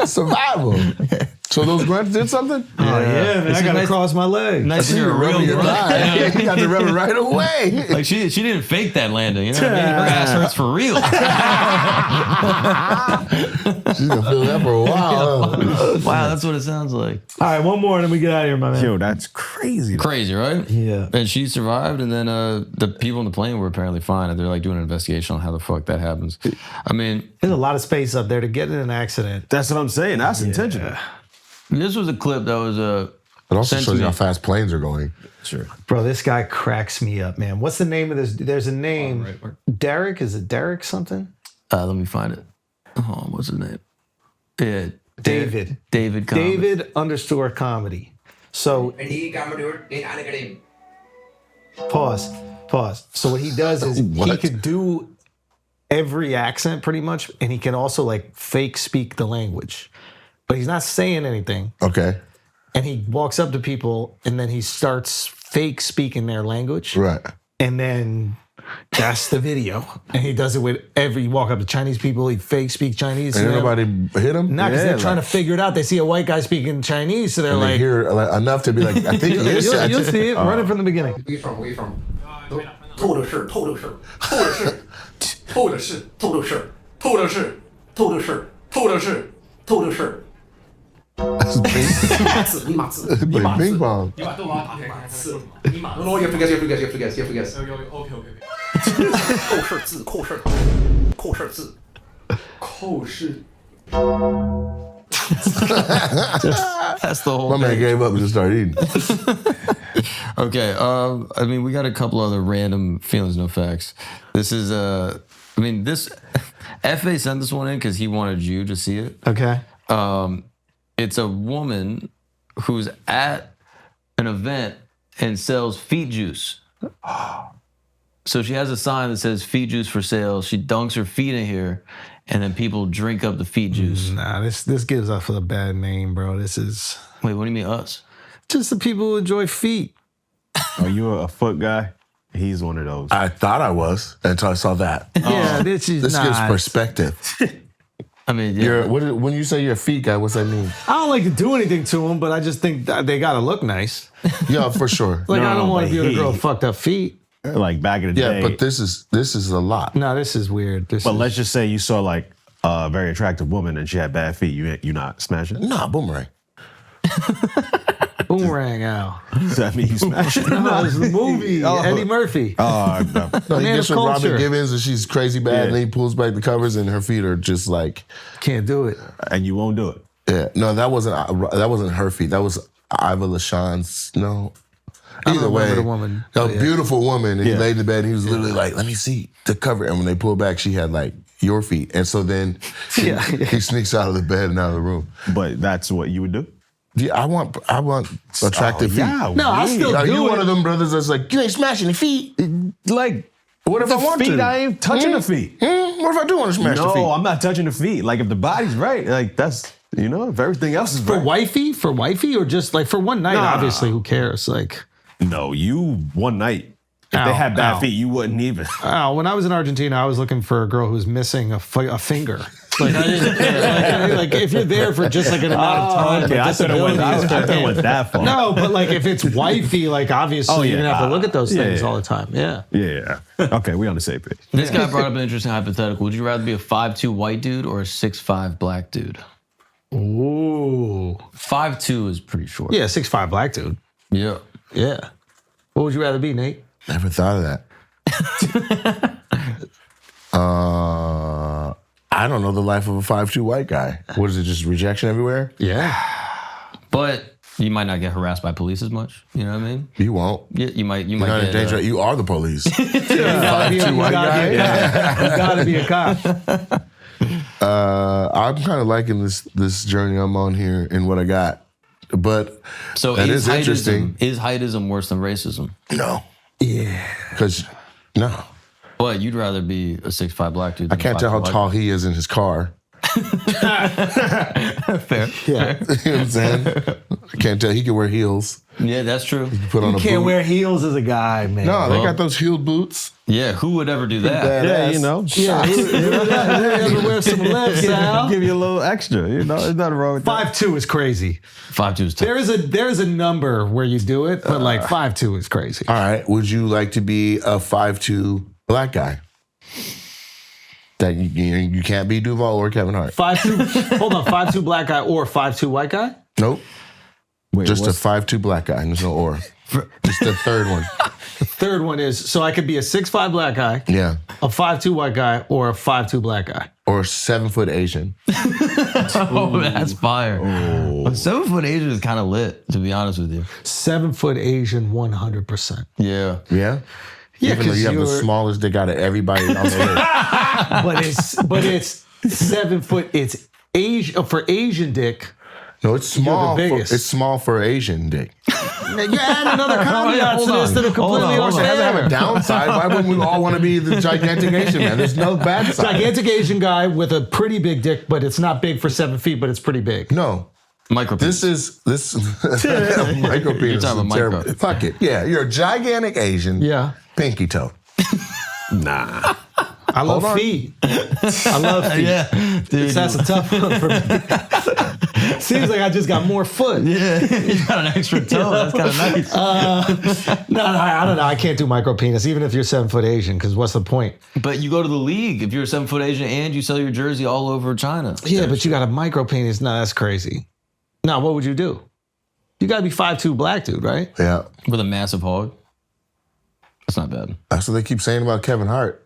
Survival. So those grunts did something?
Oh yeah, man, I gotta cross my legs.
Nice to hear a real
You
grunt.
got to rub it right away.
Like she didn't fake that landing. You know what I mean? Her ass hurts for real.
She's gonna feel that for a while. Huh?
Wow, that's what it sounds like.
All right, one more and then we get out of here, my man.
Yo, that's crazy.
Crazy, right?
Yeah.
And she survived, and then the people in the plane were apparently fine, and they're like doing an investigation on how the fuck that happens. I mean,
There's a lot of space up there to get in an accident.
That's what I'm saying. That's intentional.
this was a clip that was
It also
sent
shows
to
you how
me.
fast planes are going.
Sure.
Bro, this guy cracks me up, man. What's the name of this? There's a name. Derek? Is it Derek something?
Let me find it. Oh, what's his name? Yeah,
David.
David Comedy.
David_comedy. So pause. So what he does is he
What?
could do every accent pretty much, and he can also like fake speak the language. But he's not saying anything.
Okay.
And he walks up to people and then he starts fake speaking their language.
Right.
And then that's the video. And he does it with you walk up to Chinese people, he fake speak Chinese.
And
to them.
everybody hit him?
Not because
Yeah,
they're trying to figure it out. They see a white guy speaking Chinese, so they're
And they
like,
hear enough to be like, I think he is.
you'll see it. Run it from the beginning.
Where you from? 透的是，透的是，透的是，透的是，透的是，透的是，透的是，透的是，透的是。
That's ping.
尼玛字，
Like ping pong.
你把豆麻打开，字，尼玛。No, you forget. OK. 扣事字，扣事字，扣事。
That's the whole
My man
thing.
gave up and just started eating.
Okay, I mean, we got a couple other random feelings, no facts. This is, this, FA sent this one in because he wanted you to see it.
Okay.
It's a woman who's at an event and sells feet juice. So she has a sign that says feet juice for sale. She dunks her feet in here, and then people drink up the feet juice.
Nah, this gives us a bad name, bro. This is
Wait, what do you mean us?
just the people who enjoy feet.
Are you a foot guy? He's one of those.
I thought I was until I saw that.
Yeah, this is
This gives
not.
perspective.
I mean, yeah.
When you say you're a feet guy, what's that mean?
I don't like to do anything to them, but I just think that they gotta look nice.
Yeah, for sure.
Like I don't
No,
want to
but
be with a
he-
girl with fucked up feet.
Like back in the
Yeah,
day.
but this is a lot.
No, this is weird.
But let's just say you saw like a very attractive woman and she had bad feet. You not smashing?
Nah, boomerang.
Boomerang Al.
Does that mean you smashing?
No, it's the movie. Eddie Murphy.
Oh, no.
No, he
Man
gets
of
with
culture.
Robin Givens and she's crazy bad, and then he pulls back the covers and her feet are just like.
Can't do it.
And you won't do it.
Yeah, no, that wasn't her feet. That was Iva LaShawn's. No.
I
Either
don't
way,
remember the woman.
a
Oh, yeah.
beautiful woman, and he laid in the bed, and he was literally like, "Let me see the cover." And when they pulled back, she had like your feet, and so then he sneaks out of the bed and out of the room.
But that's what you would do?
Yeah, I want attractive feet.
Yeah,
No, I still
Are
do
you
it.
one of them brothers that's like, you ain't smashing the feet?
Like,
What if
the
I want
feet,
to?
I ain't touching the feet.
What if I do want to smash the feet?
No, I'm not touching the feet. Like if the body's right, like that's, if everything else is
For
right.
wifey, or just like for one night,
Nah.
obviously, who cares? Like,
No, you one night. If they had bad feet, you wouldn't even.
When I was in Argentina, I was looking for a girl who was missing a finger. Like, I didn't care. Like if you're there for just like an amount of time,
okay, I thought it went that far.
No, but like if it's wifey, like obviously you're gonna have to look at those things all the time. Yeah.
Yeah. Okay, we on the same page.
This guy brought up an interesting hypothetical. Would you rather be a 5'2" white dude or a 6'5" black dude?
Ooh.
5'2" is pretty short.
Yeah, 6'5" black dude.
Yeah.
Yeah. What would you rather be, Nate?
Never thought of that. I don't know the life of a 5'2" white guy. What is it, just rejection everywhere?
Yeah.
But you might not get harassed by police as much. You know what I mean?
You won't.
Yeah, you might
You're not in
get,
danger. You are the police.
You gotta be a cop.
I'm kind of liking this journey I'm on here and what I got. But
so
that is interesting.
Is Heightism worse than racism?
No.
Yeah.
Because, no.
But you'd rather be a 6'5" black dude.
I can't tell how tall he is in his car.
Fair.
Yeah.
You know what I'm saying? I can't tell. He can wear heels.
Yeah, that's true.
Put on
You
a
can't
boot.
wear heels as a guy, man.
No, they got those heeled boots.
Yeah, who would ever do that?
Yeah, you know.
Yeah, you wear some lifts, Al.
Give you a little extra. You know, there's nothing wrong with that.
5'2" is crazy.
5'2" is tough.
There's a number where you do it, but like 5'2" is crazy.
All right. Would you like to be a 5'2" black guy? That you can't be Duval or Kevin Hart.
5'2", hold on, 5'2" black guy or 5'2" white guy?
Nope.
Wait,
Just a 5'2" black guy. And there's no or. Just the third one.
The third one is, so I could be a 6'5" black guy,
Yeah.
a 5'2" white guy, or a 5'2" black guy.
Or 7-foot Asian.
Oh, that's fire.
Oh.
A 7-foot Asian is kind of lit, to be honest with you.
7-foot Asian, 100%.
Yeah.
Yeah?
Yeah,
Even though you have the
you're-
smallest dick out of everybody on the list.
but it's 7 foot. It's Asian for Asian dick.
No, it's small.
You're the biggest.
It's small for Asian dick.
You add another caveat to this that are completely
Of course, it has to have a
unfair.
downside. Why wouldn't we all want to be the gigantic Asian man? There's no bad side.
Gigantic Asian guy with a pretty big dick, but it's not big for 7 feet, but it's pretty big.
No.
Micro penis.
This micro penis.
You're talking about
terrible.
micro.
Fuck it. Yeah, you're a gigantic Asian.
Yeah.
Pinky toe.
Nah.
I love feet. I love feet.
Yeah. Dude,
That's a tough one for me. Seems like I just got more foot.
yeah. You got an extra toe. That's kind of nice.
No, I don't know. I can't do micro penis, even if you're 7 foot Asian, because what's the point?
But you go to the league if you're a 7-foot Asian and you sell your jersey all over China.
Yeah, but you got a micro penis. No, that's crazy. Now, what would you do? You got to be 5'2" black dude, right?
Yeah.
With a massive hog. That's not bad.
That's what they keep saying about Kevin Hart.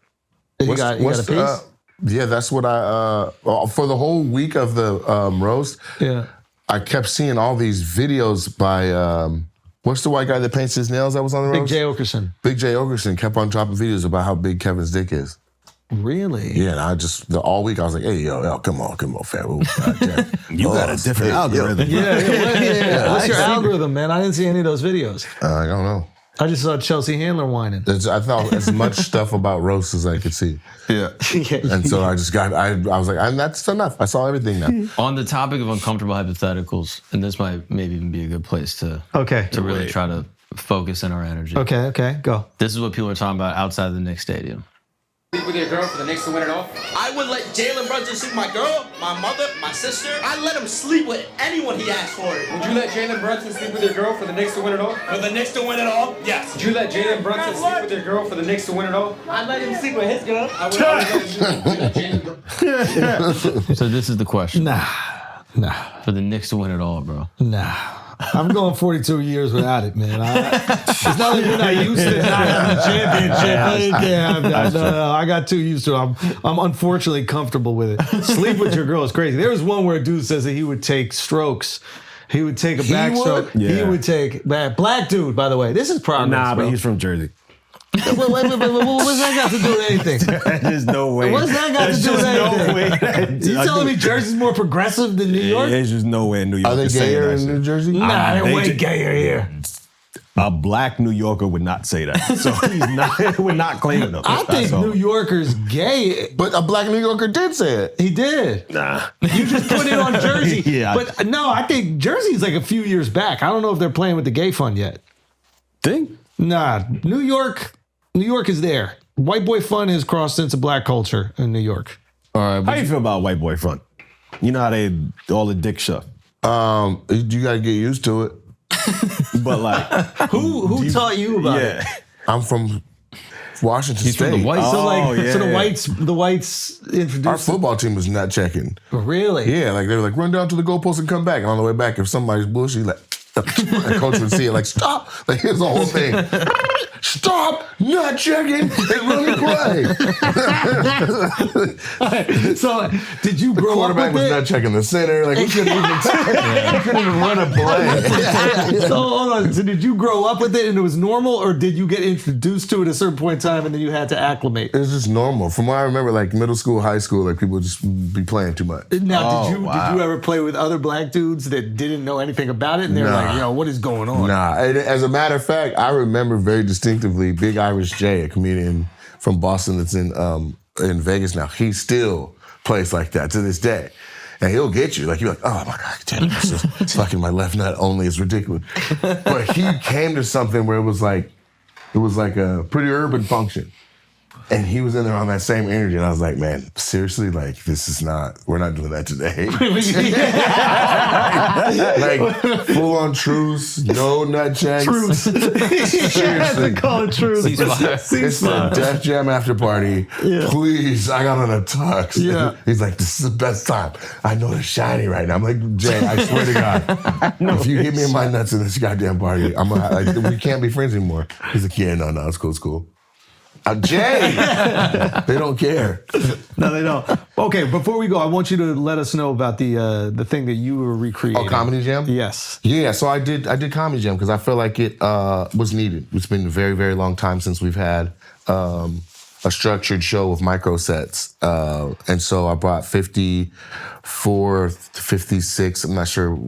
You got a piece?
Yeah, that's what for the whole week of the roast,
Yeah.
I kept seeing all these videos by, what's the white guy that paints his nails that was on the roast?
Big J. Okerson.
Big J. Okerson kept on dropping videos about how big Kevin's dick is.
Really?
Yeah, and I just, all week I was like, hey, yo, come on, fam.
You got a different algorithm.
Yeah. What's your algorithm, man? I didn't see any of those videos.
I don't know.
I just saw Chelsea Handler whining.
I thought as much stuff about roast as I could see.
Yeah.
And so I just I was like, that's enough. I saw everything now.
On the topic of uncomfortable hypotheticals, and this might maybe even be a good place to really try to focus in our energy.
Okay, go.
This is what people are talking about outside the Knicks stadium.
Sleep with your girl for the Knicks to win it all?
I would let Jalen Brunson sleep with my girl, my mother, my sister. I'd let him sleep with anyone he asked for it.
Would you let Jalen Brunson sleep with your girl for the Knicks to win it all?
For the Knicks to win it all? Yes.
Would you let Jalen Brunson sleep with your girl for the Knicks to win it all?
I'd let him sleep with his girl.
I would always let Jalen Brunson.
So this is the question.
Nah.
For the Knicks to win it all, bro.
Nah. I'm going 42 years without it, man. It's not like we're not used to not having a championship. No, I got too used to it. I'm unfortunately comfortable with it. Sleep with your girl is crazy. There was one where a dude says that he would take strokes. He would take a backstroke.
Yeah.
He would take black dude, by the way. This is progress.
Nah,
bro.
but he's from Jersey.
Wait, what's that got to do with anything?
There's no way.
What's that got to do with anything? You telling me Jersey's more progressive than New York?
There's just no way in New York.
Are they gayer in New Jersey?
Nah, they're way gayer here.
A black New Yorker would not say that. So he's not would not claim it.
I think New Yorker's gay.
But a black New Yorker did say it.
He did.
Nah.
You just put it on Jersey.
Yeah.
But no, I think Jersey's like a few years back. I don't know if they're playing with the gay fund yet.
Think?
Nah, New York, New York is there. White boy fun has crossed into black culture in New York.
All right.
How you feel about white boy fun? You know how they all the dick stuff.
You gotta get used to it.
But like,
who taught you about it?
I'm from Washington
He's
State.
from the white.
So the whites introduced
Our football team was nut checking.
Really?
Yeah, like they were like, run down to the goalpost and come back. And on the way back, if somebody's bullshit, like, the coach would see it like, stop. Like, here's the whole thing. Stop, nut checking, and run the
play. So, did you grow up with
quarterback was nut checking the center. Like, he couldn't even run a play.
So, hold on. So, did you grow up with it and it was normal, or did you get introduced to it at a certain point in time and then you had to acclimate?
It was just normal. From what I remember, like middle school, high school, like people would just be playing too much.
Now, did you ever play with other black dudes that didn't know anything about it? And they were like, yo, what is going on?
Nah. As a matter of fact, I remember very distinctly Big Irish J, a comedian from Boston that's in Vegas now. He still plays like that to this day. And he'll get you. Like, you're like, oh my God, damn, this is fucking my left nut only. It's ridiculous. But he came to something where it was like a pretty urban function. And he was in there on that same energy. And I was like, man, seriously, like, we're not doing that today. Like, full on truce, no nut checks.
Truce.
Seriously.
Call it truce.
It's the Def Jam after party. Yeah. Please, I got on a tux.
Yeah.
He's like, this is the best time. I know it's shiny right now. I'm like, Jay, I swear to God, if you hit me in my nuts in this goddamn party, we can't be friends anymore. He's like, yeah, no, it's cool. Jay! They don't care.
No, they don't. Okay, before we go, I want you to let us know about the thing that you were recreating.
Oh, Comedy Jam?
Yes.
Yeah, so I did Comedy Jam because I feel like it was needed. It's been a very, very long time since we've had a structured show with micro sets. And so I brought 54 to 56, I'm not sure,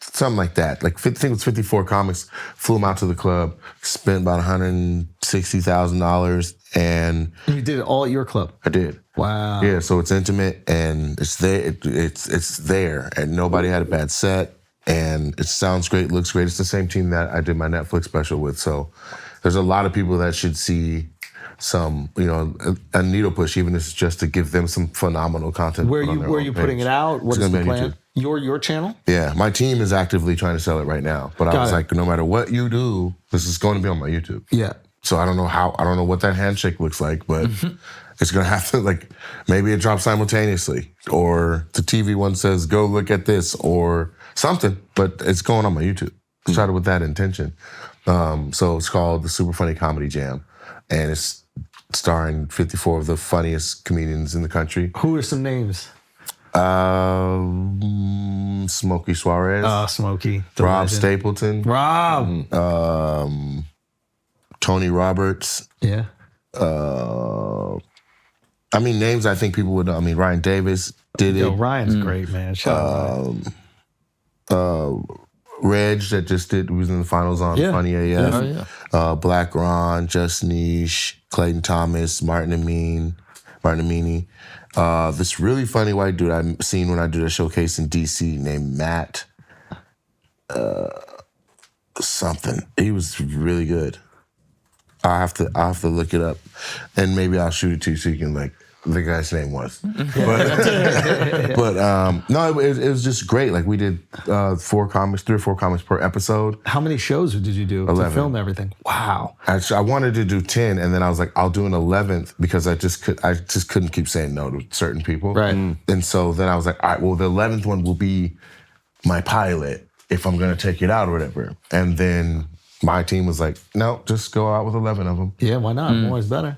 something like that. Like, I think it was 54 comics, flew them out to the club, spent about $160,000. And
you did it all at your club?
I did.
Wow.
Yeah, so it's intimate and it's there. It's there, and nobody had a bad set, and it sounds great, looks great. It's the same team that I did my Netflix special with. So there's a lot of people that should see some, a needle push, even if it's just to give them some phenomenal content.
Where are you putting it out? What's the plan? Your channel?
Yeah, my team is actively trying to sell it right now. But I was like, no matter what you do, this is going to be on my YouTube.
Yeah.
So I don't know what that handshake looks like, but it's gonna have to, like, maybe it drops simultaneously, or the TV one says, go look at this, or something, but it's going on my YouTube. Started with that intention. So it's called the Super Funny Comedy Jam, and it's starring 54 of the funniest comedians in the country.
Who are some names?
Smokey Suarez.
Smokey.
Rob Stapleton.
Rob.
Tony Roberts.
Yeah.
Names I think people would know. Ryan Davis did it.
Ryan's great, man. Shout out.
Reg that just was in the finals on Funny AF. Black Ron, Just Niche, Clayton Thomas, Martin Amini. This really funny white dude I've seen when I did a showcase in DC named Matt something. He was really good. I'll have to look it up, and maybe I'll shoot it to you so you can, like, the guy's name was. But no, it was just great. Like, we did 3 or 4 comics per episode.
How many shows did you do
11.
to film everything? Wow.
Actually, I wanted to do 10, and then I was like, I'll do an 11th because I just couldn't keep saying no to certain people.
Right.
And so then I was like, all right, well, the 11th one will be my pilot if I'm going to take it out or whatever. And then my team was like, no, just go out with 11 of them.
Yeah, why not? More is better.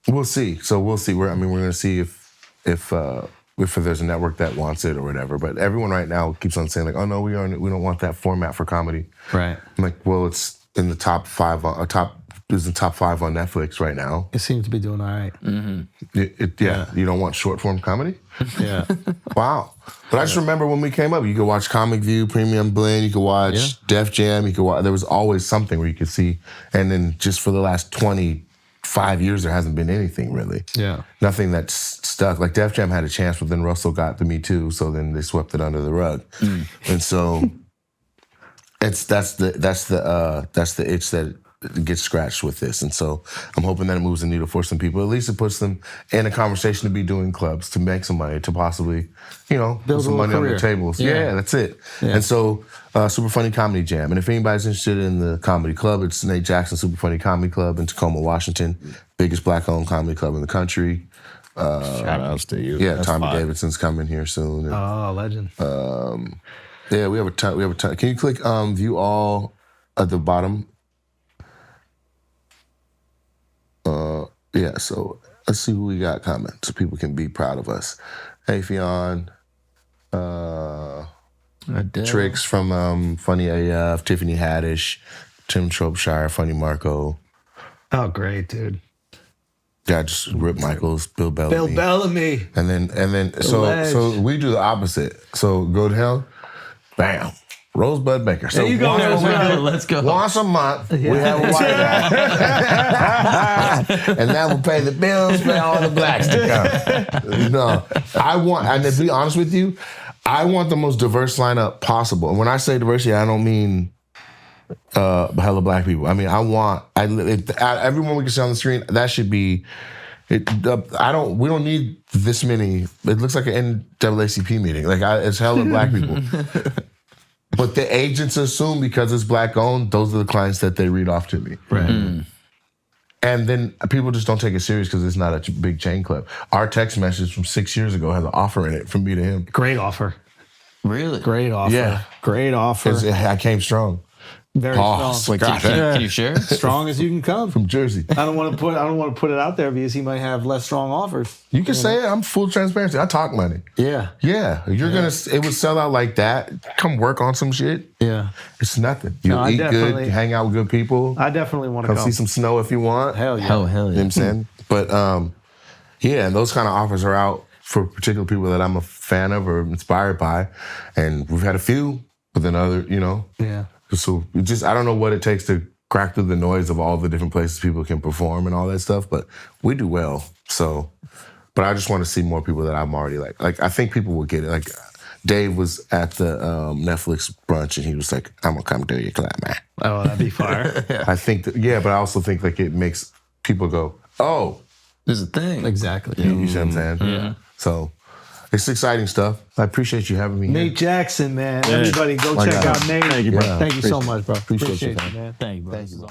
We'll see. So we'll see. We're going to see if there's a network that wants it or whatever. But everyone right now keeps on saying, like, oh no, we don't want that format for comedy.
Right.
I'm like, well, it's in the top 5 on Netflix right now.
It seems to be doing all right.
Mm-hmm. You don't want short form comedy?
Yeah.
Wow. But I just remember when we came up, you could watch Comic View, Premium Blend, you could watch Def Jam, there was always something where you could see. And then just for the last 25 years, there hasn't been anything really. Yeah. Nothing that's stuck. Like Def Jam had a chance, but then Russell got the Me Too, so then they swept it under the rug. And so that's the itch that get scratched with this. And so I'm hoping that it moves the needle for some people. At least it puts them in a conversation to be doing clubs, to make some money, to possibly,
build
put some money
career.
on the tables. Yeah, that's it.
Yeah.
And so Super Funny Comedy Jam. And if anybody's interested in the comedy club, it's Nate Jackson Super Funny Comedy Club in Tacoma, Washington. Biggest black-owned comedy club in the country.
Shout outs to you.
Yeah,
That's
Tommy
fire.
Davidson's coming here soon. And,
Oh, legend.
yeah, we have a ton. Can you click view all at the bottom? Yeah, so let's see who we got coming so people can be proud of us. Hey, Fionn. Tricks from Funny AF, Tiffany Haddish, Tim Shropshire, Funny Marco.
Oh, great, dude.
Yeah, just Rip Michaels, Bill Bellamy.
Bill Bellamy.
And then so we do the opposite. So go to hell, bam. Rosebud Baker. So
There you go,
Let's go.
once a month, we have a white guy. And that will pay the bills for all the blacks to come. No, and to be honest with you, I want the most diverse lineup possible. And when I say diversity, I don't mean hella black people. I mean, everyone we can see on the screen, that should be. We don't need this many. It looks like an NAACP meeting. Like it's hella black people. But the agents assume because it's black owned, those are the clients that they read off to me.
Right.
And then people just don't take it serious because it's not a big chain club. Our text message from 6 years ago has an offer in it from me to him.
Great offer.
Really?
Great offer.
Yeah.
Great offer.
I came strong.
Very
Pause.
strong.
Like,
Can you share?
Strong as you can come.
From Jersey.
I don't want to put it out there because he might have less strong offers.
You can say it. I'm full transparency. I talk money.
Yeah.
Yeah. It would sell out like that. Come work on some shit.
Yeah.
It's nothing. You'll eat good, hang out with good people.
I definitely want to
come see some snow if you want.
Hell yeah.
Hell yeah.
You know what I'm saying? But yeah, and those kind of offers are out for particular people that I'm a fan of or inspired by. And we've had a few, but then other,
Yeah.
So I don't know what it takes to crack through the noise of all the different places people can perform and all that stuff, but we do well. So, but I just want to see more people that I'm already like. Like, I think people will get it. Like, Dave was at the Netflix brunch and he was like, I'm going to come do your clap, man.
Oh, that'd be fire.
I think but I also think like it makes people go, oh.
There's a thing.
Exactly.
You see what I'm saying? Yeah. So, it's exciting stuff. I appreciate you having me here.
Nate Jackson, man. Everybody go check out Nate.
Thank you, bro.
Thank you so much, bro.
Appreciate you,
man.
Thank you, bro.